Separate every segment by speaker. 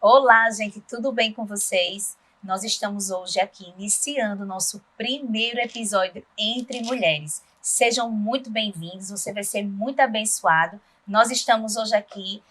Speaker 1: Olá, gente, tudo bem com vocês? Nós estamos hoje aqui iniciando o nosso primeiro episódio Entre Mulheres. Sejam muito bem-vindos, você vai ser muito abençoado. Nós estamos hoje aqui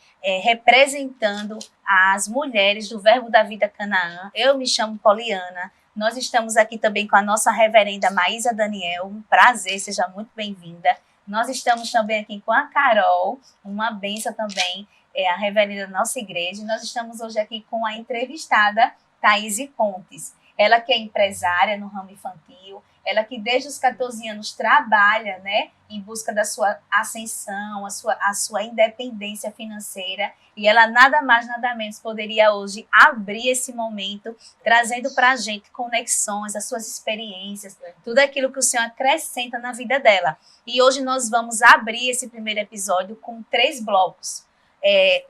Speaker 1: representando as mulheres do Verbo da Vida Canaã. Eu me chamo Poliana. Nós estamos aqui também com a nossa reverenda Maísa Daniel. Um prazer, seja muito bem-vinda. Nós estamos também aqui com a Carol, uma benção também, a reverenda da nossa igreja. Nós estamos hoje aqui com a entrevistada Thaís Pontes. Ela que é empresária no ramo infantil, ela que desde os 14 anos trabalha, né, em busca da sua ascensão, a sua independência financeira, e ela nada mais, nada menos poderia hoje abrir esse momento, trazendo para a gente conexões, as suas experiências, tudo aquilo que o Senhor acrescenta na vida dela. E hoje nós vamos abrir esse primeiro episódio com 3 blocos.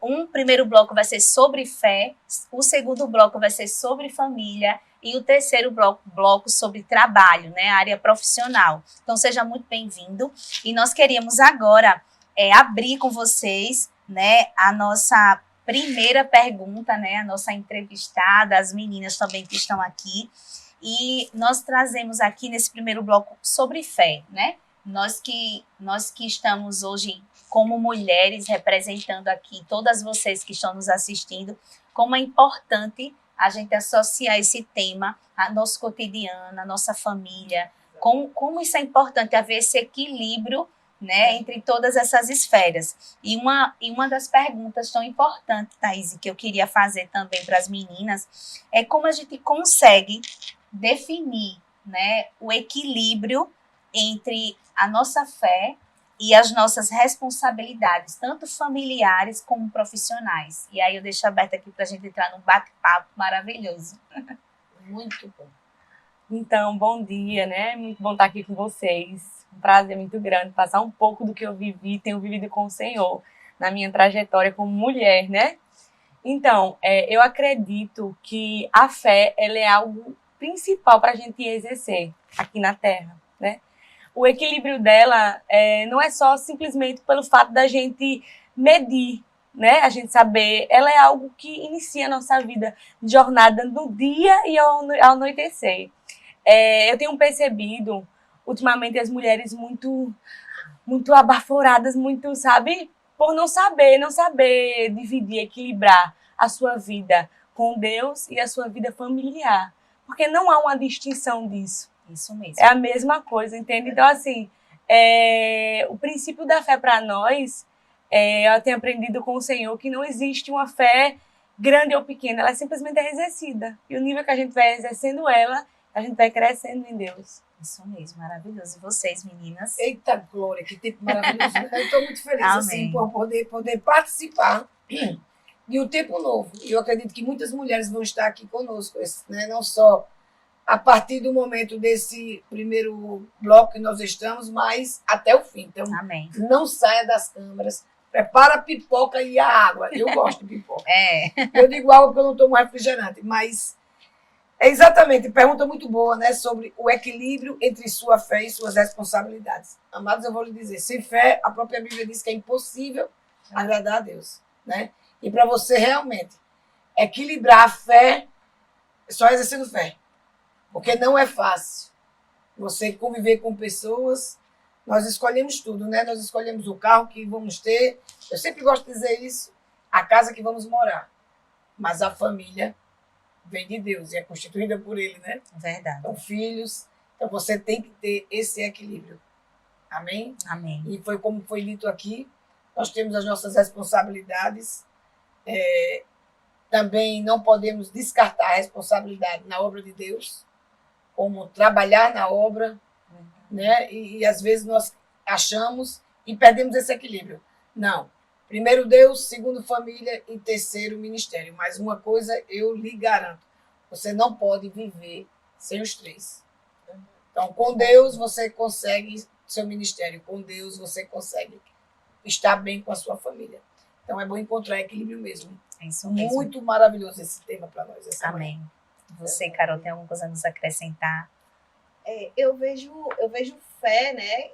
Speaker 1: Um primeiro bloco vai ser sobre fé, o segundo bloco vai ser sobre família e o terceiro bloco sobre trabalho, né, área profissional. Então, seja muito bem-vindo. E nós queríamos agora abrir com vocês, né, a nossa primeira pergunta, né, a nossa entrevistada, as meninas também que estão aqui. E nós trazemos aqui nesse primeiro bloco sobre fé, né? Nós que estamos hoje como mulheres representando aqui todas vocês que estão nos assistindo, como é importante a gente associar esse tema ao nosso cotidiano, à nossa família, como isso é importante haver esse equilíbrio, né, entre todas essas esferas. E uma das perguntas tão importantes, Thaís, que eu queria fazer também para as meninas, é como a gente consegue definir, né, o equilíbrio entre a nossa fé e as nossas responsabilidades, tanto familiares como profissionais. E aí eu deixo aberto aqui para a gente entrar num bate-papo maravilhoso.
Speaker 2: Muito bom. Então, bom dia, né? Muito bom estar aqui com vocês. Um prazer muito grande passar um pouco do que eu vivi, tenho vivido com o Senhor na minha trajetória como mulher, né? Então, eu acredito que a fé, ela é algo principal para a gente exercer aqui na Terra, né? O equilíbrio dela não é só simplesmente pelo fato da gente medir, né? A gente saber, ela é algo que inicia a nossa vida de jornada no dia e ao anoitecer. Eu tenho percebido, ultimamente, as mulheres muito abaforadas, muito, sabe? Por não saber dividir, equilibrar a sua vida com Deus e a sua vida familiar. Porque não há uma distinção disso.
Speaker 1: Isso mesmo.
Speaker 2: É a mesma coisa, entende? Então, assim, o princípio da fé para nós, eu tenho aprendido com o Senhor que não existe uma fé grande ou pequena, ela é simplesmente exercida. E o nível que a gente vai exercendo ela, a gente vai crescendo em Deus.
Speaker 1: Isso mesmo, maravilhoso. E vocês, meninas?
Speaker 3: Eita glória, que tempo maravilhoso. Eu estou muito feliz assim, por poder participar de um tempo novo. E eu acredito que muitas mulheres vão estar aqui conosco, né? Não só a partir do momento desse primeiro bloco que nós estamos, mas até o fim. Então,
Speaker 1: Amém.
Speaker 3: Não saia das câmeras, prepara a pipoca e a água. Eu gosto de pipoca. Eu digo água porque eu não tomo refrigerante, mas é exatamente, pergunta muito boa, né, sobre o equilíbrio entre sua fé e suas responsabilidades. Amados, eu vou lhe dizer, sem fé, a própria Bíblia diz que é impossível agradar a Deus, né? E para você realmente equilibrar a fé, só exercendo fé. Porque não é fácil você conviver com pessoas. Nós escolhemos tudo, né? Nós escolhemos o carro que vamos ter. Eu sempre gosto de dizer isso, a casa que vamos morar. Mas a família vem de Deus e é constituída por Ele, né?
Speaker 1: Verdade.
Speaker 3: Então, filhos. Então, você tem que ter esse equilíbrio. Amém?
Speaker 1: Amém.
Speaker 3: E foi como foi dito aqui, nós temos as nossas responsabilidades. Também não podemos descartar a responsabilidade na obra de Deus, como trabalhar na obra, né? E às vezes nós achamos e perdemos esse equilíbrio. Não. Primeiro Deus, segundo família e terceiro ministério. Mas uma coisa eu lhe garanto, você não pode viver sem os 3. Então, com Deus você consegue seu ministério, com Deus você consegue estar bem com a sua família. Então, é bom encontrar equilíbrio mesmo.
Speaker 1: É isso mesmo.
Speaker 3: Muito maravilhoso esse tema para nós.
Speaker 1: Amém. Você, Carol, tem alguma coisa a nos acrescentar?
Speaker 4: Eu vejo fé, né?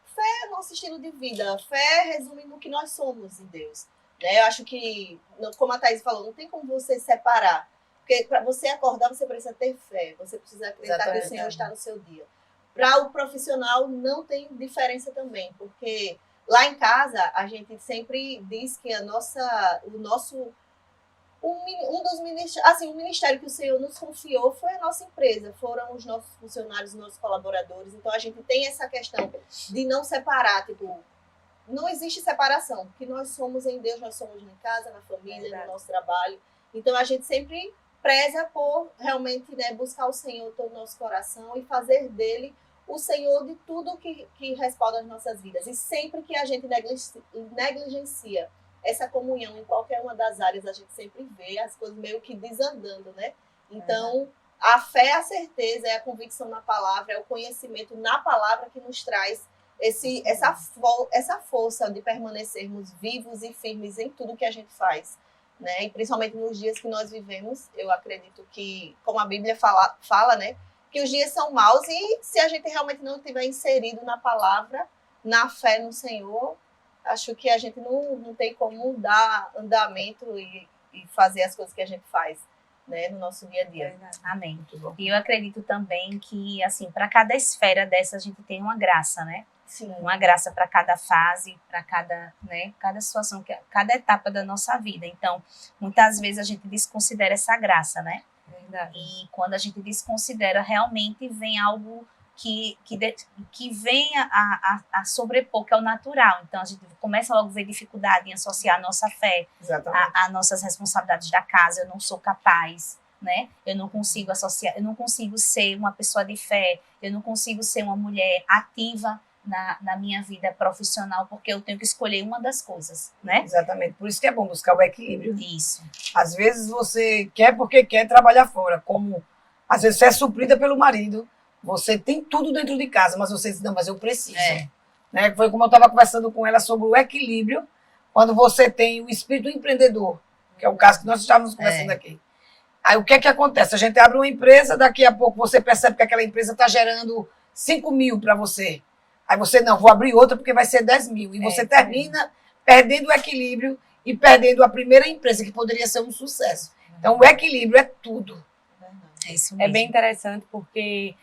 Speaker 4: Fé é nosso estilo de vida. Fé resume no que nós somos em Deus. né? Eu acho que, como a Thaís falou, não tem como você separar. Porque para você acordar, você precisa ter fé. Você precisa acreditar que o Senhor está no seu dia. Para o profissional, não tem diferença também. Porque lá em casa, a gente sempre diz que um o ministério que o Senhor nos confiou foi a nossa empresa, foram os nossos funcionários, os nossos colaboradores. Então, a gente tem essa questão de não separar, tipo, não existe separação, porque nós somos em Deus, nós somos em casa, na família, no nosso trabalho. Então, a gente sempre preza por realmente, né, buscar o Senhor todo o nosso coração e fazer dele o Senhor de tudo que respalda as nossas vidas. E sempre que a gente negligencia essa comunhão em qualquer uma das áreas, a gente sempre vê as coisas meio que desandando, né? Então, a fé, a certeza, a convicção na palavra, é o conhecimento na palavra que nos traz essa força de permanecermos vivos e firmes em tudo que a gente faz, né? E principalmente nos dias que nós vivemos, eu acredito que, como a Bíblia fala, né? Que os dias são maus e se a gente realmente não estiver inserido na palavra, na fé no Senhor, acho que a gente não tem como dar andamento e fazer as coisas que a gente faz, né, no nosso dia a dia.
Speaker 1: Amém. E eu acredito também que, assim, para cada esfera dessa, a gente tem uma graça, né?
Speaker 4: Sim.
Speaker 1: Uma graça para cada fase, para cada situação, cada etapa da nossa vida. Então, muitas vezes a gente desconsidera essa graça, né?
Speaker 2: Verdade.
Speaker 1: E quando a gente desconsidera, realmente vem algo que vem a sobrepor, que é o natural. Então, a gente começa logo a ver dificuldade em associar a nossa fé, a nossas responsabilidades da casa. Eu não sou capaz, né? Eu não consigo associar, eu não consigo ser uma pessoa de fé, eu não consigo ser uma mulher ativa na minha vida profissional, porque eu tenho que escolher uma das coisas, né?
Speaker 3: Exatamente. Por isso que é bom buscar o equilíbrio.
Speaker 1: Isso.
Speaker 3: Às vezes você quer porque quer trabalhar fora, como às vezes você é suprida pelo marido, você tem tudo dentro de casa, mas você diz, não, mas eu preciso. Né? Foi como eu estava conversando com ela sobre o equilíbrio, quando você tem o espírito empreendedor, que é o caso que nós estávamos conversando aqui. Aí o que é que acontece? A gente abre uma empresa, daqui a pouco você percebe que aquela empresa está gerando 5 mil para você. Aí você, não, vou abrir outra porque vai ser 10 mil. E você termina perdendo o equilíbrio e perdendo a primeira empresa, que poderia ser um sucesso. Então, o equilíbrio é tudo.
Speaker 1: É isso mesmo.
Speaker 2: É bem interessante porque,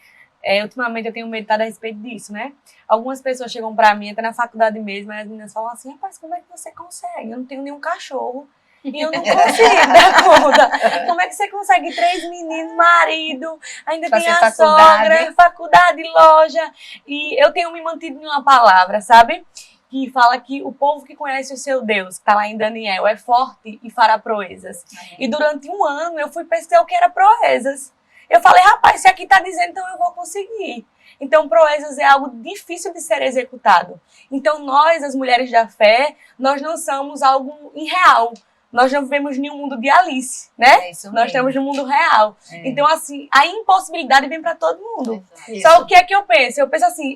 Speaker 2: ultimamente, eu tenho meditado a respeito disso, né? Algumas pessoas chegam para mim, até na faculdade mesmo, e as meninas falam assim, rapaz, como é que você consegue? Eu não tenho nenhum cachorro. E eu não consigo dar conta. Como é que você consegue 3 meninos, marido, ainda tem a sogra, faculdade, loja. E eu tenho me mantido em uma palavra, sabe? Que fala que o povo que conhece o seu Deus, que está lá em Daniel, é forte e fará proezas. E durante um ano eu fui pesquisar o que era proezas. Eu falei, rapaz, se aqui está dizendo, então eu vou conseguir. Então, proezas é algo difícil de ser executado. Então, nós, as mulheres da fé, nós não somos algo irreal. Nós não vivemos em um mundo de Alice, né? Nós estamos no mundo real. Então, assim, a impossibilidade vem para todo mundo. Só o que é que eu penso? Eu penso assim,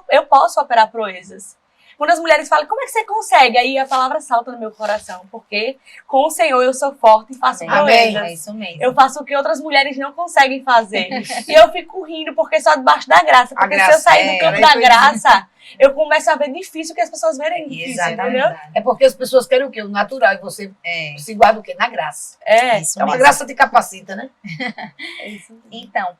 Speaker 2: eu posso operar proezas. Quando as mulheres falam, como é que você consegue? Aí a palavra salta no meu coração, porque com o Senhor eu sou forte e faço proezas.
Speaker 1: É isso mesmo.
Speaker 2: Eu faço o que outras mulheres não conseguem fazer. E eu fico rindo, porque só debaixo da graça. Porque se eu sair do campo da graça, eu começo a ver difícil que as pessoas verem difícil, entendeu?
Speaker 3: É porque as pessoas querem o quê? O natural. E você se guarda o quê? Na graça.
Speaker 1: Então,
Speaker 3: a graça te capacita, né?
Speaker 1: Então,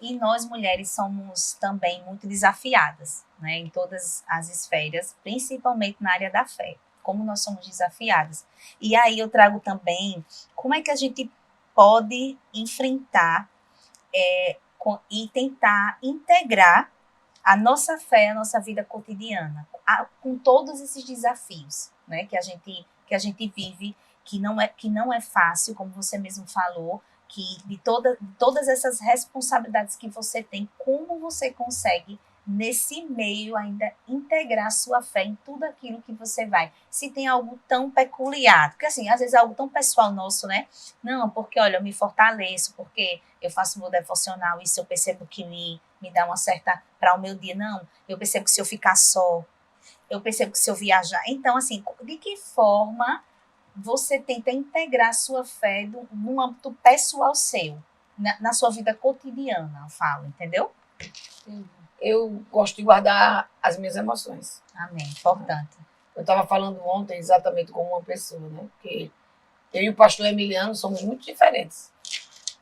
Speaker 1: e nós mulheres somos também muito desafiadas, né, em todas as esferas, principalmente na área da fé, como nós somos desafiadas. E aí eu trago também como é que a gente pode enfrentar e tentar integrar a nossa fé, a nossa vida cotidiana, com todos esses desafios, né, que a gente vive, que não é fácil, como você mesmo falou, que de todas essas responsabilidades que você tem, como você consegue, nesse meio, ainda integrar sua fé em tudo aquilo que você vai. Se tem algo tão peculiar, porque assim, às vezes é algo tão pessoal nosso, né? Não, porque olha, eu me fortaleço, porque eu faço meu devocional, isso eu percebo que me dá uma certa, para o meu dia. Não, eu percebo que se eu ficar só, eu percebo que se eu viajar. Então, assim, de que forma você tenta integrar a sua fé num âmbito pessoal seu, na sua vida cotidiana, eu falo, entendeu?
Speaker 3: Eu gosto de guardar as minhas emoções.
Speaker 1: Amém, importante.
Speaker 3: Eu estava falando ontem exatamente com uma pessoa, né? Porque eu e o pastor Emiliano somos muito diferentes.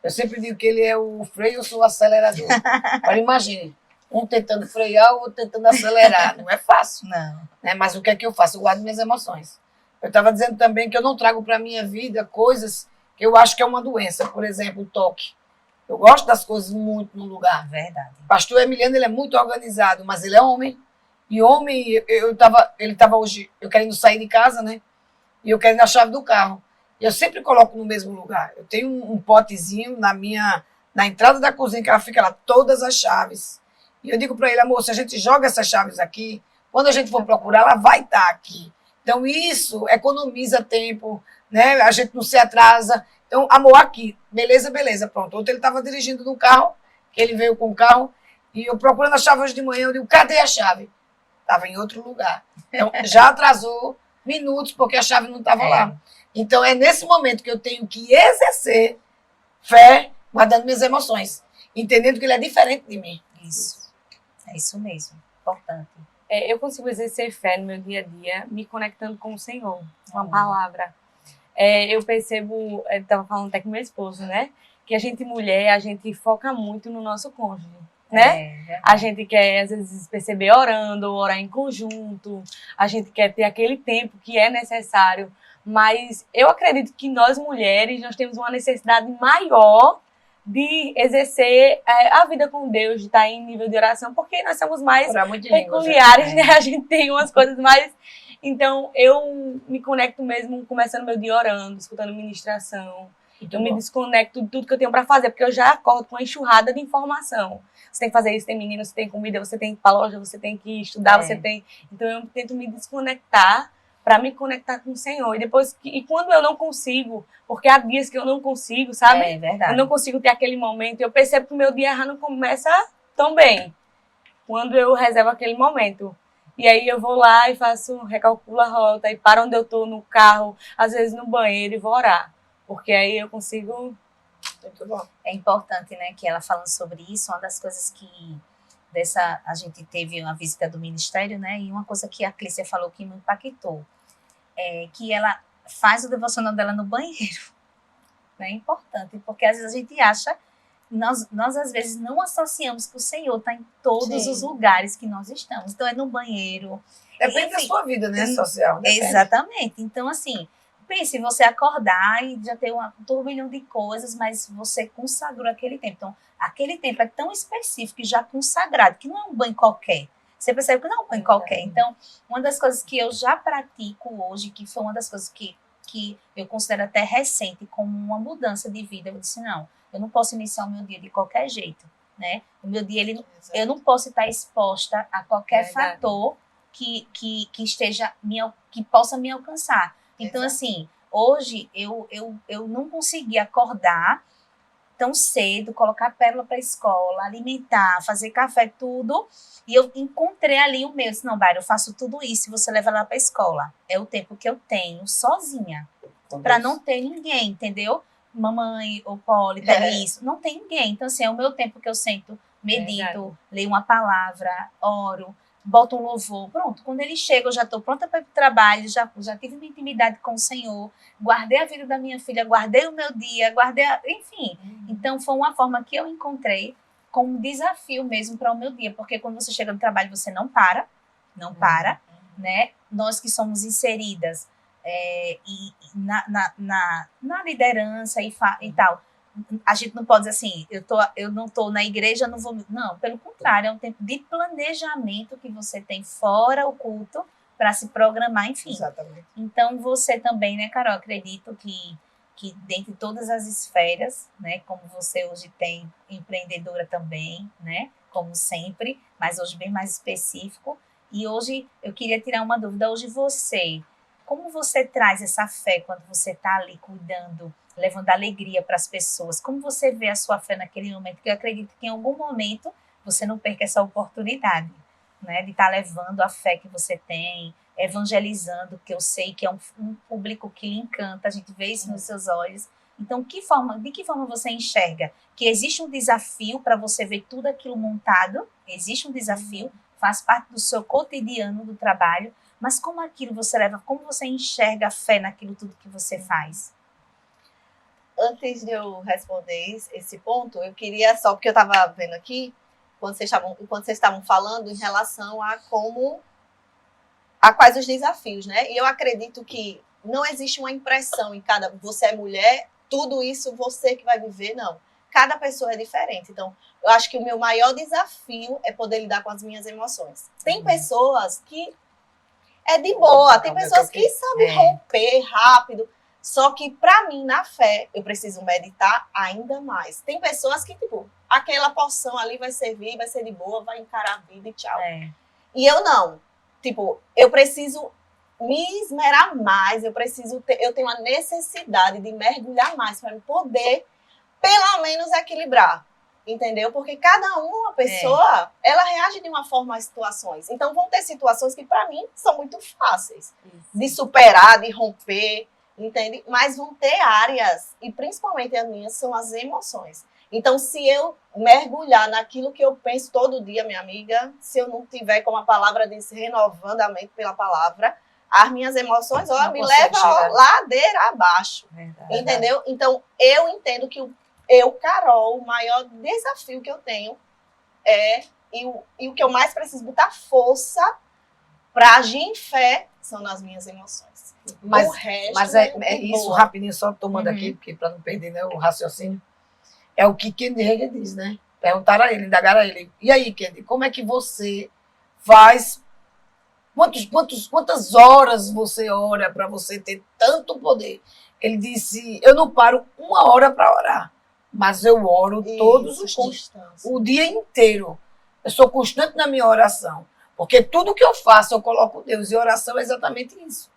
Speaker 3: Eu sempre digo que ele é o freio, eu sou o acelerador. Agora imagine, um tentando frear, o outro tentando acelerar. Não é fácil.
Speaker 1: Não.
Speaker 3: Né? Mas o que é que eu faço? Eu guardo minhas emoções. Eu estava dizendo também que eu não trago para a minha vida coisas que eu acho que é uma doença. Por exemplo, o toque. Eu gosto das coisas muito no lugar.
Speaker 1: Verdade.
Speaker 3: O pastor Emiliano, ele é muito organizado, mas ele é homem. E homem, ele estava hoje, eu querendo sair de casa, né? E eu querendo a chave do carro. E eu sempre coloco no mesmo lugar. Eu tenho um potezinho na entrada da cozinha, que ela fica lá, todas as chaves. E eu digo para ele, amor, se a gente joga essas chaves aqui, quando a gente for procurar, ela vai estar aqui. Então, isso economiza tempo, né? A gente não se atrasa. Então, amor, aqui. Beleza, beleza, pronto. Ontem ele estava dirigindo no carro, ele veio com o carro, e eu procurando a chave hoje de manhã, eu digo, cadê a chave? Estava em outro lugar. Então, já atrasou minutos, porque a chave não estava lá. Então, é nesse momento que eu tenho que exercer fé, guardando minhas emoções, entendendo que ele é diferente de mim.
Speaker 1: Isso. É isso mesmo. Importante.
Speaker 2: Eu consigo exercer fé no meu dia a dia, me conectando com o Senhor, com a palavra. Eu percebo, eu estava falando até com meu esposo, né? Que a gente, mulher, a gente foca muito no nosso cônjuge, né? A gente quer, às vezes, perceber orando, orar em conjunto, a gente quer ter aquele tempo que é necessário, mas eu acredito que nós, mulheres, nós temos uma necessidade maior de exercer a vida com Deus, de estar em nível de oração, porque nós somos mais peculiares, né? A gente tem umas coisas mais... Então, eu me conecto mesmo, começando meu dia orando, escutando ministração. Eu me desconecto de tudo que eu tenho para fazer, porque eu já acordo com uma enxurrada de informação. Você tem que fazer isso, tem menino, você tem comida, você tem que ir para a loja, você tem que estudar, você tem... Então, eu tento me desconectar para me conectar com o Senhor. E quando eu não consigo, porque há dias que eu não consigo, sabe?
Speaker 1: É verdade.
Speaker 2: Eu não consigo ter aquele momento, eu percebo que o meu dia não começa tão bem. Quando eu reservo aquele momento. E aí eu vou lá e recalculo a rota, e paro onde eu tô, no carro, às vezes no banheiro, e vou orar. Porque aí eu consigo...
Speaker 3: Muito bom.
Speaker 1: É importante, né, que ela falando sobre isso, uma das coisas que a gente teve uma visita do ministério, né, e uma coisa que a Clícia falou que me impactou, é que ela faz o devocional dela no banheiro. É importante, porque às vezes a gente acha, nós às vezes não associamos que o Senhor está em todos os lugares que nós estamos. Então é no banheiro.
Speaker 3: Depende da sua vida, né, social. Depende.
Speaker 1: Exatamente. Então, assim, pense, você acordar e já ter um turbilhão de coisas, mas você consagrou aquele tempo. Então, aquele tempo é tão específico e já consagrado, que não é um banho qualquer. Você percebe que não é um banho qualquer. Então, uma das coisas que eu já pratico hoje, que foi uma das coisas que eu considero até recente, como uma mudança de vida, eu disse, não, eu não posso iniciar o meu dia de qualquer jeito, né? O meu dia, eu não posso estar exposta a qualquer fator que possa me alcançar. Então, assim, hoje eu não consegui acordar tão cedo, colocar a Pérola para a escola, alimentar, fazer café, tudo. E eu encontrei ali o meu. Eu disse, não, Baira, eu faço tudo isso e você leva ela para a escola. É o tempo que eu tenho sozinha. Para não ter ninguém, entendeu? Mamãe ou Poli, pega isso. Não tem ninguém. Então, assim, é o meu tempo que eu sento, medito, leio uma palavra, oro, boto um louvor. Pronto, quando ele chega, eu já estou pronta para ir para o trabalho, já tive minha intimidade com o Senhor, guardei a vida da minha filha, guardei o meu dia, enfim. Então, foi uma forma que eu encontrei como um desafio mesmo para o meu dia, porque quando você chega no trabalho, você não para, né? Nós que somos inseridas e na liderança e tal, a gente não pode dizer assim, eu não estou na igreja, não vou... Não, pelo contrário, é um tempo de planejamento que você tem fora o culto para se programar, enfim.
Speaker 3: Exatamente.
Speaker 1: Então, você também, né, Carol, acredito que dentre todas as esferas, né, como você hoje tem empreendedora também, né, como sempre, mas hoje bem mais específico. E hoje eu queria tirar uma dúvida, como você traz essa fé quando você está ali cuidando, levando alegria para as pessoas? Como você vê a sua fé naquele momento? Porque eu acredito que em algum momento você não perca essa oportunidade, né, de estar levando a fé que você tem, evangelizando, que eu sei que é um público que lhe encanta, a gente vê isso nos seus olhos. Então, de que forma você enxerga? Que existe um desafio para você ver tudo aquilo montado, existe um desafio, faz parte do seu cotidiano do trabalho, mas como aquilo você leva, como você enxerga a fé naquilo tudo que você faz?
Speaker 4: Antes de eu responder esse ponto, eu queria só, porque eu estava vendo aqui, quando vocês estavam falando em relação a quais os desafios, né? E eu acredito que não existe uma impressão em cada, você é mulher, tudo isso você que vai viver, não. Cada pessoa é diferente. Então, eu acho que o meu maior desafio é poder lidar com as minhas emoções. Tem pessoas que é de boa, tem pessoas que sabem romper rápido. Só que, pra mim, na fé, eu preciso meditar ainda mais. Tem pessoas que, tipo, aquela porção ali vai servir, vai ser de boa, vai encarar a vida e tchau. E eu não. Tipo, eu preciso me esmerar mais, eu tenho a necessidade de mergulhar mais para poder, pelo menos, equilibrar. Entendeu? Porque cada uma pessoa, ela reage de uma forma às situações. Então, vão ter situações que, pra mim, são muito fáceis de superar, de romper, entende? Mas vão ter áreas, e principalmente as minhas, são as emoções. Então, se eu mergulhar naquilo que eu penso todo dia, minha amiga, se eu não tiver, como a palavra diz, renovando a mente pela palavra, as minhas emoções, me levam ladeira abaixo. Verdade. Entendeu? Então, eu entendo que Carol, o maior desafio que eu tenho e o que eu mais preciso botar força para agir em fé são nas minhas emoções.
Speaker 3: Mas,
Speaker 4: o resto
Speaker 3: mas é isso, rapidinho, só tomando aqui, porque para não perder, né, o raciocínio. É o que Kendi Hagin diz, né? Perguntaram a ele, indagaram a ele. E aí, Kendi, como é que você faz? Quantas horas você ora para você ter tanto poder? Ele disse, eu não paro uma hora para orar, mas eu oro todos os dias, o dia inteiro. Eu sou constante na minha oração, porque tudo que eu faço, eu coloco Deus, e oração é exatamente isso.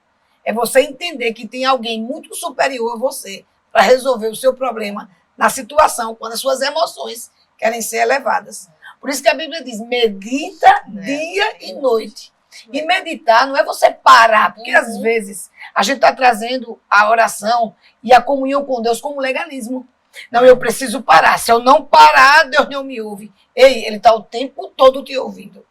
Speaker 3: É você entender que tem alguém muito superior a você para resolver o seu problema na situação, quando as suas emoções querem ser elevadas. Por isso que a Bíblia diz, medita dia e noite. E meditar não é você parar, porque às vezes a gente está trazendo a oração e a comunhão com Deus como legalismo. Não, eu preciso parar. Se eu não parar, Deus não me ouve. Ei, Ele está o tempo todo te ouvindo.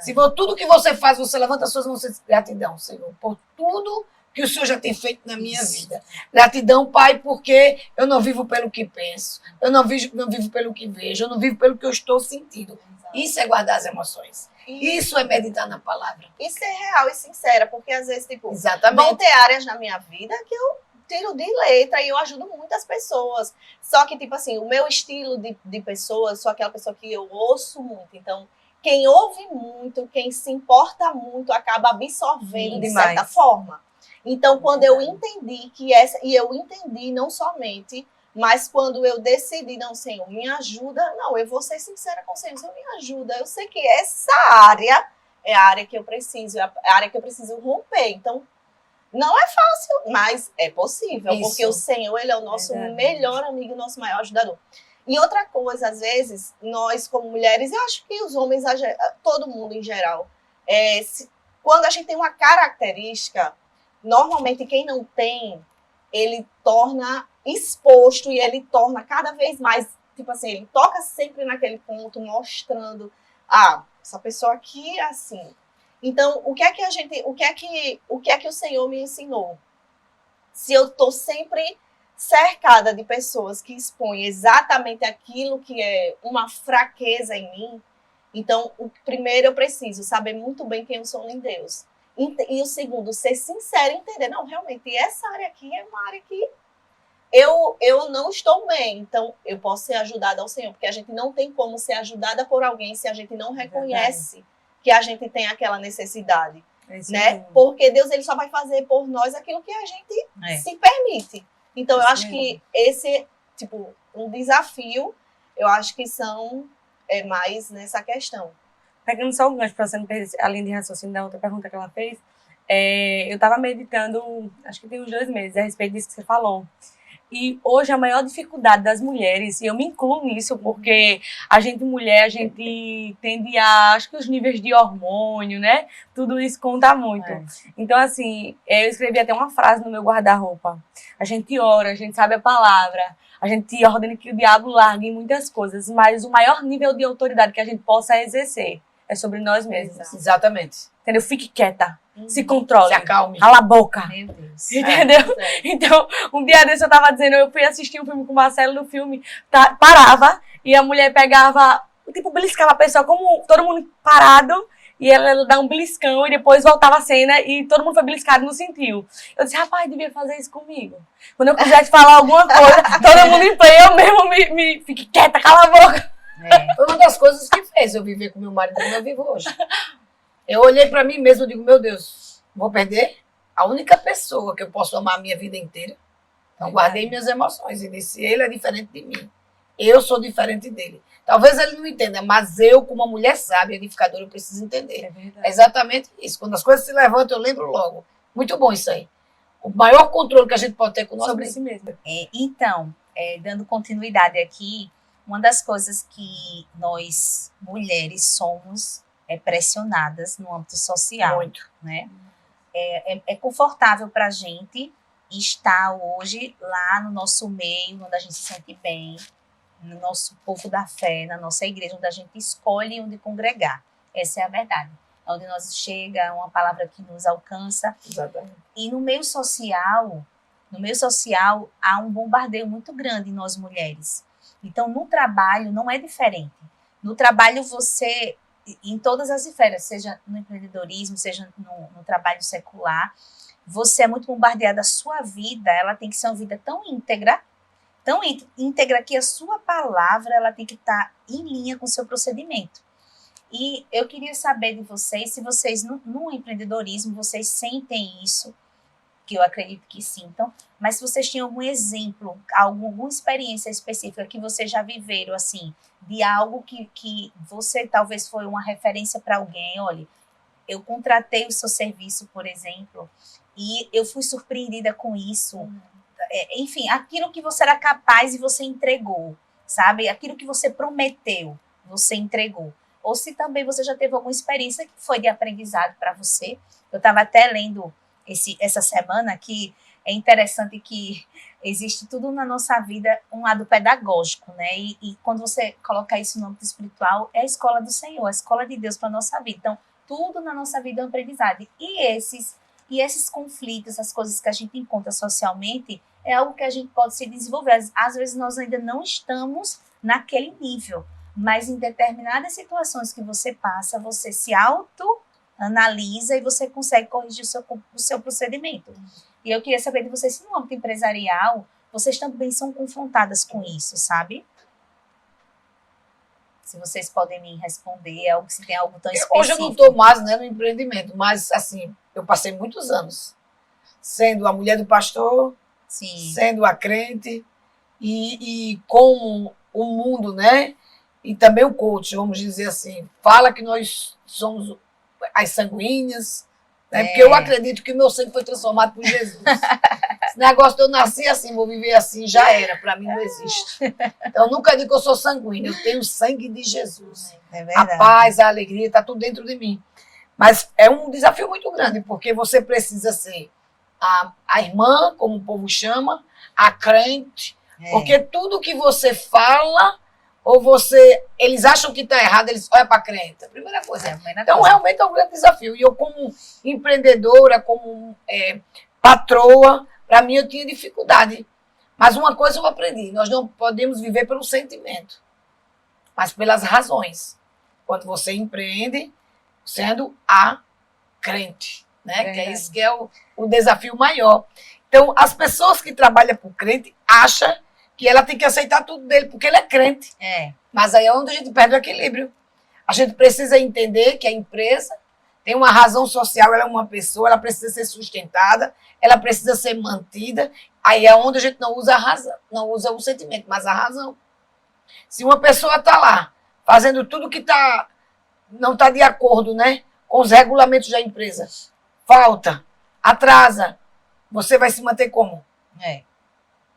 Speaker 3: Se for tudo que você faz, você levanta as suas mãos e diz, gratidão, Senhor, por tudo que o Senhor já tem feito na minha vida. Gratidão, Pai, porque eu não vivo pelo que penso, eu não vivo pelo que vejo, eu não vivo pelo que eu estou sentindo. Isso é guardar as emoções. Isso é meditar na palavra.
Speaker 4: Isso é real e sincera, porque às vezes, tipo,
Speaker 3: exatamente,
Speaker 4: vão ter áreas na minha vida que eu tiro de letra e eu ajudo muitas pessoas. Só que, tipo assim, o meu estilo de pessoa, sou aquela pessoa que eu ouço muito. Então, quem ouve muito, quem se importa muito, acaba absorvendo de certa forma. Então, quando eu entendi e eu entendi não somente, mas quando eu decidi, não, Senhor, me ajuda, não, eu vou ser sincera com o Senhor, Senhor, me ajuda, eu sei que essa área é a área que eu preciso, é a área que eu preciso romper. Então, não é fácil, mas é possível, porque o Senhor, Ele é o nosso melhor amigo, o nosso maior ajudador. E outra coisa, às vezes, nós como mulheres, eu acho que os homens, todo mundo em geral, quando a gente tem uma característica, normalmente quem não tem, ele torna exposto e ele torna cada vez mais, tipo assim, ele toca sempre naquele ponto, mostrando, essa pessoa aqui é assim. Então, o que é que o Senhor me ensinou? Se eu estou sempre cercada de pessoas que expõem exatamente aquilo que é uma fraqueza em mim, então, o primeiro eu preciso saber muito bem quem eu sou em Deus. E o segundo, ser sincero e entender, não, realmente, essa área aqui é uma área que eu não estou bem, então eu posso ser ajudada ao Senhor, porque a gente não tem como ser ajudada por alguém se a gente não reconhece que a gente tem aquela necessidade, né? Porque Deus, ele só vai fazer por nós aquilo que a gente se permite. Então, eu acho que esse, tipo, um desafio, eu acho que são mais nessa questão.
Speaker 2: Pegando só o gancho para você não perder a linha de raciocínio da outra pergunta que ela fez, eu estava meditando, acho que tem uns 2 meses, a respeito disso que você falou. E hoje a maior dificuldade das mulheres, e eu me incluo nisso, porque a gente mulher, a gente tende acho que os níveis de hormônio, né? Tudo isso conta muito. Então, assim, eu escrevi até uma frase no meu guarda-roupa. A gente ora, a gente sabe a palavra, a gente ordena que o diabo largue em muitas coisas, mas o maior nível de autoridade que a gente possa exercer é sobre nós mesmos.
Speaker 3: Exatamente.
Speaker 2: Entendeu? Fique quieta. se controle.
Speaker 3: Se acalme.
Speaker 2: Cala a boca.
Speaker 1: Meu Deus.
Speaker 2: Entendeu? Então, um dia desse eu tava dizendo, eu fui assistir um filme com o Marcelo, no filme parava e a mulher pegava, tipo, beliscava a pessoa, como todo mundo parado, e ela dá um beliscão e depois voltava a cena e todo mundo foi beliscado e não sentiu. Eu disse, rapaz, devia fazer isso comigo. Quando eu quisesse falar alguma coisa, todo mundo em play, eu mesmo me fique quieta, cala a boca.
Speaker 3: Foi uma das coisas que fez eu viver com meu marido como eu vivo hoje. Eu olhei pra mim mesmo e digo, meu Deus, vou perder a única pessoa que eu posso amar a minha vida inteira. Então guardei minhas emoções e disse, ele é diferente de mim. Eu sou diferente dele. Talvez ele não entenda, mas eu, como uma mulher sábia, edificadora, eu preciso entender. É exatamente isso. Quando as coisas se levantam, eu lembro logo. Muito bom isso aí. O maior controle que a gente pode ter com nós
Speaker 2: Sobre si mesmo.
Speaker 1: Então, dando continuidade aqui, uma das coisas que nós, mulheres, somos pressionadas no âmbito social.
Speaker 3: Muito.
Speaker 1: Né? É confortável para a gente estar hoje lá no nosso meio, onde a gente se sente bem, no nosso povo da fé, na nossa igreja, onde a gente escolhe onde congregar. Essa é a verdade. Onde nós chega, uma palavra que nos alcança.
Speaker 3: Exatamente.
Speaker 1: E no meio social há um bombardeio muito grande em nós mulheres. Então, no trabalho não é diferente. No trabalho você, em todas as esferas, seja no empreendedorismo, seja no trabalho secular, você é muito bombardeada. A sua vida, ela tem que ser uma vida tão íntegra que a sua palavra ela tem que estar em linha com o seu procedimento. E eu queria saber de vocês, se vocês, no empreendedorismo, vocês sentem isso, que eu acredito que sintam, mas se vocês tinham algum exemplo, alguma experiência específica que vocês já viveram, assim, de algo que você talvez foi uma referência para alguém. Olha, eu contratei o seu serviço, por exemplo, e eu fui surpreendida com isso. Enfim, aquilo que você era capaz e você entregou, sabe? Aquilo que você prometeu, você entregou. Ou se também você já teve alguma experiência que foi de aprendizado para você. Eu estava até lendo essa semana que é interessante que existe tudo na nossa vida um lado pedagógico, né? E quando você coloca isso no âmbito espiritual, é a escola do Senhor, a escola de Deus para a nossa vida. Então, tudo na nossa vida é um aprendizado. E esses conflitos, as coisas que a gente encontra socialmente, é algo que a gente pode se desenvolver. Às vezes nós ainda não estamos naquele nível, mas em determinadas situações que você passa, você se autoanalisa e você consegue corrigir o seu procedimento. E eu queria saber de vocês, se no âmbito empresarial, vocês também são confrontadas com isso, sabe? Se vocês podem me responder, se tem algo tão específico.
Speaker 3: Hoje eu não estou mais, né, no empreendimento, mas assim, eu passei muitos anos sendo a mulher do pastor,
Speaker 1: Sim.
Speaker 3: sendo a crente e com o mundo, né? E também o coach, vamos dizer assim, fala que nós somos as sanguíneas, né? Porque eu acredito que o meu sangue foi transformado por Jesus. Esse negócio de eu nasci assim, vou viver assim, já era, para mim não existe. Então, eu nunca digo que eu sou sanguínea, eu tenho o sangue de Jesus.
Speaker 1: É verdade.
Speaker 3: A paz, a alegria, está tudo dentro de mim. Mas é um desafio muito grande, porque você precisa ser a irmã, como o povo chama, a crente, porque tudo que você fala, eles acham que está errado, eles olham para a crente. A primeira coisa. Então, realmente é um grande desafio. E eu, como empreendedora, como patroa, para mim eu tinha dificuldade. Mas uma coisa eu aprendi, nós não podemos viver pelo sentimento, mas pelas razões. Quando você empreende, sendo a crente, né? Que é isso que é o desafio maior. Então, as pessoas que trabalham por crente acham que ela tem que aceitar tudo dele, porque ele é crente. Mas aí é onde a gente perde o equilíbrio. A gente precisa entender que a empresa tem uma razão social, ela é uma pessoa, ela precisa ser sustentada, ela precisa ser mantida. Aí é onde a gente não usa a razão, não usa o sentimento, mas a razão. Se uma pessoa está lá, fazendo tudo que não está de acordo, né, com os regulamentos da empresa, falta, atrasa, você vai se manter como?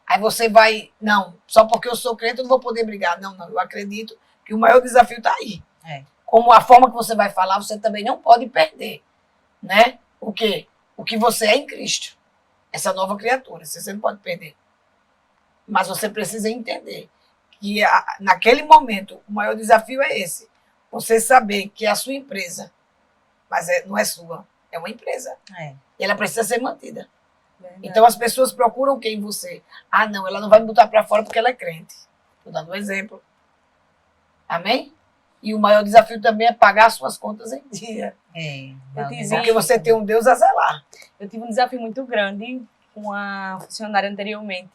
Speaker 3: Aí você vai, não, só porque eu sou crente eu não vou poder brigar. Não, eu acredito que o maior desafio está aí. Como a forma que você vai falar, você também não pode perder, né? O quê? O que você é em Cristo. Essa nova criatura, você não pode perder. Mas você precisa entender que naquele momento o maior desafio é esse. Você saber que é a sua empresa, mas não é sua, É uma empresa.
Speaker 1: É.
Speaker 3: E ela precisa ser mantida.
Speaker 2: Verdade.
Speaker 3: Então as pessoas procuram quem você. Ah, não, ela não vai me botar para fora porque ela é crente. Estou dando um exemplo. Amém? E o maior desafio também é pagar suas contas em dia.
Speaker 1: É.
Speaker 2: Eu tive-
Speaker 3: Porque você tem um Deus a zelar.
Speaker 2: Eu tive um desafio muito grande com a funcionária anteriormente.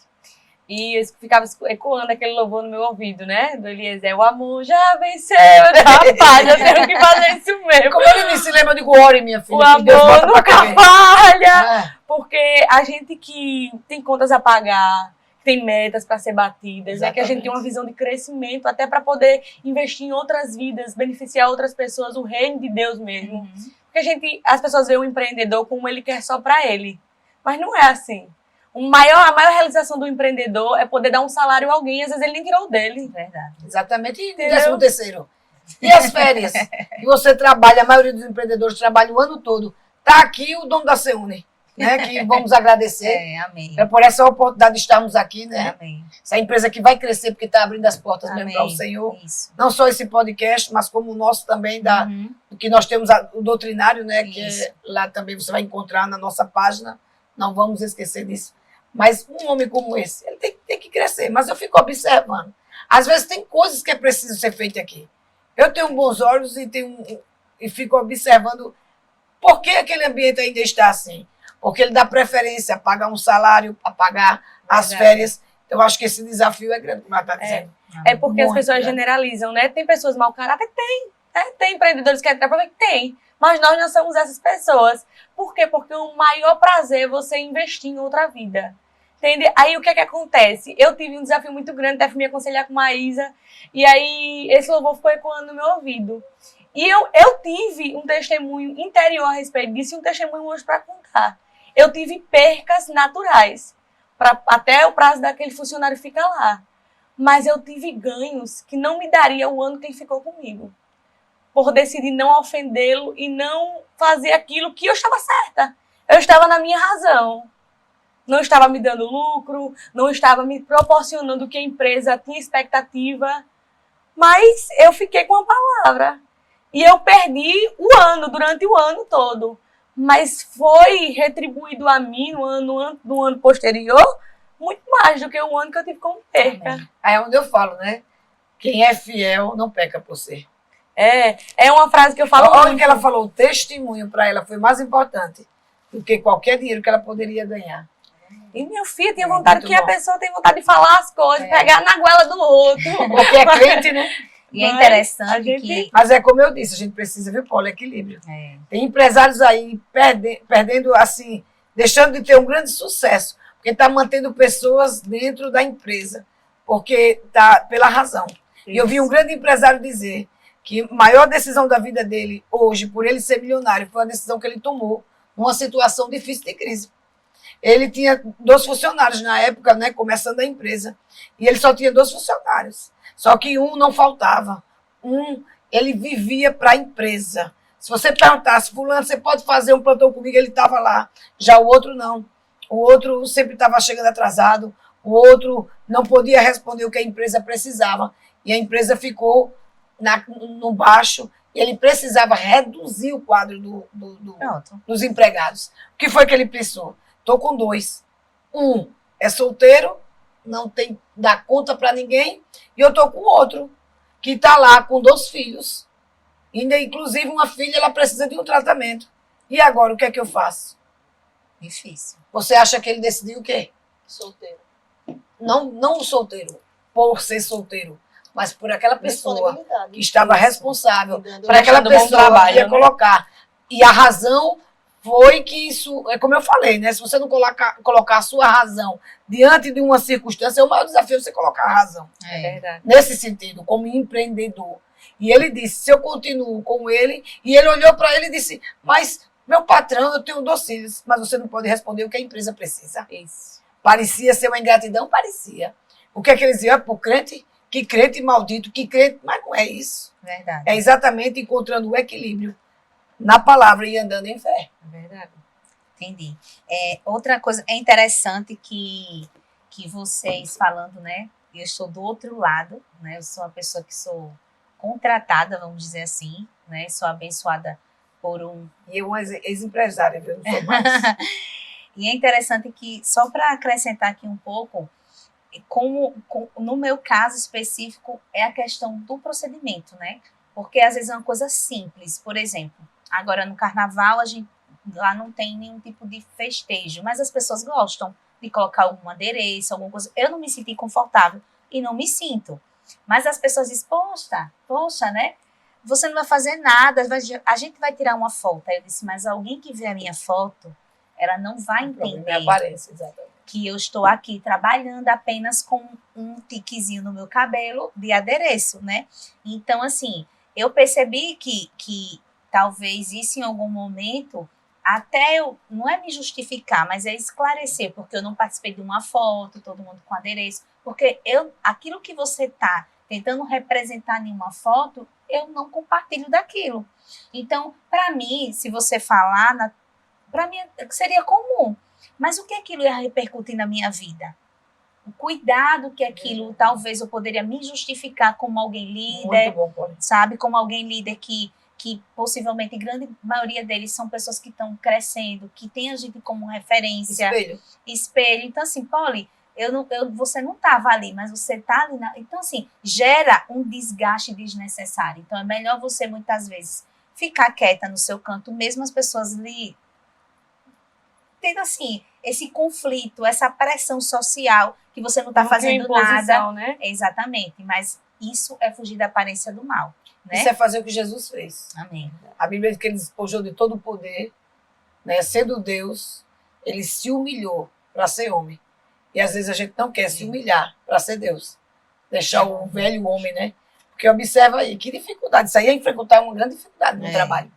Speaker 2: E eu ficava ecoando aquele louvor no meu ouvido, né? Do Eliezer, o amor já venceu. Rapaz, eu tenho que fazer isso mesmo.
Speaker 3: Como ele disse, lembra de ore, minha filha,
Speaker 2: O
Speaker 3: que Deus
Speaker 2: amor
Speaker 3: bota pra
Speaker 2: nunca
Speaker 3: correr.
Speaker 2: falha.
Speaker 3: Ah,
Speaker 2: Porque a gente que tem contas a pagar, tem metas para ser batidas, é que a gente
Speaker 3: Exatamente.
Speaker 2: tem uma visão de crescimento até para poder investir em outras vidas, beneficiar outras pessoas, o reino de Deus mesmo.
Speaker 1: Uhum.
Speaker 2: Porque as pessoas veem o empreendedor como ele quer só para ele. Mas não é assim. A maior realização do empreendedor é poder dar um salário a alguém, às vezes ele nem tirou o dele.
Speaker 1: Verdade.
Speaker 3: exatamente. E
Speaker 2: Entendeu?
Speaker 3: 13º. E as férias? Que você trabalha, a maioria dos empreendedores trabalha o ano todo. Está aqui o dono da Seune, né? Que vamos agradecer.
Speaker 1: Amém.
Speaker 3: É por essa oportunidade de estarmos aqui, né?
Speaker 1: Amém.
Speaker 3: Essa empresa que vai crescer porque está abrindo as portas mesmo
Speaker 1: Amém.
Speaker 3: para o Senhor.
Speaker 1: Isso.
Speaker 3: Não só esse podcast, mas como o nosso também,
Speaker 1: Uhum.
Speaker 3: que nós temos o doutrinário, né? Que
Speaker 1: Isso.
Speaker 3: lá também você vai encontrar na nossa página. Não vamos esquecer disso. Mas um homem como esse, ele tem que crescer. Mas eu fico observando. Às vezes tem coisas que é preciso ser feitas aqui. Eu tenho bons olhos e fico observando por que aquele ambiente ainda está assim. Porque ele dá preferência a pagar um salário, a pagar as
Speaker 2: Verdade.
Speaker 3: férias. Eu acho que esse desafio é grande, como ela está dizendo.
Speaker 2: É porque as
Speaker 3: Muito
Speaker 2: pessoas
Speaker 3: grande.
Speaker 2: generalizam, né? Tem pessoas mau caráter? Tem. Né? Tem empreendedores que querem trabalhar? Tem. Mas nós não somos essas pessoas. Por quê? Porque o maior prazer é você investir em outra vida. Entende? Aí o que é que acontece? Eu tive um desafio muito grande, até fui me aconselhar com Maísa. E aí esse louvor ficou ecoando no meu ouvido. E eu tive um testemunho interior a respeito disso e um testemunho hoje para contar. Eu tive percas naturais. Até o prazo daquele funcionário ficar lá. Mas eu tive ganhos que não me daria o ano que ele ficou comigo. Por decidir não ofendê-lo e não fazer aquilo que eu estava certa. Eu estava na minha razão. Não estava me dando lucro, não estava me proporcionando o que a empresa tinha expectativa. Mas eu fiquei com a palavra. E eu perdi o ano, durante o ano todo. Mas foi retribuído a mim no ano posterior muito mais do que o ano que eu tive como perca.
Speaker 1: Amém.
Speaker 3: Aí é onde eu falo, né? Quem é fiel não peca por ser.
Speaker 2: É uma frase que eu falo
Speaker 3: Olha o
Speaker 2: muito.
Speaker 3: que ela falou, o testemunho para ela foi mais importante do que qualquer dinheiro que ela poderia ganhar.
Speaker 2: E meu filho tinha vontade
Speaker 3: muito
Speaker 2: que a
Speaker 3: bom.
Speaker 2: pessoa tem vontade de falar as coisas, pegar na goela do outro.
Speaker 3: Porque é crente, né?
Speaker 1: E é
Speaker 2: Mas
Speaker 1: interessante
Speaker 2: a gente-
Speaker 1: que.
Speaker 3: Mas é como eu disse, a gente precisa ver Paulo, equilíbrio.
Speaker 1: É,
Speaker 3: Tem empresários aí perdendo, assim, deixando de ter um grande sucesso, porque está mantendo pessoas dentro da empresa, porque está pela razão. E eu vi um grande empresário dizer que a maior decisão da vida dele hoje, por ele ser milionário, foi a decisão que ele tomou numa situação difícil de crise. Ele tinha 2 funcionários na época, né, começando a empresa, e ele só tinha 2 funcionários. Só que um não faltava. Ele vivia para a empresa. Se você perguntasse, fulano, você pode fazer um plantão comigo? Ele estava lá. Já o outro não. O outro sempre estava chegando atrasado. O outro não podia responder o que a empresa precisava. E a empresa ficou no baixo. E ele precisava reduzir o quadro
Speaker 1: pronto.
Speaker 3: dos empregados. O que foi que ele pensou? Estou com 2. Um é solteiro, não tem dá conta para ninguém. E eu estou com outro, que está lá com 2 filhos. Ainda, inclusive, uma filha, ela precisa de um tratamento. E agora, o que é que eu faço?
Speaker 1: Difícil.
Speaker 3: Você acha que ele decidiu o quê?
Speaker 4: Solteiro.
Speaker 3: Não o solteiro, por ser solteiro, mas por aquela pessoa
Speaker 4: Disponibilidade.
Speaker 3: que estava
Speaker 1: Isso.
Speaker 3: responsável,
Speaker 4: Dando-
Speaker 3: para aquela
Speaker 2: Deixando bom
Speaker 3: pessoa
Speaker 2: trabalho,
Speaker 3: que ia
Speaker 2: né?
Speaker 3: colocar. E a razão foi que isso, é como eu falei, né? Se você não colocar a sua razão diante de uma circunstância, é o maior desafio você colocar a razão.
Speaker 2: É
Speaker 1: É.
Speaker 2: verdade.
Speaker 3: Nesse sentido, como empreendedor. E ele disse, se eu continuo com ele, e ele olhou para ele e disse, mas meu patrão, eu tenho 2 filhos, mas você não pode responder o que a empresa precisa.
Speaker 2: Isso.
Speaker 3: Parecia ser uma ingratidão? Parecia. O que é que eles diziam? É por crente? Que crente maldito, que crente... Mas não é isso.
Speaker 1: Verdade.
Speaker 3: É exatamente encontrando o equilíbrio na palavra e andando em fé.
Speaker 2: É verdade.
Speaker 1: Entendi. Outra coisa, é interessante que vocês falando, né? Eu estou do outro lado, né? Eu sou uma pessoa que sou contratada, vamos dizer assim, né? Sou abençoada por um...
Speaker 3: E eu, ex-empresária, viu? Não sou mais.
Speaker 1: E é interessante que, só para acrescentar aqui um pouco, no meu caso específico, é a questão do procedimento, né? Porque às vezes é uma coisa simples. Por exemplo, agora no carnaval, a gente lá não tem nenhum tipo de festejo, mas as pessoas gostam de colocar algum adereço, alguma coisa. Eu não me sinto confortável e não me sinto. Mas as pessoas dizem, poxa, né? Você não vai fazer nada, a gente vai tirar uma foto. Aí eu disse, mas alguém que vê a minha foto, ela não vai entender
Speaker 3: aparência, exatamente,
Speaker 1: que eu estou aqui trabalhando apenas com um tiquezinho no meu cabelo de adereço, né? Então, assim, eu percebi que talvez isso em algum momento, até eu, não é me justificar, mas é esclarecer, porque eu não participei de uma foto, todo mundo com adereço, porque aquilo que você está tentando representar em uma foto, eu não compartilho daquilo. Então, para mim, se você falar, para mim seria comum, mas o que aquilo ia repercutir na minha vida? O cuidado que aquilo, talvez eu poderia me justificar como alguém líder,
Speaker 3: muito bom,
Speaker 1: sabe? Como alguém líder que possivelmente, a grande maioria deles são pessoas que estão crescendo, que tem a gente como referência. Espelho. Então, assim, Polly, você não estava ali, mas você está ali. Então, assim, gera um desgaste desnecessário. Então, é melhor você, muitas vezes, ficar quieta no seu canto, mesmo as pessoas lhe tendo, assim, esse conflito, essa pressão social, que você não está fazendo nada.
Speaker 2: Né?
Speaker 1: Exatamente, mas isso é fugir da aparência do mal. Né?
Speaker 3: Isso é fazer o que Jesus fez.
Speaker 1: Amém.
Speaker 3: A Bíblia diz que ele despojou de todo o poder, né? Sendo Deus, ele se humilhou para ser homem. E às vezes a gente não quer se humilhar para ser Deus. Deixar o velho homem, né? Porque observa aí, que dificuldade. Isso aí é enfrentar uma grande dificuldade no trabalho.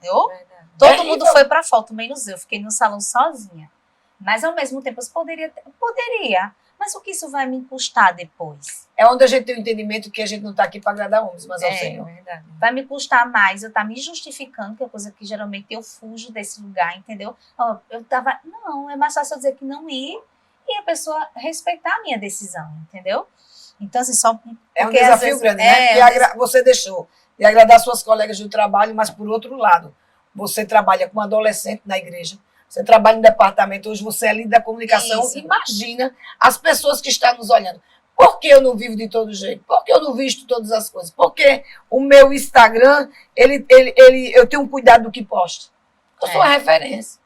Speaker 3: Todo mundo foi para a foto, menos eu. Fiquei no salão sozinha. Mas ao mesmo tempo, eu poderia. Mas o que isso vai me custar depois? É onde a gente tem o entendimento que a gente não está aqui para agradar homens, mas ao Senhor.
Speaker 2: Verdade.
Speaker 1: Vai me custar mais eu estar me justificando, que é coisa que geralmente eu fujo desse lugar, entendeu? Não, é mais fácil eu dizer que não ir e a pessoa respeitar a minha decisão, entendeu? Então, assim, só...
Speaker 3: É um desafio grande, né? Você deixou de agradar suas colegas do trabalho, mas por outro lado, você trabalha com adolescente na igreja, você trabalha no departamento, hoje você é líder da comunicação. Isso. Imagina as pessoas que estão nos olhando. Por que eu não vivo de todo jeito? Por que eu não visto todas as coisas? Porque o meu Instagram, eu tenho um cuidado do que posto. Eu sou uma referência.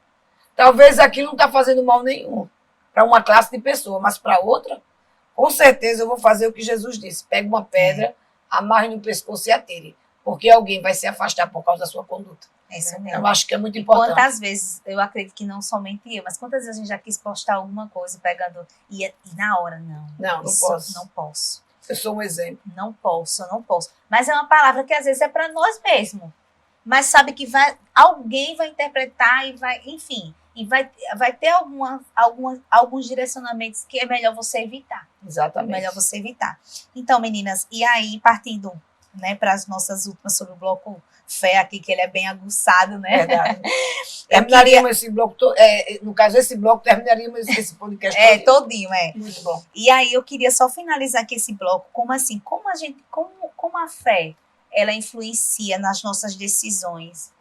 Speaker 3: Talvez aquilo não está fazendo mal nenhum para uma classe de pessoa, mas para outra, com certeza eu vou fazer o que Jesus disse. Pega uma pedra, amarre no pescoço e atire. Porque alguém vai se afastar por causa da sua conduta.
Speaker 1: É isso mesmo.
Speaker 3: Eu acho que é muito importante.
Speaker 1: Quantas vezes, eu acredito que não somente eu, mas quantas vezes a gente já quis postar alguma coisa pegando e na hora, não.
Speaker 3: Não posso.
Speaker 1: Não posso.
Speaker 3: Eu sou um exemplo.
Speaker 1: Não posso. Mas é uma palavra que às vezes é para nós mesmos. Mas sabe que alguém vai interpretar e vai, enfim, e vai ter alguns direcionamentos que é melhor você evitar.
Speaker 3: Exatamente.
Speaker 1: É melhor você evitar. Então, meninas, e aí, partindo, né, para as nossas últimas sobre o bloco fé aqui, que ele é bem aguçado, né?
Speaker 3: Verdade. Terminaríamos esse bloco, no caso, esse bloco, terminaríamos esse podcast
Speaker 1: todinho.
Speaker 3: Muito bom.
Speaker 1: E aí eu queria só finalizar aqui esse bloco, como a fé, ela influencia nas nossas decisões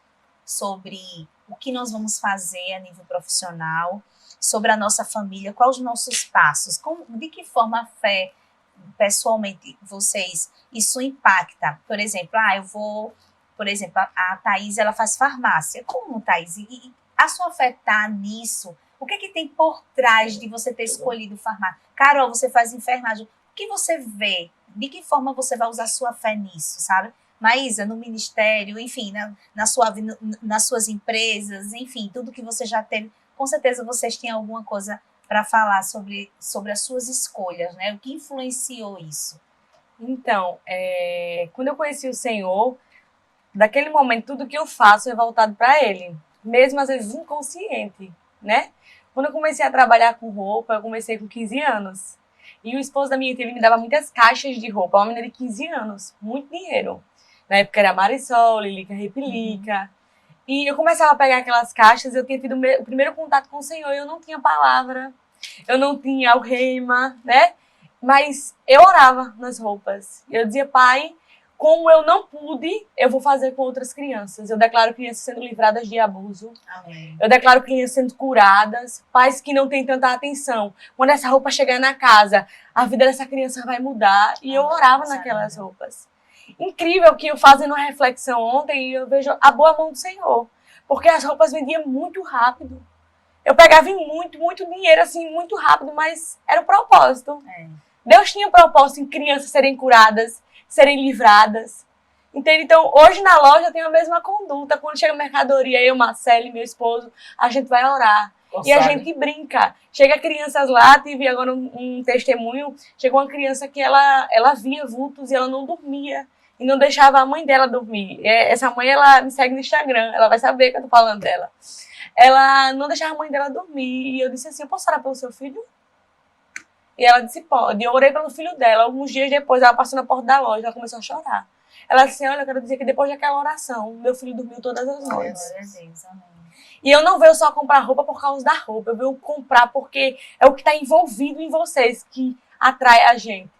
Speaker 1: sobre o que nós vamos fazer a nível profissional, sobre a nossa família, quais os nossos passos, de que forma a fé, pessoalmente, isso impacta. Por exemplo, a Thaís, ela faz farmácia. Como, Thaís? E a sua fé está nisso? O que é que tem por trás de você ter escolhido farmácia? Carol, você faz enfermagem. O que você vê? De que forma você vai usar sua fé nisso, sabe? Maísa, no ministério, enfim, nas suas empresas, enfim, tudo que você já teve. Com certeza vocês têm alguma coisa para falar sobre as suas escolhas, né? O que influenciou isso?
Speaker 2: Então, quando eu conheci o Senhor, daquele momento, tudo que eu faço é voltado para Ele, mesmo às vezes inconsciente, né? Quando eu comecei a trabalhar com roupa, eu comecei com 15 anos. E o esposo da minha tia, ele me dava muitas caixas de roupa, uma menina de 15 anos, muito dinheiro. Na época era Marisol, Lilica Repelica. E eu começava a pegar aquelas caixas, eu tinha tido o primeiro contato com o Senhor, e eu não tinha palavra, eu não tinha o rema, né? Mas eu orava nas roupas. Eu dizia, Pai, como eu não pude, eu vou fazer com outras crianças. Eu declaro crianças sendo livradas de abuso.
Speaker 1: Amém.
Speaker 2: Eu declaro crianças sendo curadas. Pais que não têm tanta atenção. Quando essa roupa chegar na casa, a vida dessa criança vai mudar. E eu orava naquelas roupas. Incrível que eu fazendo uma reflexão ontem e eu vejo a boa mão do Senhor. Porque as roupas vendiam muito rápido. Eu pegava em muito dinheiro, assim, muito rápido, mas era o propósito. Deus tinha propósito em crianças serem curadas, serem livradas. Entende? Então, hoje na loja tem a mesma conduta. Quando chega a mercadoria, eu, Marcelo e meu esposo, a gente vai orar. E a gente brinca. Chega crianças lá, tive agora um testemunho, chegou uma criança que ela via vultos e ela não dormia. E não deixava a mãe dela dormir. Essa mãe, ela me segue no Instagram, ela vai saber que eu tô falando dela. Ela não deixava a mãe dela dormir. E eu disse assim, eu posso orar pelo seu filho? E ela disse, pode. E eu orei pelo filho dela. Alguns dias depois, ela passou na porta da loja, ela começou a chorar. Ela disse, olha, eu quero dizer que depois daquela oração, meu filho dormiu todas as noites. E eu não veio só comprar roupa por causa da roupa, eu veio comprar porque é o que está envolvido em vocês que atrai a gente.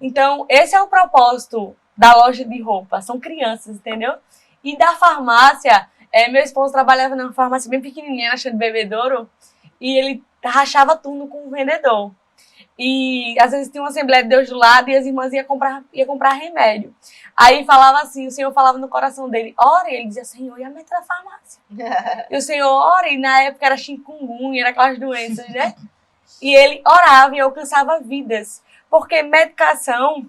Speaker 2: Então, esse é o propósito da loja de roupa, são crianças, entendeu? E da farmácia, meu esposo trabalhava numa farmácia bem pequenininha, na Chão de Bebedouro, e ele rachava turno com o vendedor. E às vezes tinha uma Assembleia de Deus do lado e as irmãs iam comprar remédio. Aí falava assim, o Senhor falava no coração dele, ora, e ele dizia, Senhor, e a meta da farmácia? E o Senhor ora, e na época era chikungunya, era aquelas doenças, né? E ele orava e alcançava vidas. Porque medicação,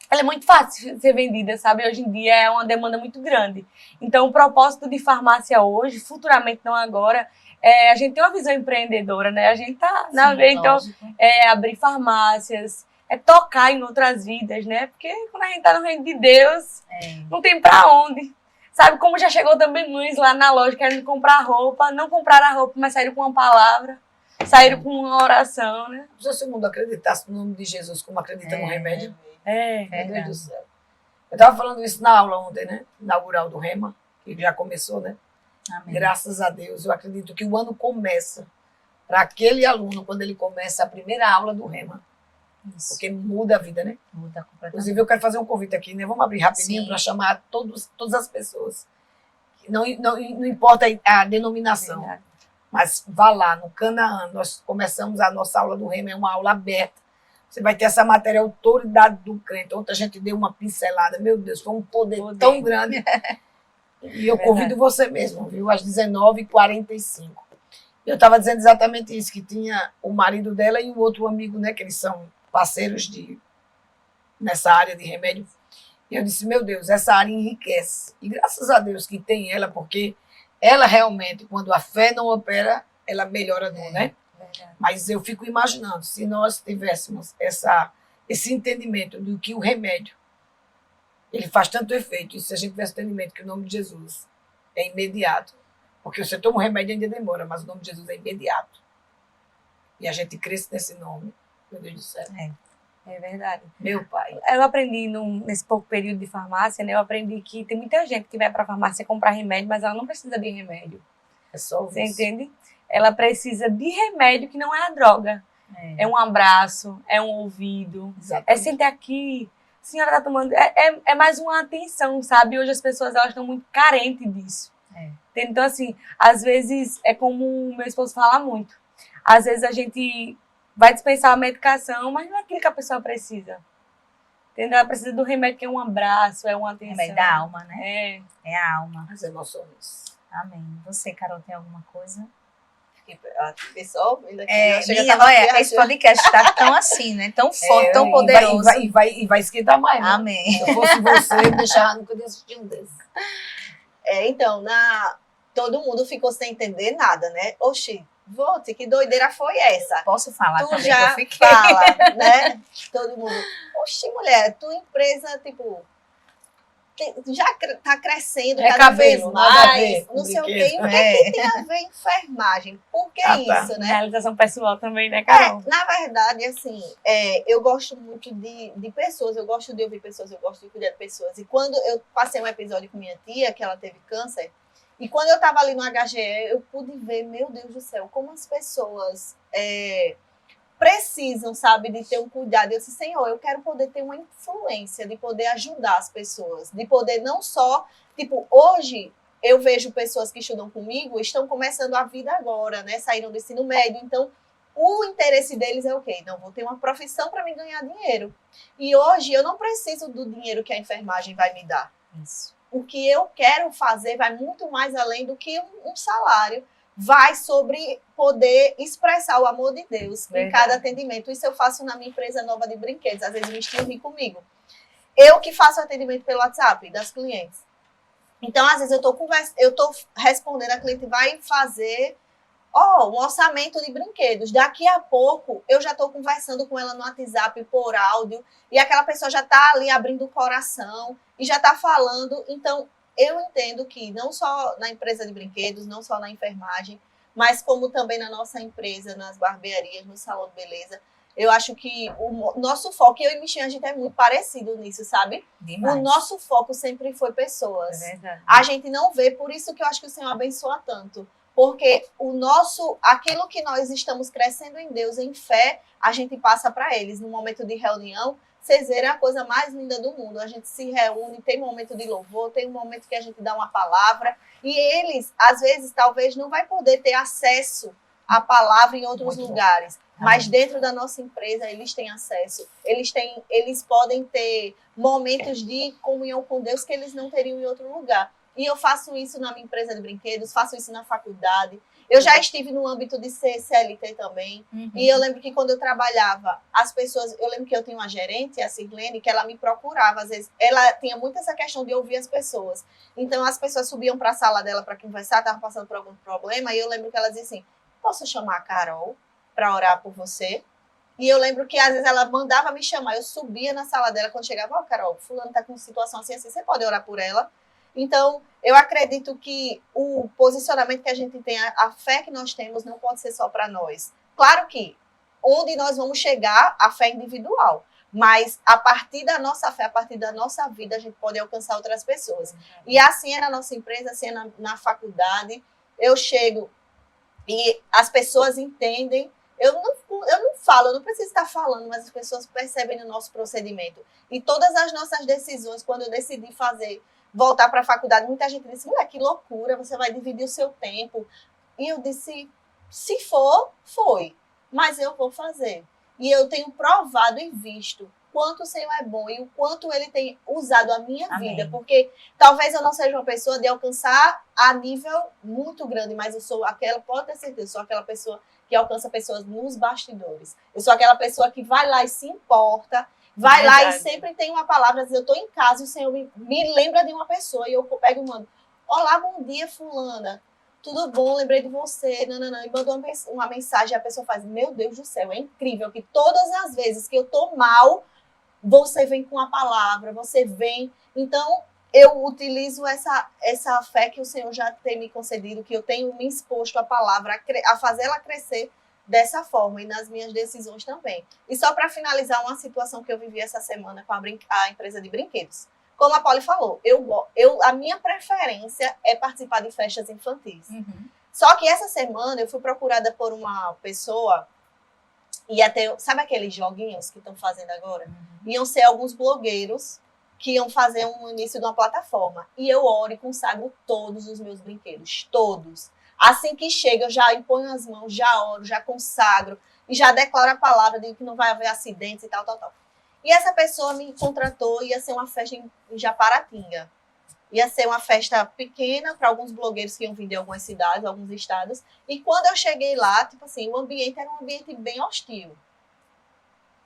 Speaker 2: ela é muito fácil de ser vendida, sabe? Hoje em dia é uma demanda muito grande. Então o propósito de farmácia hoje, futuramente não agora, a gente tem uma visão empreendedora, né? A gente tá na veia, então, abrir farmácias, tocar em outras vidas, né? Porque quando a gente tá no reino de Deus, não tem pra onde. Sabe, como já chegou também mães lá na loja querendo comprar roupa, não compraram a roupa, mas saíram com uma palavra, saíram com uma oração, né?
Speaker 3: Se o mundo acreditasse no nome de Jesus como acredita no remédio, meu Deus do céu. Eu estava falando isso na aula ontem, né? Inaugural do Rema, que já começou, né? Amém. Graças a Deus, eu acredito que o ano começa para aquele aluno, quando ele começa a primeira aula do Rema. Isso. Porque muda a vida, né? Muda completamente. Inclusive, eu quero fazer um convite aqui, né? Vamos abrir rapidinho para chamar todas as pessoas. Não importa a denominação, mas vá lá, no Canaã, nós começamos a nossa aula do Rema, é uma aula aberta. Você vai ter essa matéria, autoridade do crente. Ontem a gente deu uma pincelada, meu Deus, foi um poder tão grande. E eu convido você mesmo, viu? Às 19h45. Eu estava dizendo exatamente isso, que tinha o marido dela e o outro amigo, né? Que eles são parceiros nessa área de remédio. E eu disse, meu Deus, essa área enriquece. E graças a Deus que tem ela, porque ela realmente, quando a fé não opera, ela melhora, não, né? Verdade. Mas eu fico imaginando, se nós tivéssemos esse entendimento do que o remédio, ele faz tanto efeito, e se a gente tivesse entendimento que o nome de Jesus é imediato, porque você toma um remédio ainda demora, mas o nome de Jesus é imediato. E a gente cresce nesse nome, meu Deus do céu.
Speaker 2: É verdade.
Speaker 3: Meu pai.
Speaker 2: Eu aprendi nesse pouco período de farmácia, né? Eu aprendi que tem muita gente que vai para a farmácia comprar remédio, mas ela não precisa de remédio.
Speaker 3: É só
Speaker 2: você entende? Ela precisa de remédio que não é a droga. É um abraço, é um ouvido. Exatamente. É sentar aqui, a senhora está tomando... É mais uma atenção, sabe? Hoje as pessoas elas estão muito carentes disso. Então, assim, às vezes, é como o meu esposo fala muito. Às vezes a gente vai dispensar a medicação, mas não é aquilo que a pessoa precisa. Entendeu? Ela precisa do remédio que é um abraço, é uma atenção.
Speaker 1: Remédio da alma, né? É a alma.
Speaker 3: As emoções.
Speaker 1: Amém. Você, Carol, tem alguma coisa?
Speaker 4: Fiquei só ouvindo aqui.
Speaker 1: Olha, esse podcast está tão assim, né? Tão forte, tão poderoso.
Speaker 3: E vai esquentar mais, né?
Speaker 1: Amém.
Speaker 3: Se eu fosse você, deixar nunca de assistir um desses.
Speaker 4: Então, todo mundo ficou sem entender nada, né? Oxi, Volte, que doideira foi essa?
Speaker 1: Posso falar
Speaker 4: tu
Speaker 1: também
Speaker 4: já
Speaker 1: que eu fiquei.
Speaker 4: fala, né? Todo mundo, oxi, mulher, tua empresa, tipo, já tá crescendo cada vez mais, não sei o quê. E o que tem a ver enfermagem? Por que isso, né?
Speaker 2: Realização pessoal também, né, Carol?
Speaker 4: Na verdade, assim, eu gosto muito de pessoas, eu gosto de ouvir pessoas, eu gosto de cuidar de pessoas. E quando eu passei um episódio com minha tia, que ela teve câncer, e quando eu estava ali no HGE, eu pude ver, meu Deus do céu, como as pessoas precisam, sabe, de ter um cuidado. Eu disse, Senhor, eu quero poder ter uma influência, de poder ajudar as pessoas, de poder não só, tipo, hoje eu vejo pessoas que estudam comigo, estão começando a vida agora, né, saíram do ensino médio, então o interesse deles é o quê? Não, vou ter uma profissão para me ganhar dinheiro. E hoje eu não preciso do dinheiro que a enfermagem vai me dar.
Speaker 1: Isso.
Speaker 4: O que eu quero fazer vai muito mais além do que um salário. Vai sobre poder expressar o amor de Deus em cada atendimento. Isso eu faço na minha empresa nova de brinquedos. Às vezes o Mistinho ri comigo. Eu que faço atendimento pelo WhatsApp das clientes. Então, às vezes, eu tô respondendo, a cliente vai fazer um orçamento de brinquedos. Daqui a pouco, eu já estou conversando com ela no WhatsApp por áudio, e aquela pessoa já está ali abrindo o coração e já está falando. Então, eu entendo que não só na empresa de brinquedos, não só na enfermagem, mas como também na nossa empresa, nas barbearias, no salão de beleza, eu acho que o nosso foco, eu e Michinha, a gente é muito parecido nisso, sabe?
Speaker 1: Demais.
Speaker 4: O nosso foco sempre foi pessoas.
Speaker 1: É verdade.
Speaker 4: A gente não vê, por isso que eu acho que o Senhor abençoa tanto. Porque aquilo que nós estamos crescendo em Deus, em fé, a gente passa para eles. No momento de reunião, vocês verem a coisa mais linda do mundo. A gente se reúne, tem um momento de louvor, tem um momento que a gente dá uma palavra. E eles, às vezes, talvez não vai poder ter acesso à palavra em outros lugares. Mas dentro da nossa empresa, eles têm acesso. Eles podem ter momentos de comunhão com Deus que eles não teriam em outro lugar. E eu faço isso na minha empresa de brinquedos, faço isso na faculdade. Eu já estive no âmbito de ser CLT também. Uhum. E eu lembro que quando eu trabalhava, as pessoas... Eu lembro que eu tinha uma gerente, a Sirlene, que ela me procurava. Às vezes, ela tinha muito essa questão de ouvir as pessoas. Então, as pessoas subiam para a sala dela para conversar, estavam passando por algum problema. E eu lembro que ela dizia assim, posso chamar a Carol para orar por você? E eu lembro que, às vezes, ela mandava me chamar. Eu subia na sala dela, quando chegava, Carol, fulano está com situação assim, você pode orar por ela? Então, eu acredito que o posicionamento que a gente tem, a fé que nós temos, não pode ser só para nós. Claro que onde nós vamos chegar, a fé é individual. Mas a partir da nossa fé, a partir da nossa vida, a gente pode alcançar outras pessoas. E assim é na nossa empresa, assim é na faculdade. Eu chego e as pessoas entendem. Eu não falo, eu não preciso estar falando, mas as pessoas percebem no nosso procedimento. E todas as nossas decisões, quando eu decidi voltar para a faculdade, muita gente disse, mulher, que loucura, você vai dividir o seu tempo. E eu disse, se for, foi. Mas eu vou fazer. E eu tenho provado e visto quanto o Senhor é bom e o quanto Ele tem usado a minha vida. Porque talvez eu não seja uma pessoa de alcançar a nível muito grande, mas eu sou aquela, pode ter certeza, eu sou aquela pessoa que alcança pessoas nos bastidores. Eu sou aquela pessoa que vai lá e se importa, vai lá e sempre tem uma palavra, às vezes eu estou em casa e o Senhor me lembra de uma pessoa e eu pego e mando, olá, bom dia, fulana, tudo bom, lembrei de você, nananã, e mandou uma mensagem e a pessoa faz, meu Deus do céu, é incrível que todas as vezes que eu estou mal, você vem com a palavra, você vem, então eu utilizo essa fé que o Senhor já tem me concedido, que eu tenho me exposto à palavra, a fazê-la crescer dessa forma e nas minhas decisões também. E só para finalizar, uma situação que eu vivi essa semana com a empresa de brinquedos. Como a Polly falou, a minha preferência é participar de festas infantis. Uhum. Só que essa semana eu fui procurada por uma pessoa, sabe aqueles joguinhos que estão fazendo agora? Uhum. Iam ser alguns blogueiros que iam fazer um início de uma plataforma. E eu oro e consagro todos os meus brinquedos, todos. Assim que chega, eu já imponho as mãos, já oro, já consagro e já declaro a palavra de que não vai haver acidentes e tal. E essa pessoa me contratou, ia ser uma festa em Japaratinga. Ia ser uma festa pequena para alguns blogueiros que iam vir de algumas cidades, alguns estados. E quando eu cheguei lá, tipo assim, o ambiente era um ambiente bem hostil.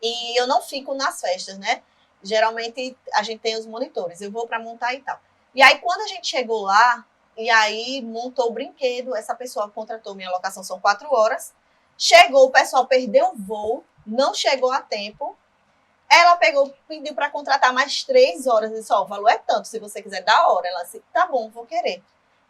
Speaker 4: E eu não fico nas festas, né? Geralmente a gente tem os monitores, eu vou para montar e tal. E aí quando a gente chegou lá, e aí montou o brinquedo, essa pessoa contratou, minha locação são 4 horas, chegou, o pessoal perdeu o voo, não chegou a tempo, ela pediu para contratar mais 3 horas, disse, o valor é tanto, se você quiser dar hora. Ela disse, tá bom, vou querer.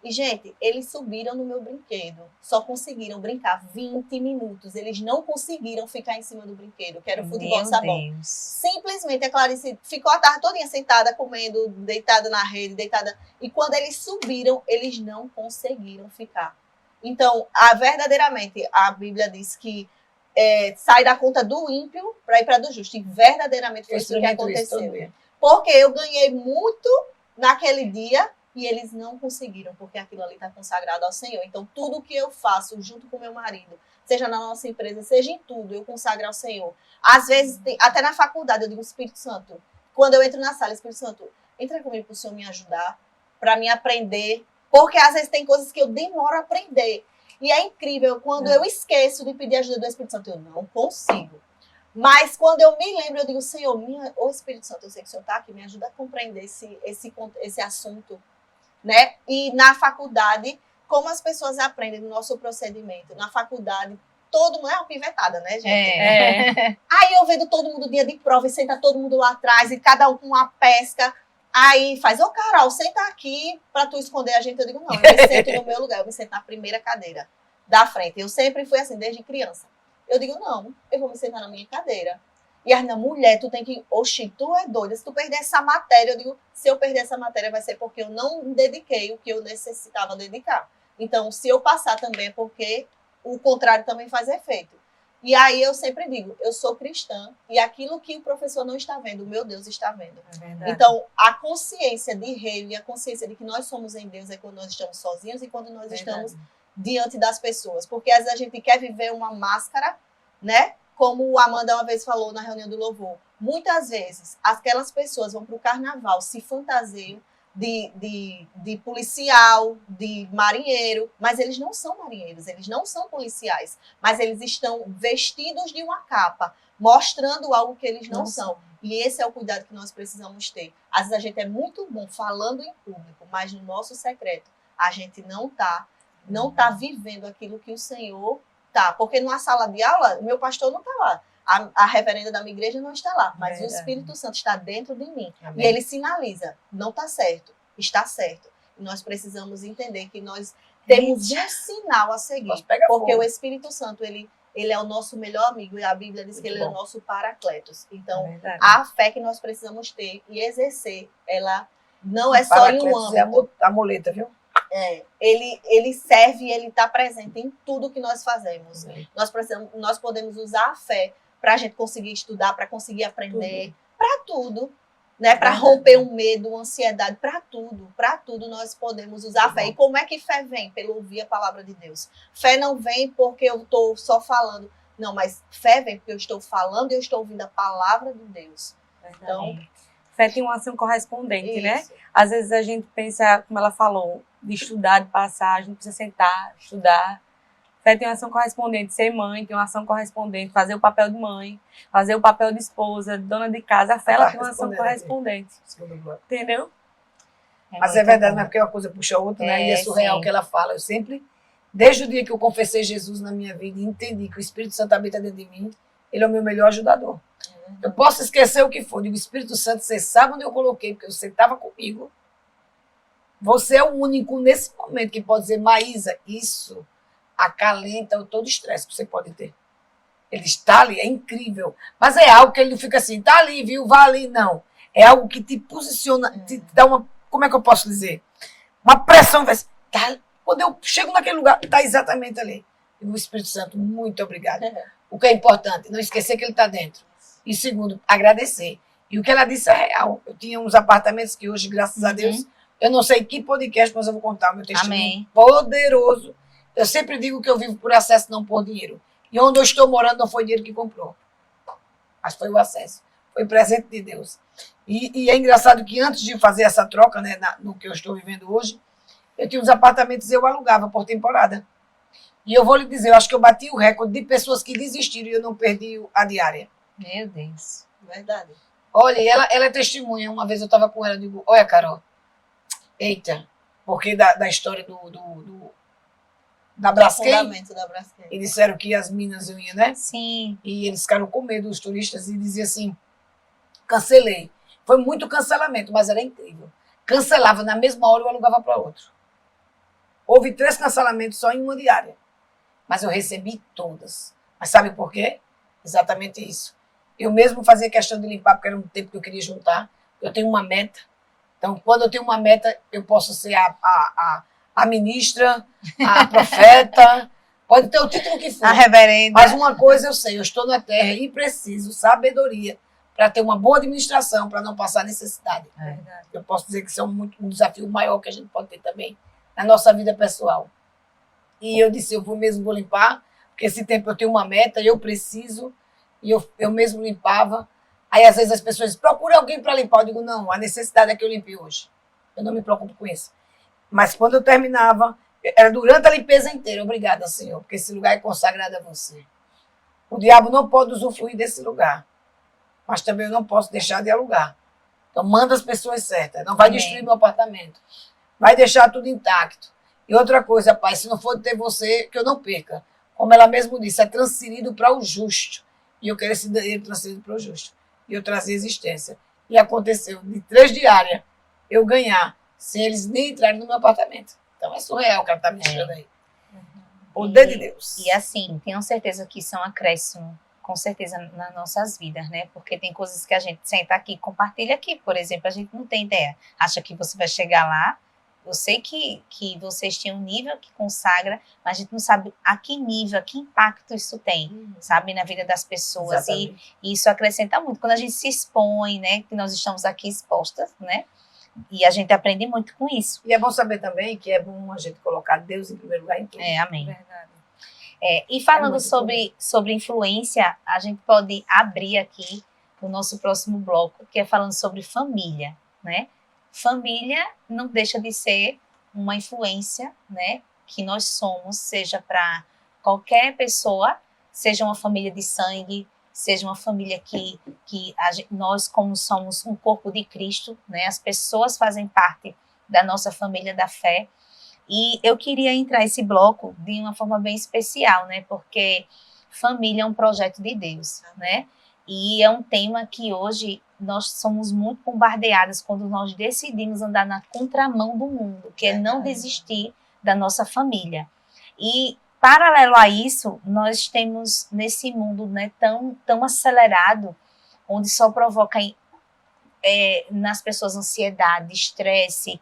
Speaker 4: E, gente, eles subiram no meu brinquedo, só conseguiram brincar 20 minutos, eles não conseguiram ficar em cima do brinquedo, que era o futebol de sabão. Simplesmente a Clarice ficou a tarde todinha sentada, comendo, deitada na rede, deitada, e quando eles subiram, eles não conseguiram ficar. Então, verdadeiramente, a Bíblia diz que sai da conta do ímpio para ir para do justo. E verdadeiramente foi isso que aconteceu. Porque eu ganhei muito naquele dia e eles não conseguiram, porque aquilo ali está consagrado ao Senhor. Então, tudo que eu faço junto com meu marido, seja na nossa empresa, seja em tudo, eu consagro ao Senhor. Às vezes, até na faculdade, eu digo, Espírito Santo, quando eu entro na sala, Espírito Santo, entra comigo para o Senhor me ajudar, para me aprender, porque às vezes tem coisas que eu demoro a aprender. E é incrível, quando eu esqueço de pedir ajuda do Espírito Santo, eu não consigo. Mas quando eu me lembro, eu digo, Senhor, ô Espírito Santo, eu sei que o Senhor está aqui, me ajuda a compreender esse assunto, né? E na faculdade, como as pessoas aprendem no nosso procedimento, na faculdade, todo mundo é uma pivetada, né, gente? Aí eu vendo todo mundo dia de prova e senta todo mundo lá atrás e cada um com uma pesca. Aí faz, ô Carol, senta aqui pra tu esconder a gente. Eu digo, não, eu me sento no meu lugar, eu me sento na primeira cadeira da frente. Eu sempre fui assim, desde criança. Eu digo, não, eu vou me sentar na minha cadeira. E a mulher, tu tem que, oxi, tu é doida, se tu perder essa matéria, eu digo, se eu perder essa matéria vai ser porque eu não dediquei o que eu necessitava dedicar. Então, se eu passar também é porque o contrário também faz efeito. E aí eu sempre digo, eu sou cristã e aquilo que o professor não está vendo, o meu Deus está vendo. Então, a consciência de reino e a consciência de que nós somos em Deus é quando nós estamos sozinhos e quando nós estamos diante das pessoas. Porque às vezes a gente quer viver uma máscara, né? Como a Amanda uma vez falou na reunião do louvor. Muitas vezes, aquelas pessoas vão para o carnaval, se fantasiam de policial, de marinheiro, mas eles não são marinheiros, eles não são policiais, mas eles estão vestidos de uma capa, mostrando algo que eles não são. E esse é o cuidado que nós precisamos ter. Às vezes a gente é muito bom falando em público, mas no nosso secreto a gente não tá vivendo aquilo que o Senhor tá. Porque numa sala de aula, o meu pastor não está lá. A reverenda da minha igreja não está lá, mas o Espírito Santo está dentro de mim. Amém. E ele sinaliza, não está certo, está certo. E nós precisamos entender que nós temos um sinal a seguir, porque o Espírito Santo, ele é o nosso melhor amigo, e a Bíblia diz que ele é o nosso paracletos. Então, a fé que nós precisamos ter e exercer, ela não é só em um âmbito.
Speaker 3: É a muleta, viu?
Speaker 4: Ele serve e ele está presente em tudo que nós fazemos. Nós podemos usar a fé para a gente conseguir estudar, para conseguir aprender, para tudo, né? Para romper um medo, uma ansiedade, para tudo nós podemos usar a fé. E como é que fé vem? Pelo ouvir a palavra de Deus. Fé não vem porque eu estou só falando, não, mas fé vem porque eu estou falando e eu estou ouvindo a palavra de Deus. Então,
Speaker 2: fé tem uma ação correspondente, né? Às vezes a gente pensa, como ela falou, de estudar, de passar, a gente precisa sentar, estudar. Fé tem uma ação correspondente, ser mãe tem uma ação correspondente, fazer o papel de mãe, fazer o papel de esposa, de dona de casa. A fé ela tem uma ação correspondente. Entendeu?
Speaker 3: Mas é verdade, não é porque uma coisa puxa a outra, né? E é surreal o que ela fala. Eu sempre, desde o dia que eu confessei Jesus na minha vida e entendi que o Espírito Santo habita dentro de mim, ele é o meu melhor ajudador. Eu posso esquecer o que for. Eu digo, Espírito Santo, você sabe onde eu coloquei, porque você estava comigo. Você é o único nesse momento que pode dizer, Maísa, isso acalenta todo o estresse que você pode ter. Ele está ali, é incrível. Mas é algo que ele não fica assim, tá ali, viu, vá ali, não. É algo que te posiciona, te dá uma, como é que eu posso dizer? Uma pressão. Tá, quando eu chego naquele lugar, está exatamente ali. E o Espírito Santo, muito obrigado. O que é importante, não esquecer que ele está dentro. E segundo, agradecer. E o que ela disse é real. Eu tinha uns apartamentos que hoje, graças a Deus, eu não sei que podcast, mas eu vou contar o meu testemunho poderoso. Eu sempre digo que eu vivo por acesso, não por dinheiro. E onde eu estou morando não foi dinheiro que comprou. Mas foi o acesso. Foi presente de Deus. E é engraçado que antes de fazer essa troca, né, no que eu estou vivendo hoje, eu tinha uns apartamentos e eu alugava por temporada. E eu vou lhe dizer, eu acho que eu bati o recorde de pessoas que desistiram e eu não perdi a diária.
Speaker 1: Meu Deus.
Speaker 4: Verdade.
Speaker 3: Olha, ela é testemunha. Uma vez eu estava com ela e digo, olha, Carol, eita, porque da história da Braskem, e disseram que as minas eu ia, né?
Speaker 1: Sim.
Speaker 3: E eles ficaram com medo, os turistas, e diziam assim, cancelei. Foi muito cancelamento, mas era incrível. Cancelava, na mesma hora eu alugava para outro. Houve 3 cancelamentos só em uma diária. Mas eu recebi todas. Mas sabe por quê? Exatamente isso. Eu mesmo fazia questão de limpar, porque era um tempo que eu queria juntar. Eu tenho uma meta. Então, quando eu tenho uma meta, eu posso ser a ministra, a profeta, Pode ter o título que for.
Speaker 1: A reverenda.
Speaker 3: Mas uma coisa eu sei, eu estou na terra e preciso sabedoria para ter uma boa administração, para não passar necessidade.
Speaker 2: Verdade.
Speaker 3: Eu posso dizer que isso é um desafio maior que a gente pode ter também na nossa vida pessoal. E eu disse, eu vou limpar, porque esse tempo eu tenho uma meta, eu preciso, e eu mesmo limpava. Aí às vezes as pessoas dizem, procura alguém para limpar. Eu digo, não, a necessidade é que eu limpe hoje. Eu não me preocupo com isso. Mas quando eu terminava, era durante a limpeza inteira. Obrigada, Senhor, porque esse lugar é consagrado a você. O diabo não pode usufruir desse lugar. Mas também eu não posso deixar de alugar. Então manda as pessoas certas. Não vai destruir meu apartamento. Vai deixar tudo intacto. E outra coisa, pai, se não for ter você, que eu não perca. Como ela mesmo disse, é transferido para o justo. E eu quero esse dinheiro transferido para o justo. E eu trazia existência. E aconteceu de 3 diárias eu ganhar, sem eles nem entrarem no meu apartamento. Então é surreal o que ela está mexendo aí. Poder de Deus.
Speaker 1: E assim, tenho certeza que isso é um acréscimo, com certeza, nas nossas vidas, né? Porque tem coisas que a gente senta aqui e compartilha aqui. Por exemplo, a gente não tem ideia. Acha que você vai chegar lá. Eu sei que vocês têm um nível que consagra, mas a gente não sabe a que nível, a que impacto isso tem, sabe, na vida das pessoas. E isso acrescenta muito. Quando a gente se expõe, né, que nós estamos aqui expostas, né, e a gente aprende muito com isso.
Speaker 3: E é bom saber também que é bom a gente colocar Deus em primeiro lugar em tudo.
Speaker 1: Amém.
Speaker 2: Verdade.
Speaker 1: E falando sobre influência, a gente pode abrir aqui o nosso próximo bloco, que é falando sobre família, né? Família não deixa de ser uma influência, né, que nós somos, seja para qualquer pessoa, seja uma família de sangue, seja uma família que nós, como somos um corpo de Cristo, né, as pessoas fazem parte da nossa família da fé. E eu queria entrar esse bloco de uma forma bem especial, né, porque família é um projeto de Deus, né, e é um tema que hoje nós somos muito bombardeadas quando nós decidimos andar na contramão do mundo, que é não desistir da nossa família. E, paralelo a isso, nós temos nesse mundo, né, tão acelerado, onde só provoca nas pessoas ansiedade, estresse.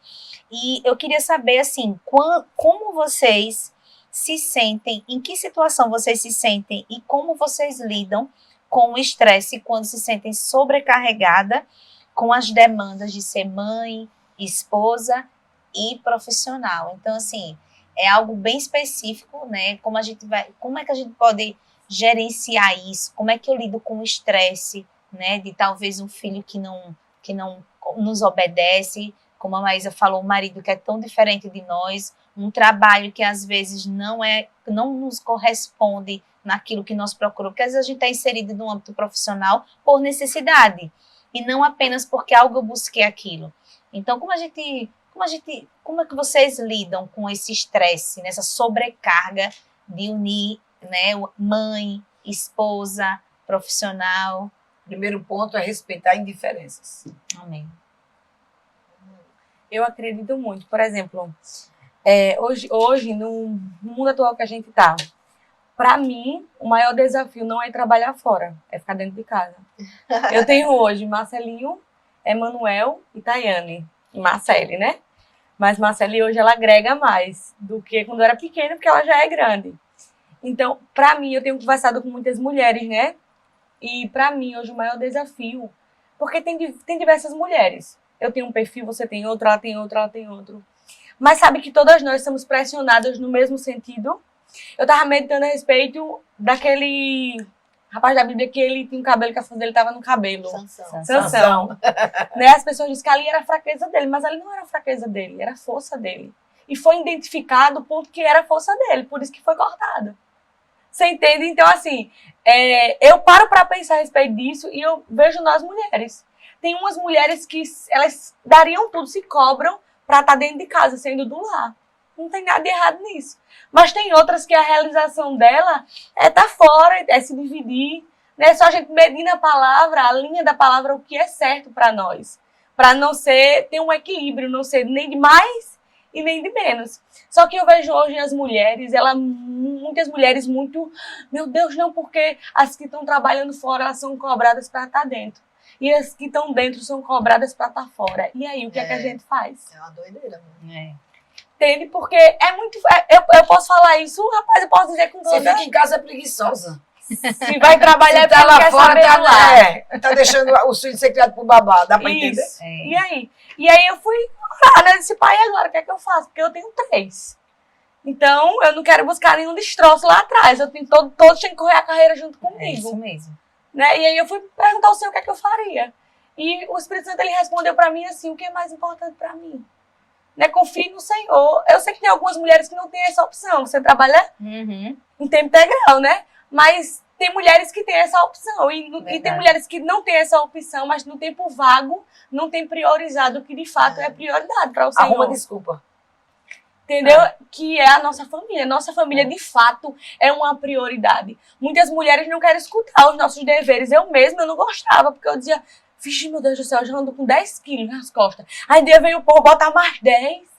Speaker 1: E eu queria saber, assim, como vocês se sentem, em que situação vocês se sentem e como vocês lidam com o estresse quando se sentem sobrecarregada com as demandas de ser mãe, esposa e profissional. Então, assim, é algo bem específico, né? Como é que a gente pode gerenciar isso? Como é que eu lido com o estresse, né? De talvez um filho que não nos obedece, como a Maísa falou, um marido que é tão diferente de nós, um trabalho que às vezes não nos corresponde naquilo que nós procuramos, porque às vezes a gente está inserido no âmbito profissional por necessidade, e não apenas porque algo eu busquei aquilo. Então, como é que vocês lidam com esse estresse, nessa sobrecarga de unir, né, mãe, esposa, profissional?
Speaker 3: Primeiro ponto é respeitar indiferenças.
Speaker 1: Amém.
Speaker 2: Eu acredito muito. Por exemplo, hoje no mundo atual que a gente está, para mim, o maior desafio não é ir trabalhar fora, é ficar dentro de casa. Eu tenho hoje Marcelinho, Emanuel e Tayane. E Marcele, né? Mas Marcele hoje ela agrega mais do que quando eu era pequena, porque ela já é grande. Então, para mim, eu tenho conversado com muitas mulheres, né? E para mim, hoje, o maior desafio, porque tem diversas mulheres. Eu tenho um perfil, você tem outro, ela tem outro, ela tem outro. Mas sabe que todas nós estamos pressionadas no mesmo sentido? Eu tava meditando a respeito daquele rapaz da Bíblia que ele tinha um cabelo, que a força dele tava no cabelo. Sansão. Né? As pessoas dizem que ali era a fraqueza dele, mas ali não era a fraqueza dele, era a força dele. E foi identificado porque era a força dele, por isso que foi cortado. Você entende? Então, assim, eu paro para pensar a respeito disso e eu vejo nós mulheres. Tem umas mulheres que elas dariam tudo, se cobram para estar dentro de casa, sendo do lar. Não tem nada de errado nisso. Mas tem outras que a realização dela é estar fora, é se dividir. Né? Só a gente medir na palavra, a linha da palavra, o que é certo para nós. Para não ter um equilíbrio, não ser nem de mais e nem de menos. Só que eu vejo hoje as mulheres, muitas mulheres muito, meu Deus, não, porque as que estão trabalhando fora, elas são cobradas para estar dentro. E as que estão dentro são cobradas para estar fora. E aí, o que é que a gente faz?
Speaker 4: É uma doideira.
Speaker 1: É.
Speaker 2: Entende? Porque é muito... Eu posso falar isso, rapaz, eu posso dizer com
Speaker 3: Você
Speaker 2: toda...
Speaker 3: fica em casa é preguiçosa.
Speaker 2: Se vai trabalhar,
Speaker 3: Se tá
Speaker 2: porque
Speaker 3: lá
Speaker 2: quer
Speaker 3: fora,
Speaker 2: saber do lar.
Speaker 3: tá deixando o filho ser criado por babá. Dá pra entender?
Speaker 2: Isso. E aí eu fui orar, né? Eu disse, pai, agora o que é que eu faço? Porque eu tenho 3. Então, eu não quero buscar nenhum destroço lá atrás. Eu tenho todos têm que correr a carreira junto
Speaker 1: É
Speaker 2: comigo.
Speaker 1: isso mesmo.
Speaker 2: Né? E aí eu fui perguntar ao Senhor o que é que eu faria. E o Espírito Santo, ele respondeu para mim assim, o que é mais importante para mim? Né? Confie no Senhor. Eu sei que tem algumas mulheres que não têm essa opção. Você trabalha
Speaker 1: Uhum.
Speaker 2: em tempo integral, né? Mas tem mulheres que têm essa opção. E tem mulheres que não têm essa opção, mas no tempo vago, não tem priorizado o que de fato é prioridade para o Senhor.
Speaker 3: Arruma desculpa.
Speaker 2: Entendeu? Que é a nossa família. Nossa família, de fato, é uma prioridade. Muitas mulheres não querem escutar os nossos deveres. Eu mesma, eu não gostava, porque eu dizia, vixe, meu Deus do céu, eu já ando com 10 quilos nas costas. Aí dia vem o povo botar mais 10.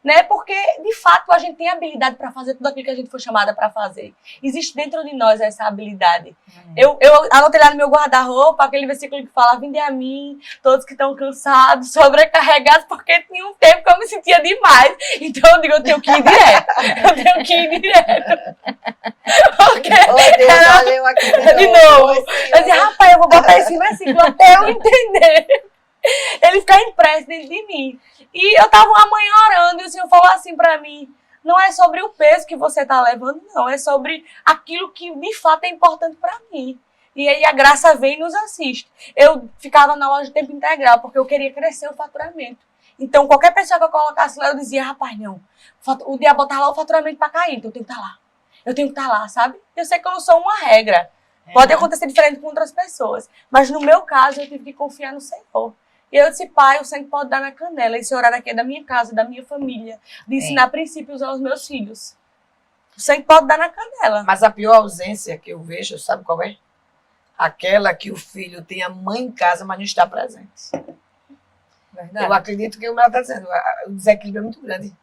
Speaker 2: Né? Porque, de fato, a gente tem habilidade para fazer tudo aquilo que a gente foi chamada para fazer. Existe dentro de nós essa habilidade. Eu anotei lá no meu guarda-roupa aquele versículo que fala, vinde a mim, todos que estão cansados, sobrecarregados, porque tinha um tempo que eu me sentia demais. Então eu digo, eu tenho que ir direto. Eu tenho que ir direto. Porque
Speaker 4: Deus, valeu aqui
Speaker 2: de novo. Eu disse, rapaz, eu vou botar esse versículo até eu entender. Ele fica impresso dentro de mim. E eu tava uma manhã orando e o Senhor falou assim pra mim, não é sobre o peso que você tá levando, não. É sobre aquilo que de fato é importante pra mim. E aí a graça vem e nos assiste. Eu ficava na loja de tempo integral porque eu queria crescer o faturamento. Então qualquer pessoa que eu colocasse lá, eu dizia, rapaz, não. O diabo botar lá o faturamento pra cair, então eu tenho que estar lá. Eu tenho que estar lá, sabe? Eu sei que eu não sou uma regra. Pode acontecer diferente com outras pessoas. Mas no meu caso, eu tive que confiar no Senhor. E eu disse, pai, o sangue pode dar na canela. Esse horário aqui é da minha casa, da minha família. De ensinar princípios aos meus filhos. O sangue pode dar na canela.
Speaker 3: Mas a pior ausência que eu vejo, sabe qual é? Aquela que o filho tem a mãe em casa, mas não está presente.
Speaker 2: Verdade.
Speaker 3: Eu acredito que o que ela está dizendo, o desequilíbrio é muito grande.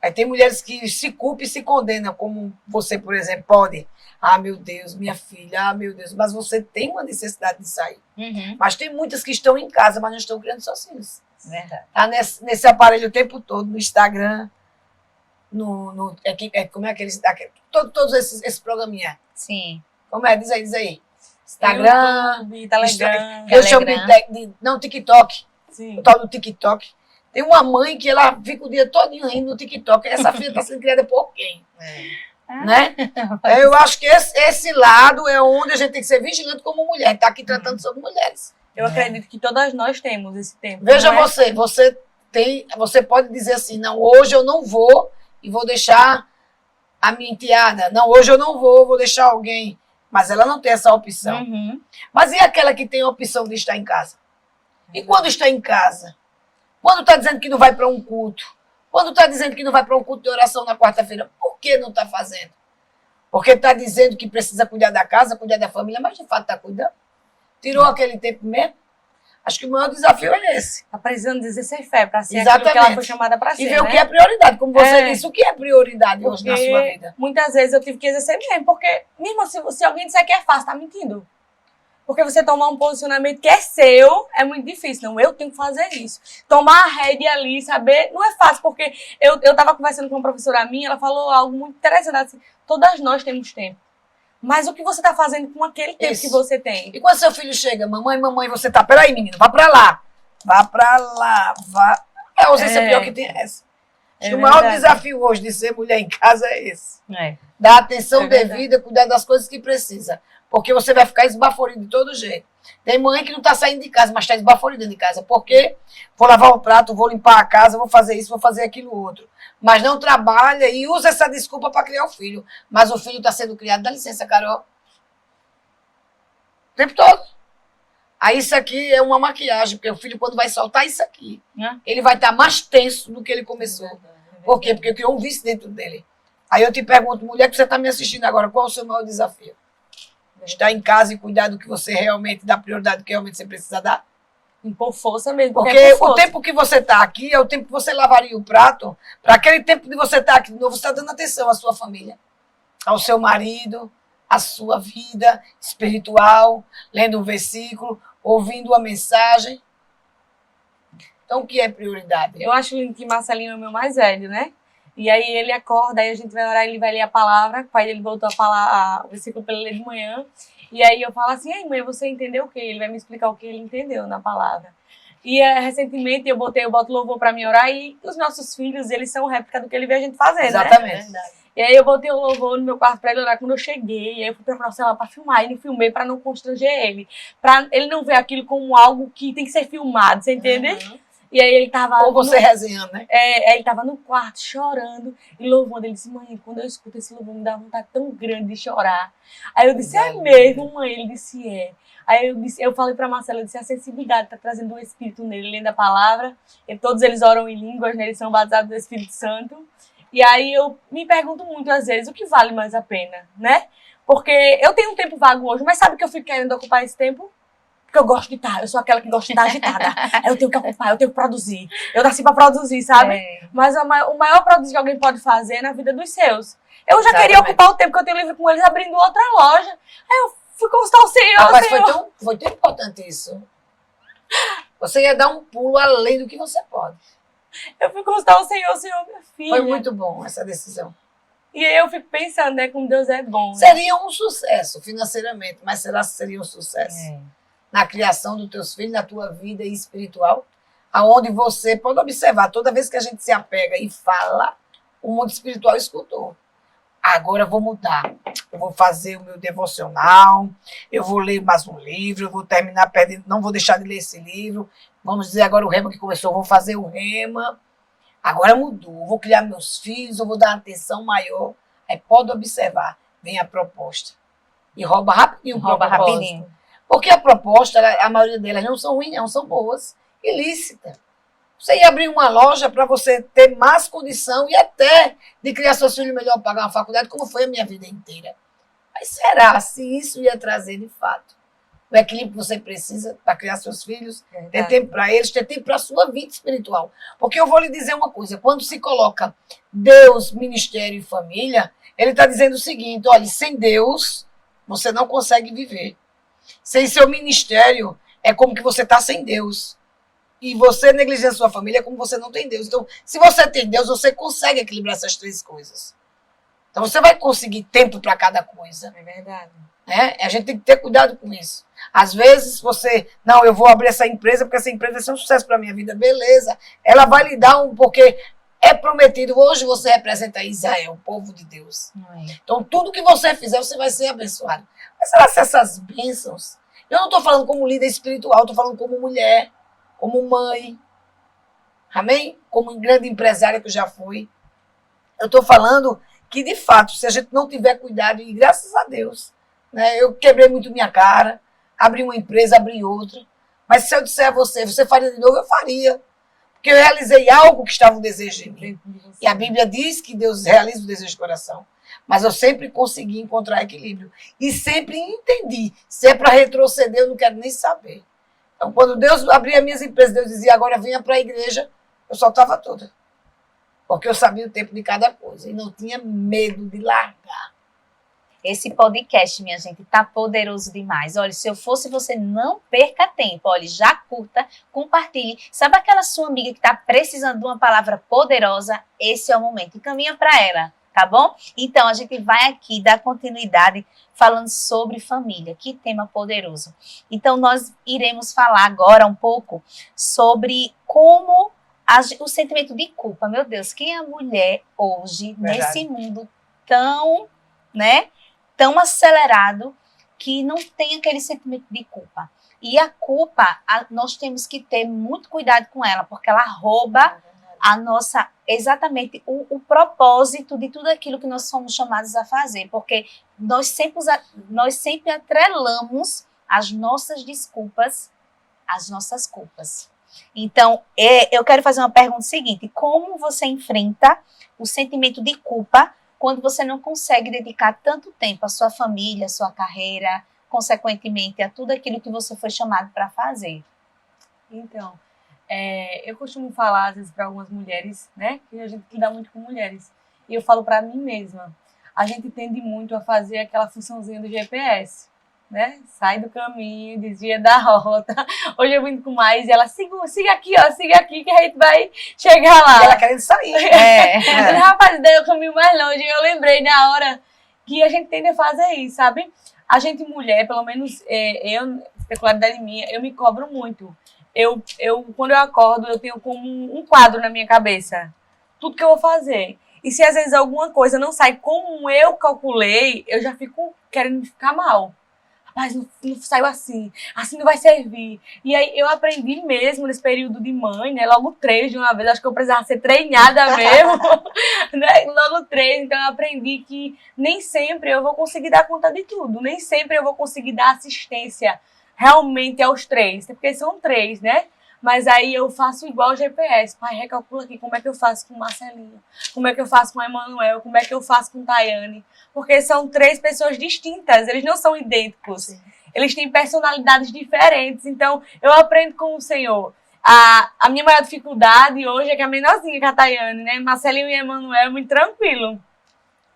Speaker 3: Aí tem mulheres que se culpam e se condenam, como você, por exemplo, pode. Ah, meu Deus, minha filha, ah, meu Deus. Mas você tem uma necessidade de sair.
Speaker 1: Uhum.
Speaker 3: Mas tem muitas que estão em casa, mas não estão criando seus filhos.
Speaker 1: Verdade.
Speaker 3: Tá nesse aparelho o tempo todo, no Instagram, como é aqueles... Todos esses programinhas.
Speaker 1: Sim.
Speaker 3: Como é? Diz aí. Instagram,
Speaker 2: YouTube, Telegram.
Speaker 3: eu chamo não, TikTok.
Speaker 2: Sim.
Speaker 3: O tal do TikTok. Tem uma mãe que ela fica o dia todo rindo no TikTok. Essa filha está sendo criada por quem? Né? Eu acho que esse lado é onde a gente tem que ser vigilante como mulher. Está aqui tratando sobre mulheres.
Speaker 2: Eu acredito que todas nós temos esse tempo.
Speaker 3: Veja
Speaker 2: não é?
Speaker 3: você pode dizer assim, não, hoje eu não vou e vou deixar a minha enteada. Não, hoje eu não vou deixar alguém. Mas ela não tem essa opção.
Speaker 1: Uhum.
Speaker 3: Mas e aquela que tem a opção de estar em casa? E quando está em casa? Quando está dizendo que não vai para um culto? Quando está dizendo que não vai para um culto de oração na quarta-feira? Por que não está fazendo? Porque está dizendo que precisa cuidar da casa, cuidar da família, mas de fato está cuidando. Tirou aquele tempo mesmo? Acho que o maior desafio é esse.
Speaker 2: Está precisando exercer fé para ser
Speaker 3: Exatamente.
Speaker 2: aquilo que ela foi chamada para ser.
Speaker 3: E ver
Speaker 2: né?
Speaker 3: o que é prioridade. Como você disse, o que é prioridade hoje na
Speaker 2: Porque
Speaker 3: sua vida?
Speaker 2: muitas vezes eu tive que exercer mesmo, porque mesmo se alguém disser que é fácil, tá mentindo. Porque você tomar um posicionamento que é seu, é muito difícil. Não, eu tenho que fazer isso. Tomar a rédea ali, saber, não é fácil, porque eu tava conversando com uma professora minha, ela falou algo muito interessante, assim, todas nós temos tempo. Mas o que você tá fazendo com aquele tempo
Speaker 3: Isso.
Speaker 2: que você tem?
Speaker 3: E quando seu filho chega, mamãe, você tá, peraí, menino, vá pra lá. Vá pra lá, vá. É a ausência pior que tem é essa. Acho que o maior desafio hoje de ser mulher em casa é esse. Dar atenção devida, cuidar das coisas que precisa. Porque você vai ficar esbaforido de todo jeito. Tem mãe que não está saindo de casa, mas está esbaforida de casa. Porque vou lavar o prato, vou limpar a casa, vou fazer isso, vou fazer aquilo outro. Mas não trabalha e usa essa desculpa para criar o filho. Mas o filho está sendo criado, dá licença, Carol. O tempo todo. Aí isso aqui é uma maquiagem, porque o filho quando vai soltar isso aqui, ele vai estar mais tenso do que ele começou. Por quê? Porque criou um vício dentro dele. Aí eu te pergunto, mulher que você está me assistindo agora, qual é o seu maior desafio? Estar em casa e cuidar do que você realmente dá prioridade, do que realmente você precisa dar?
Speaker 2: Impor força mesmo.
Speaker 3: Porque o tempo que você está aqui é o tempo que você lavaria o prato. Para aquele tempo de você estar aqui de novo, você está dando atenção à sua família, ao seu marido, à sua vida espiritual, lendo um versículo, ouvindo uma mensagem. Então, o que é prioridade?
Speaker 2: Eu acho lindo que Marcelinho é o meu mais velho, né? E aí ele acorda, aí a gente vai orar, ele vai ler a palavra, o pai dele voltou a falar o versículo para ele ler de manhã. E aí eu falo assim, mãe, você entendeu o quê? Ele vai me explicar o que ele entendeu na palavra. E recentemente eu boto louvor para mim orar e os nossos filhos, eles são réplica do que ele vê a gente fazendo,
Speaker 3: Exatamente.
Speaker 2: né? E aí eu botei o louvor no meu quarto para ele orar quando eu cheguei. E aí eu fui procurar o celular para filmar. E não filmei para não constranger ele. Para ele não ver aquilo como algo que tem que ser filmado, você entende?
Speaker 3: Uhum.
Speaker 2: E aí ele tava...
Speaker 3: Ou você resenhando, né?
Speaker 2: Ele tava no quarto chorando e louvando. Ele disse, mãe, quando eu escuto esse louvor me dá uma vontade tão grande de chorar. Aí eu disse, é mesmo, mãe? Ele disse, é. Aí eu falei pra Marcela, eu disse, a sensibilidade tá trazendo um espírito nele, lendo a palavra. E todos eles oram em línguas, né? Eles são batizados do Espírito Santo. E aí eu me pergunto muito às vezes, o que vale mais a pena, né? Porque eu tenho um tempo vago hoje, mas sabe que eu fico querendo ocupar esse tempo? Porque eu gosto de estar, eu sou aquela que gosta de estar agitada. Eu tenho que ocupar, eu tenho que produzir. Eu nasci pra produzir, sabe? Mas o maior produzir que alguém pode fazer é na vida dos seus. Eu já queria ocupar o tempo que eu tenho livre com eles abrindo outra loja. Aí eu fui consultar o Senhor.
Speaker 3: Mas foi tão importante isso. Você ia dar um pulo além do que você pode.
Speaker 2: Eu fui consultar o Senhor, minha filha.
Speaker 3: Foi muito bom essa decisão.
Speaker 2: E aí eu fico pensando, né, como Deus é bom.
Speaker 3: Seria um sucesso financeiramente, mas seria um sucesso na criação dos teus filhos, na tua vida espiritual, aonde você pode observar, toda vez que a gente se apega e fala, o mundo espiritual escutou. Agora eu vou mudar. Eu vou fazer o meu devocional, eu vou ler mais um livro, eu vou terminar perdendo, não vou deixar de ler esse livro. Vamos dizer agora o rema que começou, eu vou fazer o rema. Agora mudou, eu vou criar meus filhos, eu vou dar uma atenção maior. Aí pode observar, vem a proposta. E rouba rapidinho.
Speaker 1: Rapidinho.
Speaker 3: Porque a proposta, a maioria delas não são ruins, não, são boas, ilícitas. Você ia abrir uma loja para você ter mais condição e até de criar seus filhos melhor, pagar uma faculdade, como foi a minha vida inteira. Mas será se isso ia trazer, de fato, o equilíbrio que você precisa para criar seus filhos, ter tempo para eles, ter tempo para a sua vida espiritual? Porque eu vou lhe dizer uma coisa, quando se coloca Deus, ministério e família, ele está dizendo o seguinte, olha, sem Deus, você não consegue viver. Sem seu ministério, é como que você está sem Deus. E você negligencia sua família como você não tem Deus. Então, se você tem Deus, você consegue equilibrar essas três coisas. Então, você vai conseguir tempo para cada coisa.
Speaker 2: É verdade.
Speaker 3: Né? A gente tem que ter cuidado com isso. Às vezes, não, eu vou abrir essa empresa porque essa empresa vai ser um sucesso para a minha vida. Beleza. Ela vai lhe dar porque é prometido. Hoje você representa Israel, o povo de Deus. Então, tudo que você fizer, você vai ser abençoado. Mas será que essas bênçãos... Eu não estou falando como líder espiritual, estou falando como mulher, como mãe, amém? Como grande empresária que eu já fui. Eu estou falando que, de fato, se a gente não tiver cuidado, e graças a Deus, né, eu quebrei muito minha cara, abri uma empresa, abri outra, mas se eu disser a você faria de novo, eu faria. Porque eu realizei algo que estava um desejo em mim. E a Bíblia diz que Deus realiza o desejo do coração. Mas eu sempre consegui encontrar equilíbrio. E sempre entendi. Se é para retroceder, eu não quero nem saber. Então, quando Deus abria minhas empresas, Deus dizia, agora venha para a igreja, eu soltava toda. Porque eu sabia o tempo de cada coisa. E não tinha medo de largar.
Speaker 1: Esse podcast, minha gente, tá poderoso demais. Olha, se eu fosse você, não perca tempo. Olha, já curta, compartilhe. Sabe aquela sua amiga que tá precisando de uma palavra poderosa? Esse é o momento. Encaminha para ela, tá bom? Então, a gente vai aqui dar continuidade falando sobre família. Que tema poderoso. Então, nós iremos falar agora um pouco sobre como o sentimento de culpa. Meu Deus, quem é a mulher hoje, nesse mundo tão, né? Tão acelerado que não tem aquele sentimento de culpa. E a culpa, nós temos que ter muito cuidado com ela, porque ela rouba exatamente o propósito de tudo aquilo que nós somos chamados a fazer, porque nós sempre atrelamos as nossas desculpas às nossas culpas. Então, eu quero fazer uma pergunta seguinte: como você enfrenta o sentimento de culpa quando você não consegue dedicar tanto tempo à sua família, à sua carreira, consequentemente a tudo aquilo que você foi chamado para fazer?
Speaker 2: Então, eu costumo falar às vezes para algumas mulheres, né, que a gente lida muito com mulheres, e eu falo para mim mesma, a gente tende muito a fazer aquela funçãozinha do GPS, né? Sai do caminho, desvia da rota. Hoje eu vim com mais e ela, siga aqui, ó, siga aqui que a gente vai chegar lá.
Speaker 3: E ela querendo sair.
Speaker 2: Rapaz, daí eu caminho mais longe. Eu lembrei na hora que a gente tende a fazer isso, sabe? A gente mulher, pelo menos eu, peculiaridade minha, eu me cobro muito. Quando eu acordo, eu tenho como um quadro na minha cabeça. Tudo que eu vou fazer. E se às vezes alguma coisa não sai como eu calculei, eu já fico querendo ficar mal. Rapaz, não saiu assim não vai servir. E aí eu aprendi mesmo nesse período de mãe, né? Logo 3 de uma vez, acho que eu precisava ser treinada mesmo, né? Logo 3, então eu aprendi que nem sempre eu vou conseguir dar conta de tudo, nem sempre eu vou conseguir dar assistência realmente aos 3, porque são 3, né? Mas aí eu faço igual o GPS. Pai, recalcula aqui como é que eu faço com o Marcelinho, como é que eu faço com o Emanuel, como é que eu faço com o Tayane. Porque são 3 pessoas distintas, eles não são idênticos. Sim. Eles têm personalidades diferentes. Então, eu aprendo com o Senhor. A minha maior dificuldade hoje é que a menorzinha que a Tayane, né? Marcelinho e Emanuel é muito tranquilo.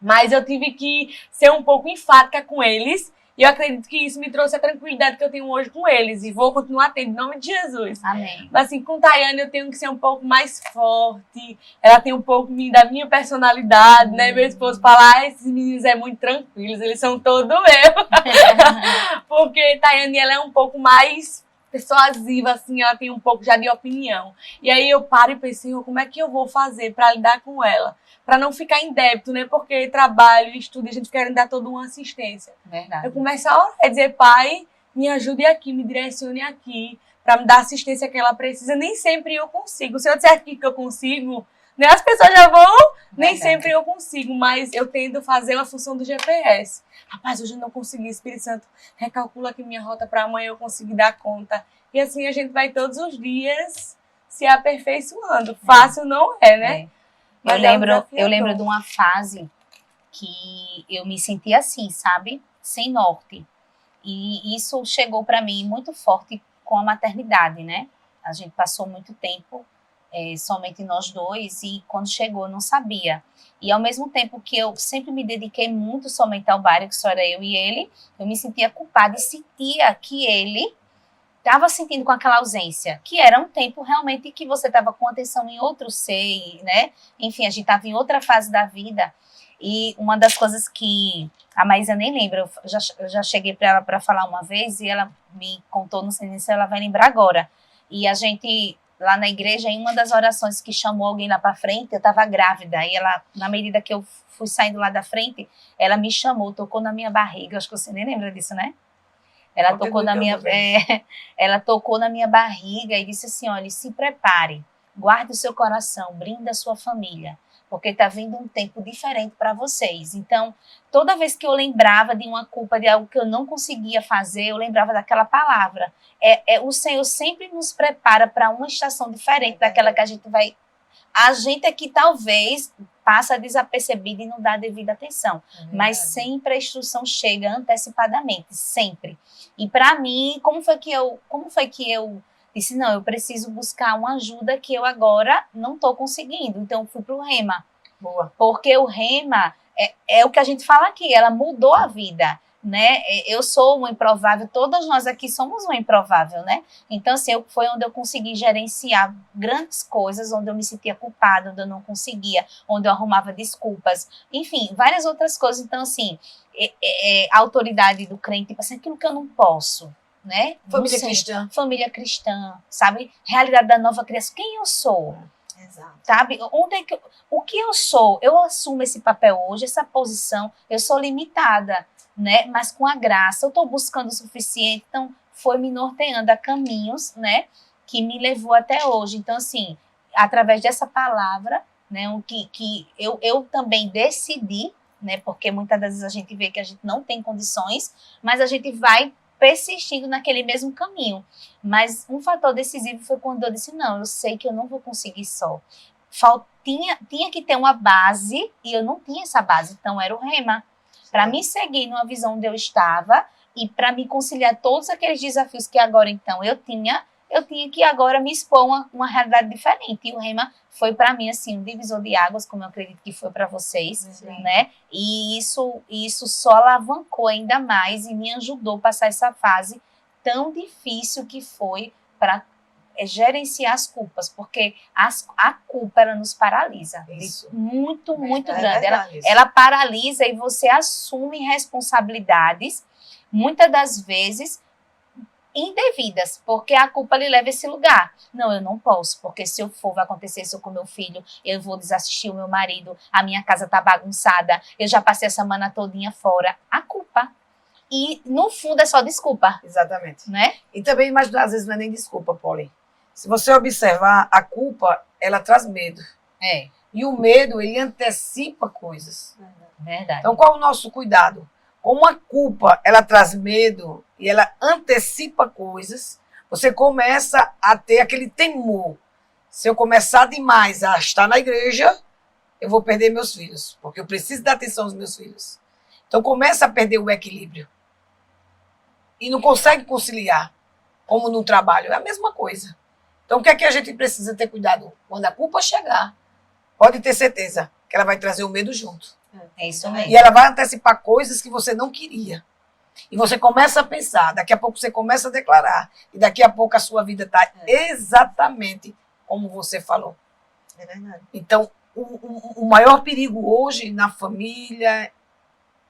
Speaker 2: Mas eu tive que ser um pouco enfática com eles. E eu acredito que isso me trouxe a tranquilidade que eu tenho hoje com eles. E vou continuar tendo, em nome de Jesus.
Speaker 1: Amém.
Speaker 2: Mas assim, com Tayane eu tenho que ser um pouco mais forte. Ela tem um pouco da minha personalidade, né? Meu esposo fala, esses meninos é muito tranquilos, eles são todos eu. Porque Tayane, ela é um pouco mais persuasiva, assim, ela tem um pouco já de opinião. E aí eu paro e penso, como é que eu vou fazer para lidar com ela? Para não ficar em débito, né? Porque trabalho, estudo, a gente quer dar toda uma assistência.
Speaker 1: Verdade.
Speaker 2: Eu começo a orar, dizer, pai, me ajude aqui, me direcione aqui, para me dar a assistência que ela precisa. Nem sempre eu consigo. Se eu disser aqui que eu consigo, né, as pessoas já vão, nem sempre eu consigo, mas eu tento fazer a função do GPS. Rapaz, hoje eu não consegui, Espírito Santo, recalcula aqui minha rota para amanhã eu conseguir dar conta. E assim a gente vai todos os dias se aperfeiçoando. Fácil não é, né?
Speaker 1: Eu lembro de uma fase que eu me senti assim, sabe? Sem norte. E isso chegou para mim muito forte com a maternidade, né? A gente passou muito tempo somente nós dois e quando chegou eu não sabia. E ao mesmo tempo que eu sempre me dediquei muito somente ao Bário, que só era eu e ele, eu me sentia culpada e sentia que ele estava sentindo com aquela ausência, que era um tempo realmente que você estava com atenção em outro ser, né? Enfim, a gente estava em outra fase da vida. E uma das coisas que a Maísa nem lembra, eu já cheguei para ela para falar uma vez e ela me contou, não sei nem se ela vai lembrar agora. E a gente, lá na igreja, em uma das orações que chamou alguém lá para frente, eu estava grávida. E ela, na medida que eu fui saindo lá da frente, ela me chamou, tocou na minha barriga. Acho que você nem lembra disso, né? Ela tocou na minha barriga e disse assim, olha, se prepare, guarde o seu coração, brinda a sua família, porque está vindo um tempo diferente para vocês. Então, toda vez que eu lembrava de uma culpa, de algo que eu não conseguia fazer, eu lembrava daquela palavra. O Senhor sempre nos prepara para uma estação diferente daquela que a gente vai... A gente aqui talvez passa desapercebido e não dá a devida atenção. Mas sempre a instrução chega antecipadamente, sempre. E para mim, como foi que eu disse, não, eu preciso buscar uma ajuda que eu agora não estou conseguindo. Então, eu fui para o Rema.
Speaker 3: Boa.
Speaker 1: Porque o Rema é o que a gente fala aqui, ela mudou a vida, né? Eu sou uma improvável, todas nós aqui somos uma improvável, né? Então, assim, foi onde eu consegui gerenciar grandes coisas, onde eu me sentia culpada, onde eu não conseguia, onde eu arrumava desculpas, enfim, várias outras coisas. Então, assim, a autoridade do crente, tipo assim, aquilo que eu não posso, né? Família cristã, sabe? Realidade da nova criação, quem eu sou?
Speaker 3: Exato.
Speaker 1: Sabe? O que eu sou? Eu assumo esse papel hoje, essa posição, eu sou limitada, né? Mas com a graça, eu estou buscando o suficiente, então foi me norteando a caminhos, né? Que me levou até hoje. Então, assim, através dessa palavra, né? O que eu também decidi, né? Porque muitas das vezes a gente vê que a gente não tem condições, mas a gente vai persistindo naquele mesmo caminho. Mas um fator decisivo foi quando eu disse, não, eu sei que eu não vou conseguir só. Tinha que ter uma base e eu não tinha essa base, então era o Rema. Para me seguir numa visão onde eu estava e para me conciliar todos aqueles desafios que agora então eu eu tinha que agora me expor uma realidade diferente. E o Rema foi para mim assim um divisor de águas, como eu acredito que foi para vocês, né? E isso só alavancou ainda mais e me ajudou a passar essa fase tão difícil que foi para gerenciar as culpas, porque a culpa ela nos paralisa.
Speaker 3: Isso.
Speaker 1: Muito
Speaker 3: É
Speaker 1: grande.
Speaker 3: verdade,
Speaker 1: Ela paralisa e você assume responsabilidades, muitas das vezes indevidas, porque a culpa lhe leva a esse lugar. Não, eu não posso, porque se eu for, vai acontecer isso com meu filho, eu vou desassistir o meu marido, a minha casa tá bagunçada, eu já passei a semana todinha fora. A culpa. E, no fundo, é só desculpa,
Speaker 3: Exatamente.
Speaker 1: né?
Speaker 3: E também, mas às vezes não é nem desculpa, Polly. Se você observar, a culpa, ela traz medo.
Speaker 1: É,
Speaker 3: E o medo, ele antecipa coisas.
Speaker 1: verdade.
Speaker 3: Então, qual é o nosso cuidado? Como a culpa, ela traz medo e ela antecipa coisas, você começa a ter aquele temor. Se eu começar demais a estar na igreja, eu vou perder meus filhos, porque eu preciso dar atenção aos meus filhos. Então, começa a perder o equilíbrio. E não consegue conciliar, como no trabalho. É a mesma coisa. Então, o que é que a gente precisa ter cuidado? Quando a culpa chegar, pode ter certeza que ela vai trazer o medo junto.
Speaker 1: É isso mesmo.
Speaker 3: E ela vai antecipar coisas que você não queria. E você começa a pensar, daqui a pouco você começa a declarar, e daqui a pouco a sua vida está exatamente como você falou.
Speaker 4: É verdade.
Speaker 3: Então, o maior perigo hoje na família,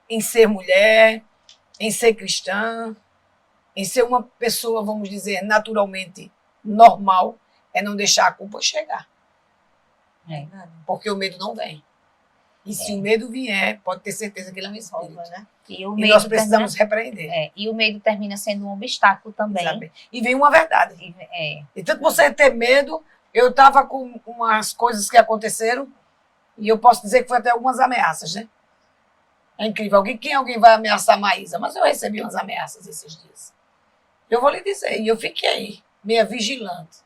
Speaker 3: em ser mulher, em ser cristã, em ser uma pessoa, vamos dizer, naturalmente normal, é não deixar a culpa chegar.
Speaker 1: É.
Speaker 3: Porque o medo não vem. E se o medo vier, pode ter certeza que ele é um espírito.
Speaker 4: Né?
Speaker 1: E o
Speaker 3: E
Speaker 1: medo
Speaker 3: nós precisamos repreender.
Speaker 1: e o medo termina sendo um obstáculo também.
Speaker 3: Sabe? E vem uma verdade.
Speaker 1: É,
Speaker 3: E tanto você ter medo, eu estava com umas coisas que aconteceram, e eu posso dizer que foi até algumas ameaças, né? É incrível. Alguém vai ameaçar a Maísa? Mas eu recebi umas ameaças esses dias. Eu vou lhe dizer, e eu fiquei meio vigilante.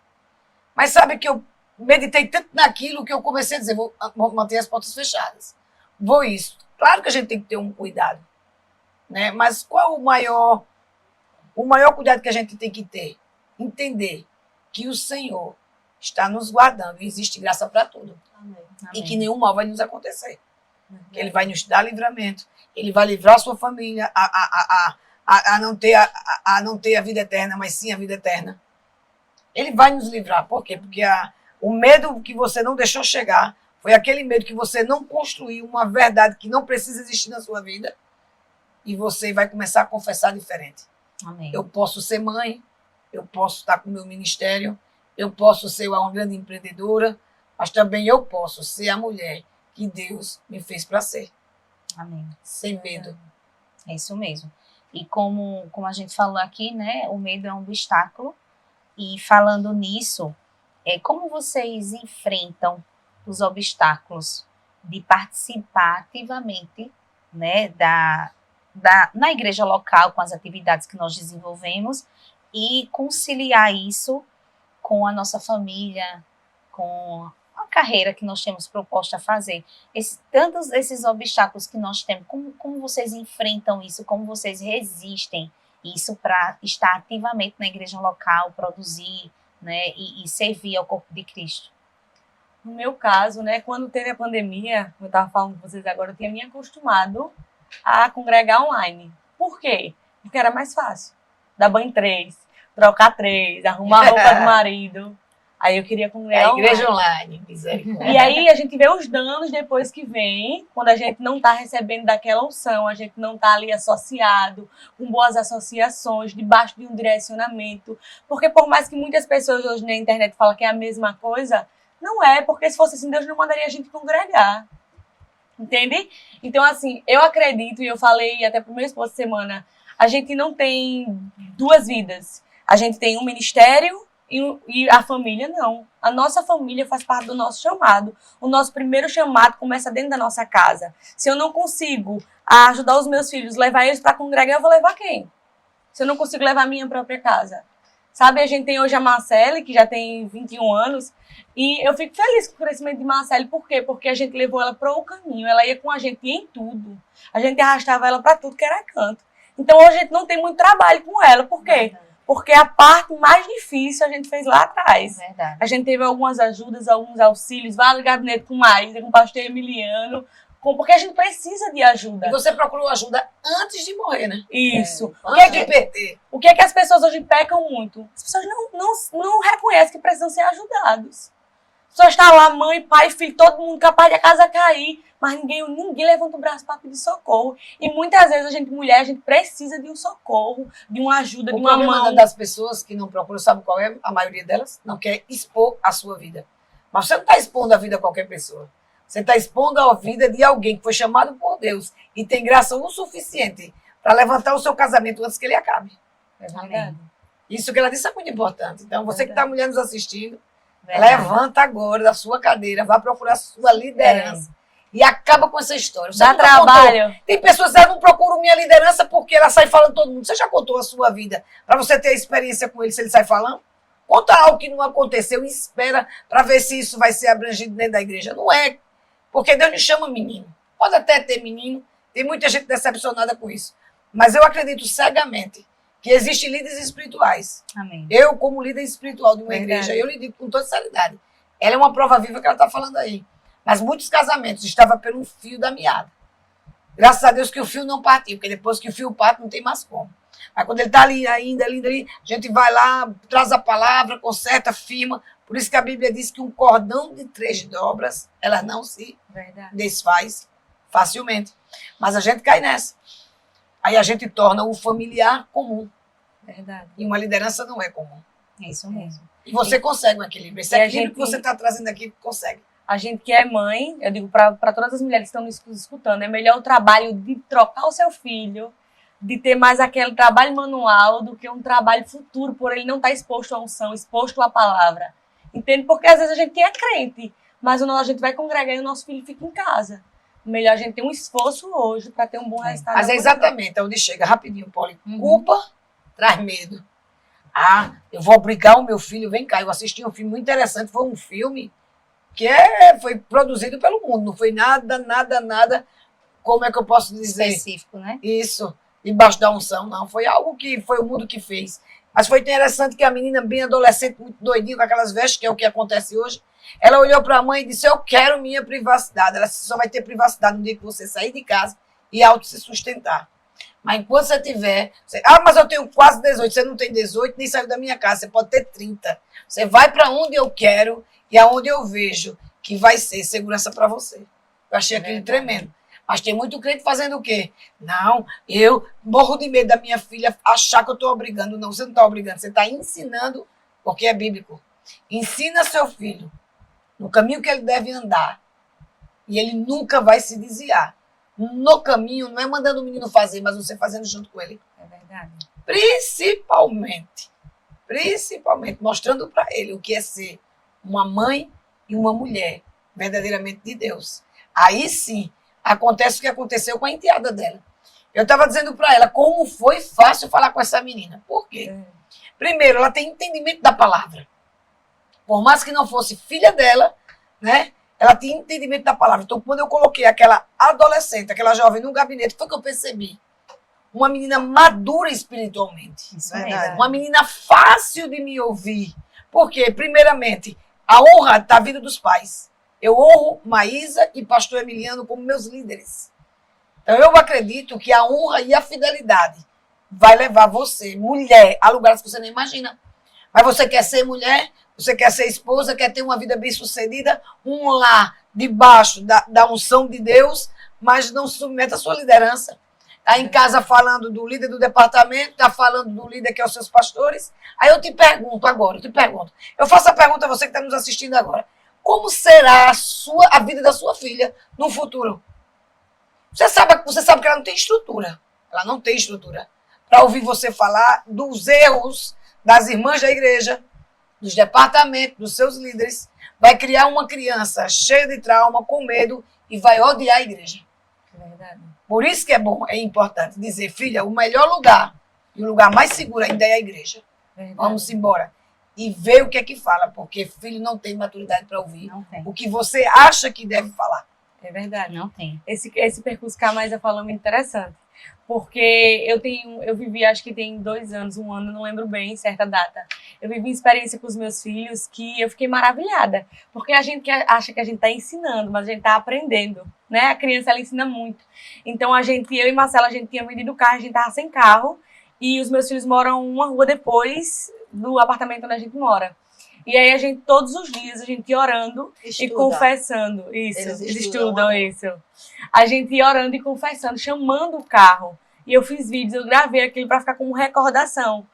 Speaker 3: Mas sabe que eu meditei tanto naquilo que eu comecei a dizer, vou manter as portas fechadas. Vou isso. Claro que a gente tem que ter um cuidado, né? Mas qual o maior cuidado que a gente tem que ter? Entender que o Senhor está nos guardando e existe graça para tudo.
Speaker 4: Amém.
Speaker 3: E que nenhum mal vai nos acontecer. Que Ele vai nos dar livramento. Ele vai livrar a sua família a não ter a vida eterna, mas sim a vida eterna. Ele vai nos livrar. Por quê? Porque o medo que você não deixou chegar foi aquele medo que você não construiu uma verdade que não precisa existir na sua vida, e você vai começar a confessar diferente.
Speaker 1: Amém.
Speaker 3: Eu posso ser mãe, eu posso estar com o meu ministério, eu posso ser uma grande empreendedora, mas também eu posso ser a mulher que Deus me fez para ser,
Speaker 1: Amém.
Speaker 3: sem medo.
Speaker 1: É isso mesmo. E como a gente falou aqui, né, o medo é um obstáculo. E falando nisso, como vocês enfrentam os obstáculos de participar ativamente, né, na igreja local, com as atividades que nós desenvolvemos, e conciliar isso com a nossa família, com a carreira que nós temos proposta a fazer. Tantos esses obstáculos que nós temos, como vocês enfrentam isso, como vocês resistem isso para estar ativamente na igreja local, produzir, né, e servir ao corpo de Cristo?
Speaker 2: No meu caso, né, quando teve a pandemia, eu estava falando com vocês agora, eu tinha me acostumado a congregar online. Por quê? Porque era mais fácil. Dar banho 3, trocar 3, arrumar a roupa do marido. Aí eu queria congregar
Speaker 3: A igreja online, misericórdia.
Speaker 2: E aí a gente vê os danos depois que vem, quando a gente não está recebendo daquela unção, a gente não está ali associado, com boas associações, debaixo de um direcionamento. Porque por mais que muitas pessoas hoje na internet falem que é a mesma coisa, não é, porque se fosse assim, Deus não mandaria a gente congregar. Entende? Então, assim, eu acredito, e eu falei até pro meu esposo essa semana, a gente não tem duas vidas. A gente tem um ministério e a família não. A nossa família faz parte do nosso chamado. O nosso primeiro chamado começa dentro da nossa casa. Se eu não consigo ajudar os meus filhos, levar eles para congregar, eu vou levar quem? Se eu não consigo levar a minha própria casa. Sabe, a gente tem hoje a Marcele, que já tem 21 anos, e eu fico feliz com o crescimento de Marcele. Por quê? Porque a gente levou ela para o caminho. Ela ia com a gente em tudo. A gente arrastava ela para tudo que era canto. Então hoje a gente não tem muito trabalho com ela. Por quê? Porque a parte mais difícil a gente fez lá atrás.
Speaker 1: Verdade.
Speaker 2: A gente teve algumas ajudas, alguns auxílios, vai no gabinete com Maísa, com o pastor Emiliano, porque a gente precisa de ajuda.
Speaker 3: E você procurou ajuda antes de morrer, né?
Speaker 2: Isso.
Speaker 3: Antes de perder.
Speaker 2: O que é que as pessoas hoje pecam muito? As pessoas não reconhecem que precisam ser ajudados. As pessoas estão lá, mãe, pai, filho, todo mundo capaz de a casa cair, mas ninguém levanta o braço para pedir socorro. E muitas vezes a gente, mulher, a gente precisa de um socorro, de uma ajuda, de
Speaker 3: O
Speaker 2: uma
Speaker 3: problema
Speaker 2: mão.
Speaker 3: das pessoas que não procuram, sabe qual é? A maioria delas não quer expor a sua vida. Mas você não está expondo a vida a qualquer pessoa. Você está expondo a vida de alguém que foi chamado por Deus e tem graça o suficiente para levantar o seu casamento antes que ele acabe.
Speaker 1: Amém.
Speaker 3: Isso que ela disse é muito importante. Então, você que está mulher nos assistindo,
Speaker 1: Verdade.
Speaker 3: levanta agora da sua cadeira, vá procurar a sua liderança. E acaba com essa história. Você
Speaker 2: Dá
Speaker 3: nunca
Speaker 2: trabalho.
Speaker 3: contou. Tem pessoas que não procuram minha liderança porque ela sai falando todo mundo. Você já contou a sua vida para você ter experiência com ele se ele sai falando? Conta algo que não aconteceu e espera para ver se isso vai ser abrangido dentro da igreja. Não é. Porque Deus não chama menino. Pode até ter menino. Tem muita gente decepcionada com isso. Mas eu acredito cegamente que existem líderes espirituais.
Speaker 1: Amém.
Speaker 3: Eu, como líder espiritual de uma
Speaker 2: Verdade.
Speaker 3: igreja, eu lhe digo com toda seriedade. Ela é uma prova viva que ela está falando aí. Mas muitos casamentos estavam pelo fio da meada. Graças a Deus que o fio não partiu, porque depois que o fio parte, não tem mais como. Mas quando ele está ali, ainda ali, a gente vai lá, traz a palavra, conserta, firma. Por isso que a Bíblia diz que um cordão de 3 dobras, ela não se
Speaker 2: Verdade.
Speaker 3: desfaz facilmente. Mas a gente cai nessa. Aí a gente torna o familiar comum.
Speaker 2: Verdade.
Speaker 3: E uma liderança não é comum.
Speaker 1: É isso mesmo.
Speaker 3: E você consegue um equilíbrio. Esse
Speaker 2: E a
Speaker 3: equilíbrio
Speaker 2: gente-
Speaker 3: que você está trazendo aqui, consegue.
Speaker 2: A gente que é mãe, eu digo para todas as mulheres que estão nos escutando, é melhor o trabalho de trocar o seu filho, de ter mais aquele trabalho manual do que um trabalho futuro, por ele não estar exposto à unção, exposto à palavra. Entende? Porque às vezes a gente é crente, mas a gente vai congregar e o nosso filho fica em casa. Melhor a gente ter um esforço hoje para ter um bom resultado.
Speaker 3: Mas é
Speaker 2: amanhã.
Speaker 3: exatamente onde chega, rapidinho, Poli.
Speaker 1: Uhum.
Speaker 3: Culpa traz medo. Ah, eu vou obrigar o meu filho, vem cá, eu assisti um filme muito interessante, foi um filme que foi produzido pelo mundo, não foi nada, como é que eu posso dizer?
Speaker 1: Específico, né?
Speaker 3: Isso, debaixo da unção, não. Foi algo que foi o mundo que fez. Mas foi interessante que a menina, bem adolescente, muito doidinha, com aquelas vestes, que é o que acontece hoje, ela olhou para a mãe e disse, eu quero minha privacidade. Ela só vai ter privacidade no dia que você sair de casa e auto se sustentar. Mas enquanto você tiver... mas eu tenho quase 18. Você não tem 18, nem saiu da minha casa. Você pode ter 30. Você vai para onde eu quero e aonde eu vejo que vai ser segurança para você. Eu achei aquilo tremendo. Mas tem muito crente fazendo o quê? Não, eu morro de medo da minha filha achar que eu estou obrigando. Não, você não está obrigando. Você está ensinando, porque é bíblico. Ensina seu filho no caminho que ele deve andar. E ele nunca vai se desviar. No caminho, não é mandando o menino fazer, mas você fazendo junto com ele.
Speaker 1: É verdade.
Speaker 3: Principalmente, mostrando para ele o que é ser uma mãe e uma mulher verdadeiramente de Deus. Aí sim, acontece o que aconteceu com a enteada dela. Eu estava dizendo para ela como foi fácil falar com essa menina. Por quê? Primeiro, ela tem entendimento da palavra. Por mais que não fosse filha dela, né? Ela tinha entendimento da palavra. Então, quando eu coloquei aquela adolescente, aquela jovem no gabinete, foi que eu percebi. Uma menina madura espiritualmente.
Speaker 1: Isso
Speaker 3: Verdade.
Speaker 1: mesmo.
Speaker 3: Uma menina fácil de me ouvir. Porque, primeiramente, a honra está vindo dos pais. Eu honro Maísa e pastor Emiliano como meus líderes. Então, eu acredito que a honra e a fidelidade vai levar você, mulher, a lugares que você nem imagina. Mas você quer ser mulher, você quer ser esposa, quer ter uma vida bem-sucedida, um lar debaixo da unção de Deus, mas não se submete à sua liderança. Está em casa falando do líder do departamento, está falando do líder que é os seus pastores. Aí eu te pergunto agora, eu faço a pergunta a você que está nos assistindo agora. Como será a vida da sua filha no futuro? Você sabe que ela não tem estrutura. Ela não tem estrutura para ouvir você falar dos erros das irmãs da igreja, dos departamentos, dos seus líderes. Vai criar uma criança cheia de trauma, com medo, e vai odiar a igreja.
Speaker 2: É verdade.
Speaker 3: Por isso que é importante dizer, filha, o melhor lugar e o lugar mais seguro ainda é a igreja.
Speaker 2: Verdade.
Speaker 3: Vamos embora. E ver o que é que fala, porque filho não tem maturidade para ouvir
Speaker 1: Não tem.
Speaker 3: o que você acha que deve falar.
Speaker 2: É verdade.
Speaker 1: Não tem.
Speaker 2: Esse percurso que a Maísa falou é muito interessante. Porque eu vivi, acho que tem 2 anos, 1 ano, não lembro bem, certa data. Eu vivi experiência com os meus filhos que eu fiquei maravilhada. Porque a gente acha que a gente está ensinando, mas a gente está aprendendo, né? A criança, ela ensina muito. Então, eu e Marcela, a gente tinha vendido o carro, a gente estava sem carro. E os meus filhos moram uma rua depois do apartamento onde a gente mora. E aí, todos os dias, a gente ia orando e confessando. Isso, eles estudam isso. A gente ia orando e confessando, chamando o carro. E eu fiz vídeos, eu gravei aquilo para ficar como recordação.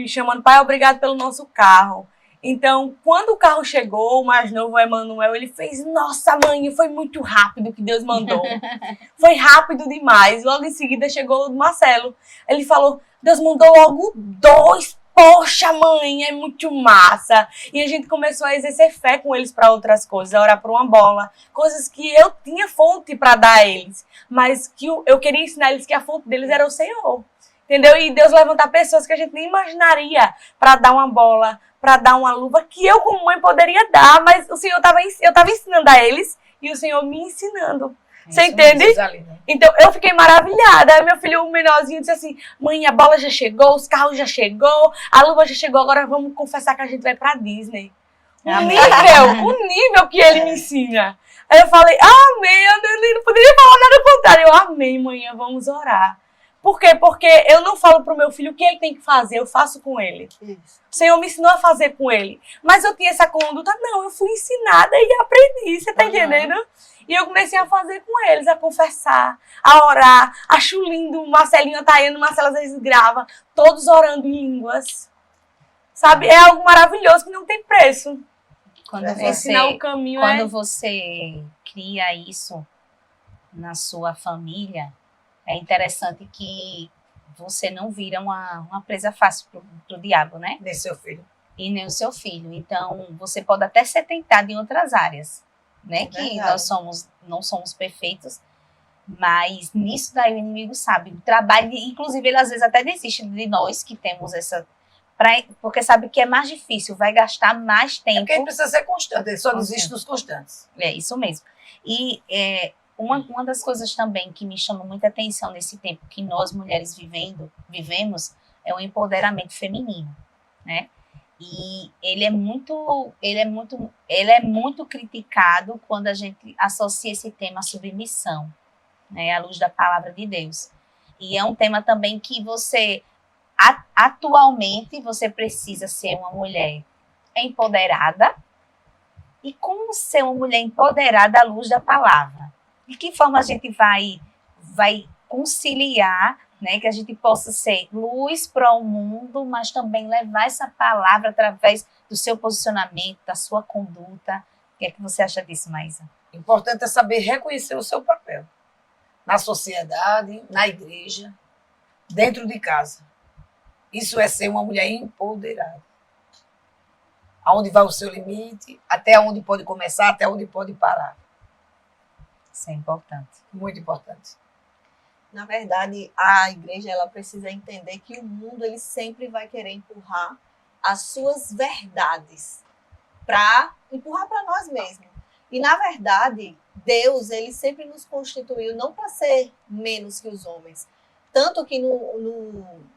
Speaker 2: Chamando, pai, obrigado pelo nosso carro. Então, quando o carro chegou, o mais novo, o Emanuel, ele fez, nossa, mãe, foi muito rápido que Deus mandou. Foi rápido demais. Logo em seguida, chegou o Marcelo. Ele falou, Deus mandou logo 2. Poxa, mãe, é muito massa. E a gente começou a exercer fé com eles para outras coisas, a orar por uma bola. Coisas que eu tinha fonte para dar a eles, mas que eu queria ensinar eles que a fonte deles era o Senhor. Entendeu? E Deus levantar pessoas que a gente nem imaginaria para dar uma bola, para dar uma luva, que eu como mãe poderia dar, mas o Senhor eu estava ensinando a eles e o Senhor me ensinando. Você entende? Então, eu fiquei maravilhada. Aí meu filho, o menorzinho, disse assim, mãe, a bola já chegou, os carros já chegou, a luva já chegou, agora vamos confessar que a gente vai pra Disney. O nível que ele me ensina. Aí eu falei, amém, eu não poderia falar nada contrário. Eu, amém, mãe, vamos orar. Por quê? Porque eu não falo pro meu filho o que ele tem que fazer, eu faço com ele. Isso. O Senhor me ensinou a fazer com ele. Mas eu tinha essa conduta? Não, eu fui ensinada e aprendi, você tá entendendo? E eu comecei a fazer com eles, a confessar, a orar. Acho lindo, o Marcelinho, a Tayane, o Marcelo às vezes grava, todos orando em línguas. Sabe? É algo maravilhoso que não tem preço.
Speaker 1: Ensinar o caminho quando você cria isso na sua família, é interessante que você não vira uma presa fácil pro diabo, né?
Speaker 3: Nem seu filho.
Speaker 1: E nem o seu filho. Então, você pode até ser tentado em outras áreas, né? Que nós não somos perfeitos, mas nisso daí o inimigo sabe. O trabalho, inclusive, ele às vezes até desiste de nós que temos essa... porque sabe que é mais difícil, vai gastar mais tempo.
Speaker 3: Porque ele precisa ser constante, ele só desiste dos constantes.
Speaker 1: É isso mesmo. E uma das coisas também que me chamou muita atenção nesse tempo que nós mulheres vivemos é o empoderamento feminino, né? E ele é muito criticado quando a gente associa esse tema à submissão, né, à luz da palavra de Deus. E é um tema também que atualmente você precisa ser uma mulher empoderada. E como ser uma mulher empoderada à luz da palavra? De que forma a gente vai conciliar, né, que a gente possa ser luz para o mundo, mas também levar essa palavra através do seu posicionamento, da sua conduta. O que é que você acha disso, Maísa?
Speaker 3: Importante é saber reconhecer o seu papel na sociedade, na igreja, dentro de casa. Isso é ser uma mulher empoderada. Aonde vai o seu limite, até onde pode começar, até onde pode parar.
Speaker 1: Isso é importante.
Speaker 3: Muito importante.
Speaker 4: Na verdade, a igreja ela precisa entender que o mundo ele sempre vai querer empurrar as suas verdades para empurrar para nós mesmos. E, na verdade, Deus ele sempre nos constituiu não para ser menos que os homens. Tanto que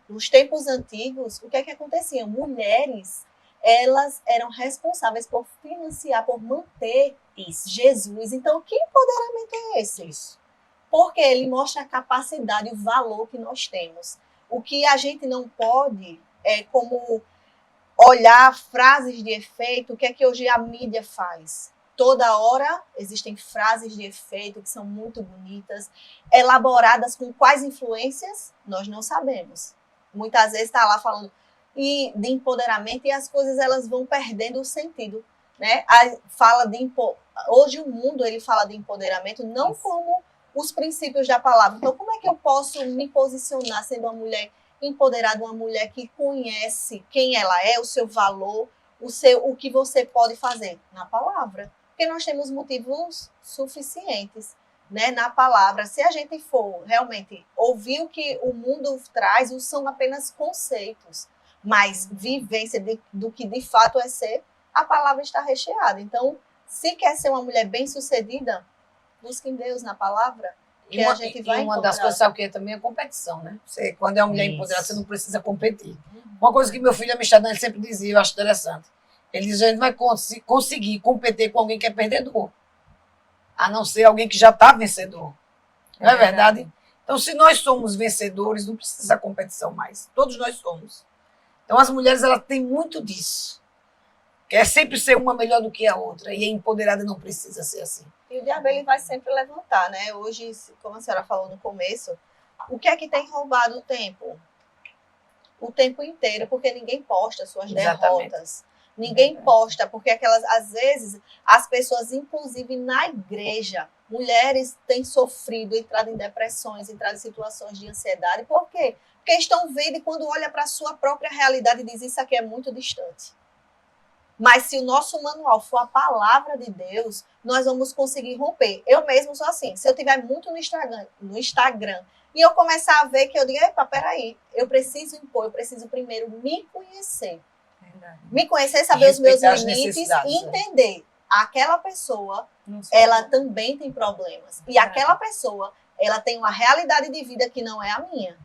Speaker 4: nos tempos antigos, o que é que acontecia? Mulheres, elas eram responsáveis por financiar, por manter Jesus. Então, que empoderamento é esse? Isso. Porque ele mostra a capacidade, o valor que nós temos. O que a gente não pode é como olhar frases de efeito, o que é que hoje a mídia faz? Toda hora existem frases de efeito que são muito bonitas, elaboradas com quais influências? Nós não sabemos. Muitas vezes está lá falando de empoderamento e as coisas elas vão perdendo o sentido, né? Hoje o mundo ele fala de empoderamento não como os princípios da palavra. Então, como é que eu posso me posicionar sendo uma mulher empoderada, uma mulher que conhece quem ela é, o seu valor, o que você pode fazer na palavra? Porque nós temos motivos suficientes, né, na palavra. Se a gente for realmente ouvir o que o mundo traz, são apenas conceitos, mas vivência do que de fato é ser, a palavra está recheada. Então, se quer ser uma mulher bem-sucedida, busque em Deus na palavra que a gente vai
Speaker 3: uma das coisas, sabe o que é também a competição, né? Você, quando é uma mulher empoderada, você não precisa competir. Uma coisa que meu filho Amistadão sempre dizia, eu acho interessante. Ele diz, a gente vai conseguir competir com alguém que é perdedor. A não ser alguém que já está vencedor. Não é verdade? Então, se nós somos vencedores, não precisa competição mais. Todos nós somos. Então, as mulheres, elas têm muito disso. Quer sempre ser uma melhor do que a outra. E a empoderada não precisa ser assim.
Speaker 4: E o diabo, ele vai sempre levantar, né? Hoje, como a senhora falou no começo, o que é que tem roubado o tempo? O tempo inteiro, porque ninguém posta suas derrotas. Ninguém posta, porque às vezes, as pessoas, inclusive na igreja, mulheres têm sofrido, entrado em depressões, entrado em situações de ansiedade. Por quê? Porque estão vendo e quando olha para a sua própria realidade diz, isso aqui é muito distante. Mas se o nosso manual for a palavra de Deus, nós vamos conseguir romper. Eu mesmo sou assim. Se eu estiver muito no Instagram e eu começar a ver que eu digo, epa, peraí, eu preciso impor, eu preciso primeiro me conhecer. Me conhecer, saber os meus limites e entender. Aquela pessoa, ela também tem problemas. E aquela pessoa, ela tem uma realidade de vida que não é a minha.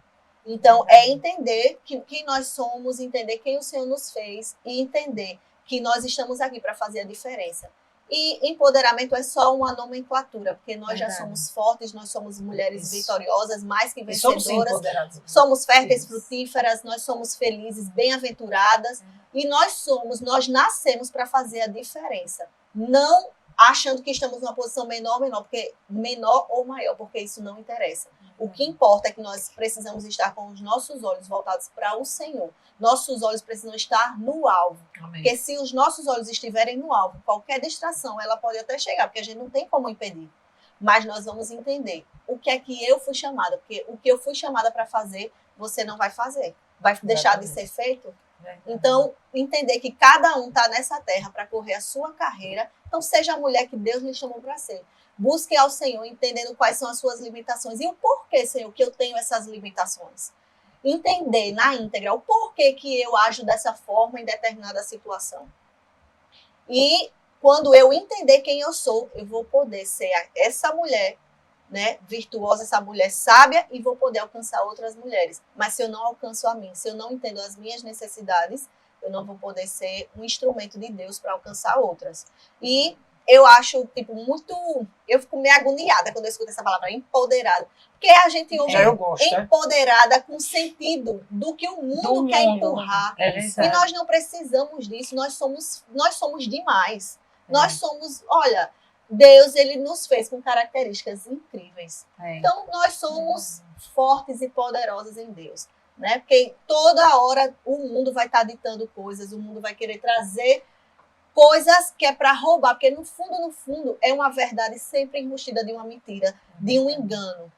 Speaker 4: Então, é entender quem nós somos, entender quem o Senhor nos fez e entender que nós estamos aqui para fazer a diferença. E empoderamento é só uma nomenclatura, porque nós já somos fortes, nós somos mulheres vitoriosas, mais que vencedoras, somos férteis, frutíferas, nós somos felizes, bem-aventuradas, e nós nascemos para fazer a diferença. Não achando que estamos numa posição menor ou maior, porque isso não interessa. O que importa é que nós precisamos estar com os nossos olhos voltados para o Senhor. Nossos olhos precisam estar no alvo. Amém. Porque se os nossos olhos estiverem no alvo, qualquer distração, ela pode até chegar, porque a gente não tem como impedir. Mas nós vamos entender o que é que eu fui chamada. Porque o que eu fui chamada para fazer, você não vai fazer. Vai deixar de ser feito? Então, entender que cada um está nessa terra para correr a sua carreira. Então, seja a mulher que Deus lhe chamou para ser. Busque ao Senhor, entendendo quais são as suas limitações. E o porquê, Senhor, que eu tenho essas limitações. Entender na íntegra o porquê que eu ajo dessa forma em determinada situação. E quando eu entender quem eu sou, eu vou poder ser essa mulher, né, virtuosa, essa mulher sábia, e vou poder alcançar outras mulheres. Mas se eu não alcanço a mim, se eu não entendo as minhas necessidades, eu não vou poder ser um instrumento de Deus para alcançar outras. E eu acho, muito... Eu fico meio agoniada quando eu escuto essa palavra, empoderada. Porque a gente ouve empoderada com sentido do que o mundo quer empurrar. E nós não precisamos disso, nós somos demais. Nós somos, olha, Deus, ele nos fez com características incríveis. Então, nós somos fortes e poderosas em Deus. Né? Porque toda hora o mundo vai estar ditando coisas, o mundo vai querer trazer coisas que é para roubar, porque no fundo, é uma verdade sempre embutida de uma mentira, de um engano.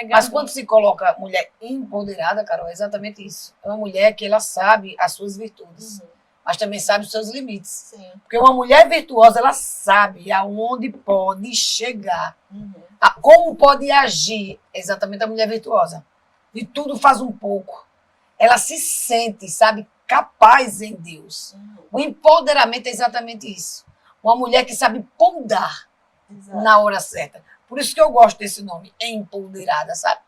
Speaker 3: Mas quando se coloca mulher empoderada, Carol, é exatamente isso. É uma mulher que ela sabe as suas virtudes, mas também sabe os seus limites.
Speaker 4: Sim.
Speaker 3: Porque uma mulher virtuosa, ela sabe aonde pode chegar, como pode agir. Exatamente a mulher virtuosa. De tudo faz um pouco. Ela se sente, sabe, capaz em Deus. O empoderamento é exatamente isso. Uma mulher que sabe pondar na hora certa. Por isso que eu gosto desse nome, empoderada, sabe?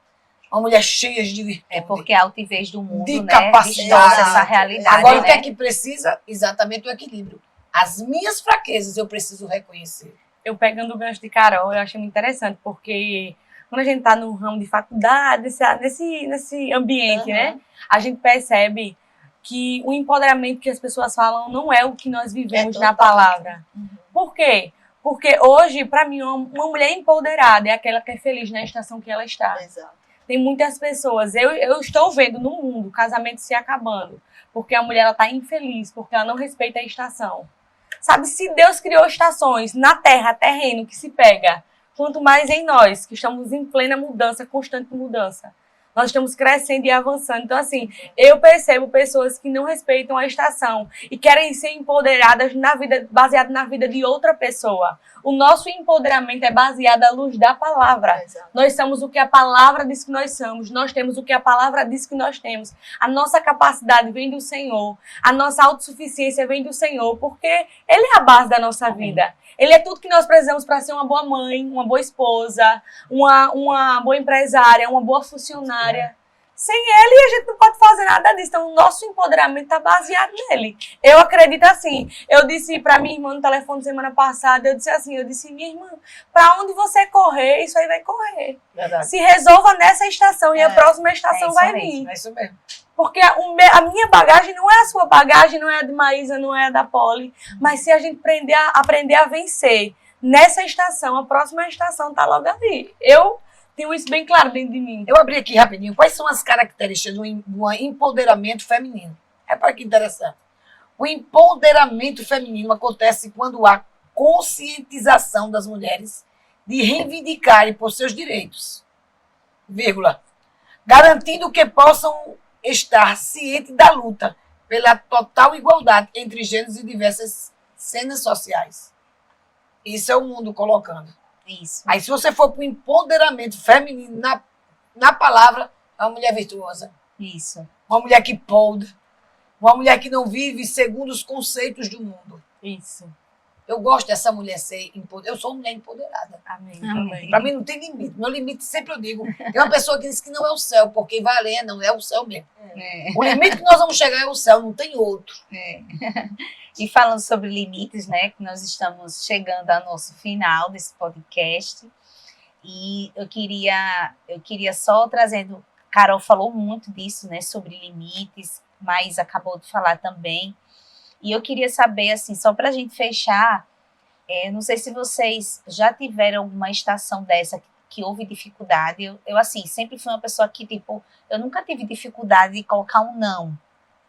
Speaker 3: Uma mulher cheia de virtude.
Speaker 1: É porque a altivez do mundo,
Speaker 3: de
Speaker 1: né,
Speaker 3: capacidade,
Speaker 1: essa realidade.
Speaker 3: Agora,
Speaker 1: né?
Speaker 3: O que é que precisa? Exatamente o equilíbrio. As minhas fraquezas eu preciso reconhecer.
Speaker 2: Eu pegando o gancho de Carol, eu achei muito interessante, porque quando a gente está no ramo de faculdade, nesse ambiente, né? A gente percebe que o empoderamento que as pessoas falam não é o que nós vivemos na palavra. Por quê? Porque hoje, para mim, uma mulher empoderada é aquela que é feliz na estação que ela está.
Speaker 4: Exato.
Speaker 2: Tem muitas pessoas, eu estou vendo no mundo casamento se acabando, porque a mulher está infeliz, porque ela não respeita a estação. Sabe, se Deus criou estações na terra, terreno, que se pega, quanto mais em nós, que estamos em plena mudança, constante mudança. Nós estamos crescendo e avançando. Então, assim, eu percebo pessoas que não respeitam a estação e querem ser empoderadas na vida, baseado na vida de outra pessoa. O nosso empoderamento é baseado à luz da palavra. Nós somos o que a palavra diz que nós somos. Nós temos o que a palavra diz que nós temos. A nossa capacidade vem do Senhor. A nossa autossuficiência vem do Senhor, porque Ele é a base da nossa vida. Ele é tudo que nós precisamos para ser uma boa mãe, uma boa esposa, uma boa empresária, uma boa funcionária. Sem Ele, a gente não pode fazer nada disso. Então, o nosso empoderamento está baseado nele. Eu acredito assim. Eu disse para minha irmã no telefone semana passada, eu disse, minha irmã, para onde você correr, isso aí vai correr.
Speaker 3: Verdade.
Speaker 2: Se resolva nessa estação e a próxima estação vai vir.
Speaker 3: É isso mesmo.
Speaker 2: Porque a minha bagagem não é a sua bagagem, não é a de Maísa, não é a da Poli. Mas se a gente aprender a vencer nessa estação, a próxima estação está logo ali. Eu tenho isso bem claro dentro de mim.
Speaker 3: Eu abri aqui rapidinho. Quais são as características do empoderamento feminino? É para que interessante. O empoderamento feminino acontece quando há conscientização das mulheres de reivindicarem por seus direitos, vírgula, garantindo que possam estar cientes da luta pela total igualdade entre gêneros e diversas cenas sociais. Isso é o mundo colocando.
Speaker 1: Isso.
Speaker 3: Aí, se você for para o empoderamento feminino, na palavra, é uma mulher virtuosa.
Speaker 1: Isso.
Speaker 3: Uma mulher que pode. Uma mulher que não vive segundo os conceitos do mundo.
Speaker 2: Isso.
Speaker 3: Eu gosto dessa mulher ser empoderada. Eu sou uma mulher empoderada.
Speaker 2: Amém.
Speaker 1: Amém.
Speaker 3: Para mim não tem limite. Meu limite sempre eu digo. Tem uma pessoa que diz que não é o céu, porque vai além, não é o céu mesmo.
Speaker 1: É.
Speaker 3: O limite que nós vamos chegar é o céu, não tem outro.
Speaker 1: É. E falando sobre limites, né, que nós estamos chegando ao nosso final desse podcast, e eu queria só trazendo, Carol falou muito disso, né, sobre limites, mas acabou de falar também, e eu queria saber, assim, só para a gente fechar, não sei se vocês já tiveram alguma estação dessa que houve dificuldade. Eu, assim, sempre fui uma pessoa que, tipo, eu nunca tive dificuldade de colocar um não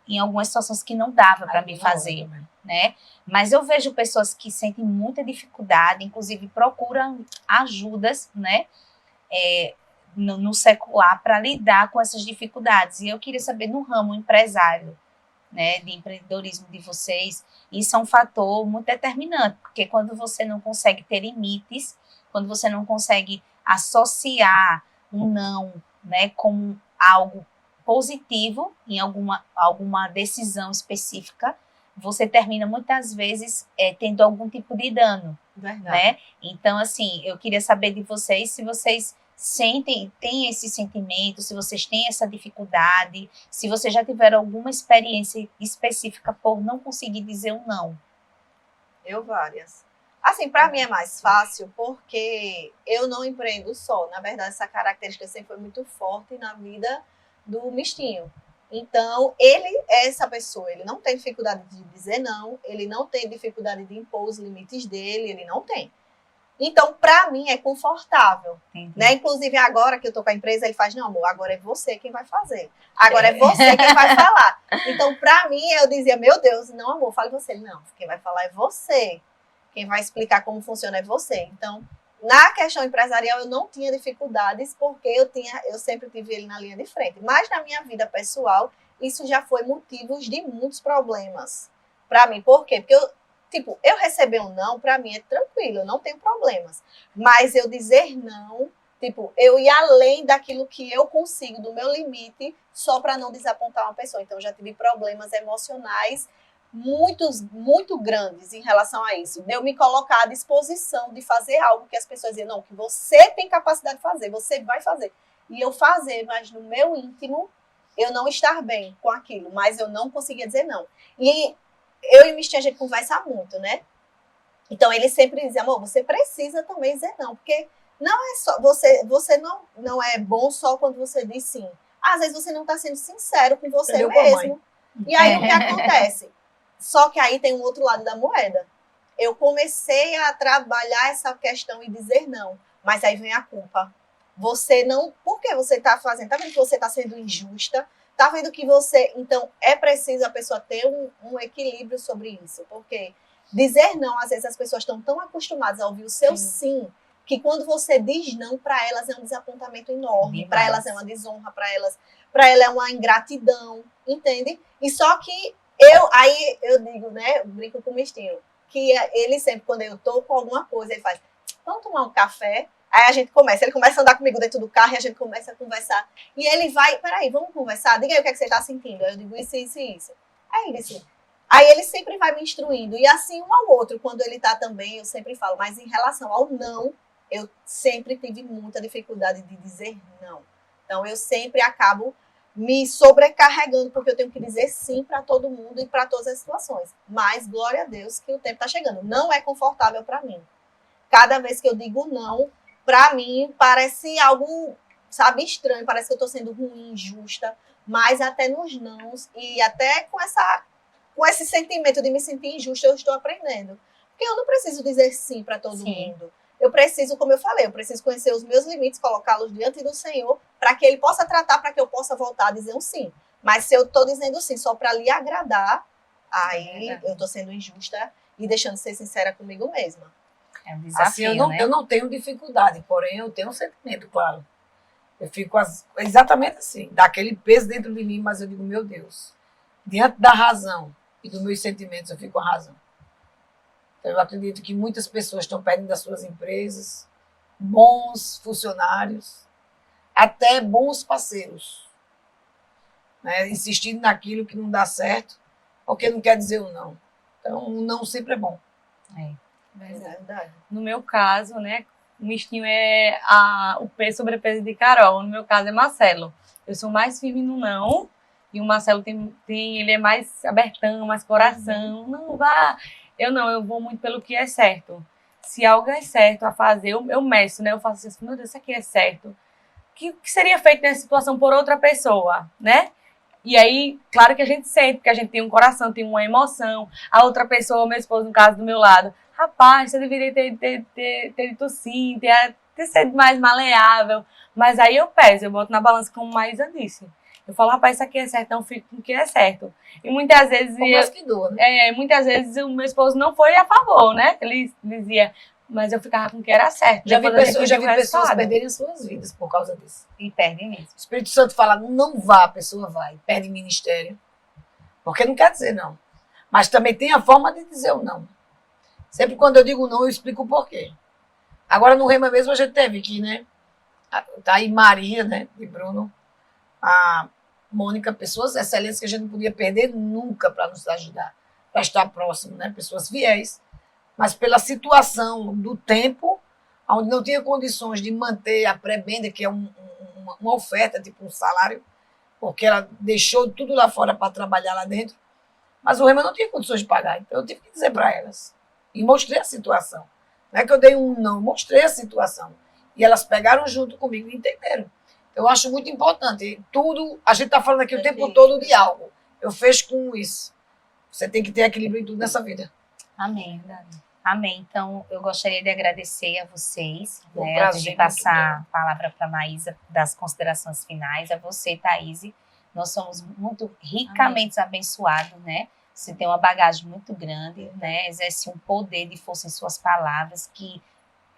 Speaker 1: em algumas situações que não dava para me fazer, né? Mas eu vejo pessoas que sentem muita dificuldade, inclusive procuram ajudas, né? No secular para lidar com essas dificuldades. E eu queria saber, no ramo empresário, né, de empreendedorismo de vocês, isso é um fator muito determinante, porque quando você não consegue ter limites, quando você não consegue associar um não, né, com algo positivo em alguma decisão específica, você termina muitas vezes tendo algum tipo de dano.
Speaker 4: Verdade.
Speaker 1: Né? Então, assim, eu queria saber de vocês se vocês têm esse sentimento, se vocês têm essa dificuldade, se vocês já tiveram alguma experiência específica por não conseguir dizer um não.
Speaker 4: Eu várias. Assim, para mim é mais fácil porque eu não empreendo só. Na verdade, essa característica sempre foi muito forte na vida do Mistinho. Então, ele é essa pessoa, ele não tem dificuldade de dizer não, ele não tem dificuldade de impor os limites dele, ele não tem. Então, para mim, é confortável. Né? Inclusive, agora que eu tô com a empresa, ele faz, não, amor, agora é você quem vai fazer. Agora é você quem vai falar. Então, para mim, eu dizia, meu Deus, não, amor, fale você. Não, quem vai falar é você. Quem vai explicar como funciona é você. Então, na questão empresarial, eu não tinha dificuldades, porque eu sempre tive ele na linha de frente. Mas na minha vida pessoal, isso já foi motivo de muitos problemas para mim. Por quê? Porque eu receber um não, para mim é tranquilo, eu não tenho problemas. Mas eu dizer não, eu ir além daquilo que eu consigo, do meu limite, só para não desapontar uma pessoa. Então, eu já tive problemas emocionais muito grandes em relação a isso. De eu me colocar à disposição de fazer algo que as pessoas diziam, não, que você tem capacidade de fazer, você vai fazer. E eu fazer, mas no meu íntimo, eu não estar bem com aquilo, mas eu não conseguia dizer não. E eu e o Mistinho, a gente conversa muito, né? Então, ele sempre dizia, amor, você precisa também dizer não, porque não é só, você não é bom só quando você diz sim. Às vezes você não está sendo sincero com você mesmo. E aí, o que acontece? Só que aí tem um outro lado da moeda. Eu comecei a trabalhar essa questão e dizer não. Mas aí vem a culpa. Você não... Por que você está fazendo? Está vendo que você está sendo injusta? Está vendo que você... Então, é preciso a pessoa ter um equilíbrio sobre isso. Porque dizer não, às vezes as pessoas estão tão acostumadas a ouvir o seu sim, que quando você diz não, para elas é um desapontamento enorme, para elas é uma desonra, para ela é uma ingratidão, entende? E só que aí eu digo, né, brinco com o Mistinho, que ele sempre, quando eu tô com alguma coisa, ele faz, vamos tomar um café? Aí ele começa a andar comigo dentro do carro e a gente começa a conversar. E ele vai, peraí, vamos conversar? Diga aí o que é que você está sentindo. Aí eu digo isso, isso e isso. Aí ele sempre vai me instruindo. E assim um ao outro, quando ele tá também, eu sempre falo. Mas em relação ao não, eu sempre tive muita dificuldade de dizer não. Então eu sempre acabo me sobrecarregando, porque eu tenho que dizer sim para todo mundo e para todas as situações. Mas glória a Deus que o tempo está chegando. Não é confortável para mim. Cada vez que eu digo não, para mim parece algo, sabe, estranho. Parece que eu estou sendo ruim, injusta. Mas até nos nãos e até com esse sentimento de me sentir injusta, eu estou aprendendo. Porque eu não preciso dizer sim para todo mundo. Eu preciso, como eu falei, eu preciso conhecer os meus limites, colocá-los diante do Senhor, para que Ele possa tratar, para que eu possa voltar a dizer um sim. Mas se eu estou dizendo sim só para lhe agradar, aí eu estou sendo injusta e deixando de ser sincera comigo mesma.
Speaker 1: É um desafio,
Speaker 3: assim, eu não tenho dificuldade, porém eu tenho um sentimento, claro. Eu fico exatamente assim, dá aquele peso dentro de mim, mas eu digo, meu Deus, diante da razão e dos meus sentimentos, eu fico com a razão. Então, eu acredito que muitas pessoas estão perdendo das suas empresas, bons funcionários, até bons parceiros, né? Insistindo naquilo que não dá certo, porque não quer dizer o não. Então, o não sempre é bom.
Speaker 4: Verdade.
Speaker 2: No meu caso, né, o Mistinho é o sobrepeso de Carol. No meu caso é Marcelo. Eu sou mais firme no não, e o Marcelo ele é mais abertão, mais coração. Não vá. Eu vou muito pelo que é certo. Se algo é certo a fazer, eu meço, né? Eu faço assim, meu Deus, isso aqui é certo. O que seria feito nessa situação por outra pessoa, né? E aí, claro que a gente sente, porque a gente tem um coração, tem uma emoção. A outra pessoa, meu esposo, no caso, do meu lado, rapaz, você deveria ter dito sim, ter sido mais maleável. Mas aí eu peso, eu boto na balança, como Maísa disse. Eu falo, rapaz, isso aqui é certo, então fico com o que é certo. E muitas vezes... muitas vezes o meu esposo não foi a favor, né? Ele dizia, mas eu ficava com o que era certo.
Speaker 3: Já vi pessoas perderem suas vidas por causa disso.
Speaker 1: E perdem mesmo.
Speaker 3: O Espírito Santo fala, não vá, a pessoa vai, perde ministério. Porque não quer dizer não. Mas também tem a forma de dizer o não. Sempre quando eu digo não, eu explico o porquê. Agora, no Rema mesmo, a gente teve aqui, né? Tá aí Maria, né? De Bruno. A Mônica, pessoas excelentes que a gente não podia perder nunca para nos ajudar. Para estar próximo, né? Pessoas fiéis. Mas pela situação do tempo, onde não tinha condições de manter a prebenda, que é uma oferta, tipo um salário, porque ela deixou tudo lá fora para trabalhar lá dentro. Mas o Rema não tinha condições de pagar. Então eu tive que dizer para elas. E mostrei a situação. Não é que eu dei um não, mostrei a situação. E elas pegaram junto comigo e entenderam. Eu acho muito importante. Tudo, a gente está falando aqui o tempo todo de algo. Eu fecho com isso. Você tem que ter equilíbrio em tudo nessa vida.
Speaker 1: Amém. Amém. Então, eu gostaria de agradecer a vocês,
Speaker 3: Um
Speaker 1: né,
Speaker 3: prazer
Speaker 1: antes de passar a palavra para a Maísa, das considerações finais. A você, Thaís. Nós somos muito ricamente abençoados, né? Você tem uma bagagem muito grande, né? Exerce um poder de força em suas palavras que,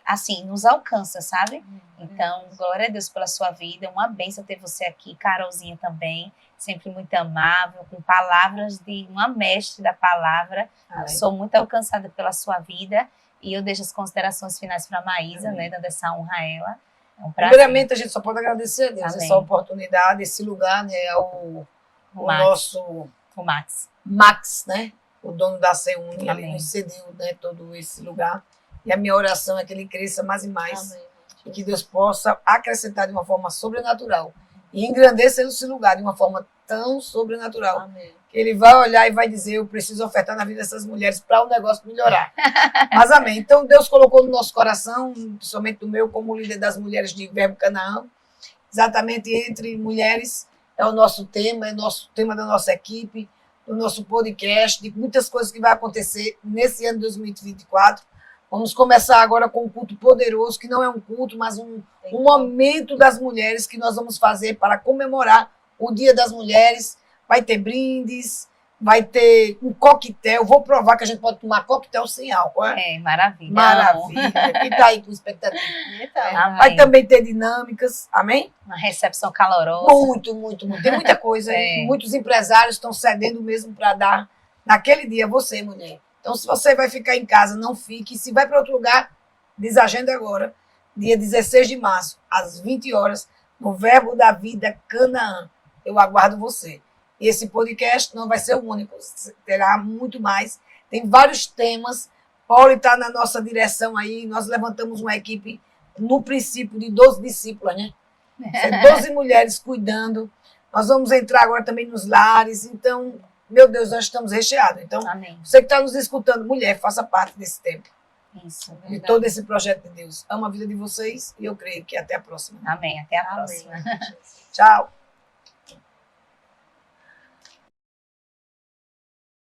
Speaker 1: assim, nos alcança, sabe? Então, glória a Deus pela sua vida. Uma bênção ter você aqui. Carolzinha também, sempre muito amável, com palavras de uma mestre da palavra. Sou muito alcançada pela sua vida. E eu deixo as considerações finais para a Maísa, né? Dando essa honra a ela. É um prazer.
Speaker 3: Primeiramente, a gente só pode agradecer a Deus essa oportunidade, esse lugar, né? O nosso...
Speaker 1: O
Speaker 3: Max, né? O dono da CEUNI, ele nos cedeu, né, todo esse lugar. E a minha oração é que ele cresça mais e mais. Amém. E que Deus possa acrescentar de uma forma sobrenatural. E engrandeça esse lugar de uma forma tão sobrenatural.
Speaker 4: Amém.
Speaker 3: Que ele vai olhar e vai dizer, eu preciso ofertar na vida dessas mulheres para o negócio melhorar. Mas amém. Então Deus colocou no nosso coração, principalmente do meu, como líder das mulheres de Verbo Canaã, exatamente entre mulheres, é o nosso tema, é o nosso tema da nossa equipe, do nosso podcast, de muitas coisas que vai acontecer nesse ano de 2024. Vamos começar agora com um culto poderoso, que não é um culto, mas um momento das mulheres que nós vamos fazer para comemorar o Dia das Mulheres. Vai ter brindes, vai ter um coquetel. Vou provar que a gente pode tomar coquetel sem álcool.
Speaker 1: Maravilha.
Speaker 3: Maravilha. Quem está aí com expectativa?
Speaker 4: Então,
Speaker 1: Amém.
Speaker 3: Vai também ter dinâmicas, amém?
Speaker 1: Uma recepção calorosa.
Speaker 3: Muito, muito, muito. Tem muita coisa aí. Muitos empresários estão cedendo mesmo para dar naquele dia, você, mulher. Então, se você vai ficar em casa, não fique. Se vai para outro lugar, desagenda agora. Dia 16 de março, às 20 horas, no Verbo da Vida Canaã. Eu aguardo você. E esse podcast não vai ser o único, terá muito mais. Tem vários temas. Paulo está na nossa direção aí. Nós levantamos uma equipe, no princípio, de 12 discípulas, né? 12 mulheres cuidando. Nós vamos entrar agora também nos lares. Então, meu Deus, nós estamos recheados. Então,
Speaker 1: Amém.
Speaker 3: você que está nos escutando, mulher, faça parte desse tempo.
Speaker 1: Isso.
Speaker 3: De todo esse projeto de Deus. Amo a vida de vocês e eu creio que até a próxima.
Speaker 1: Amém. Até a próxima.
Speaker 3: Tchau.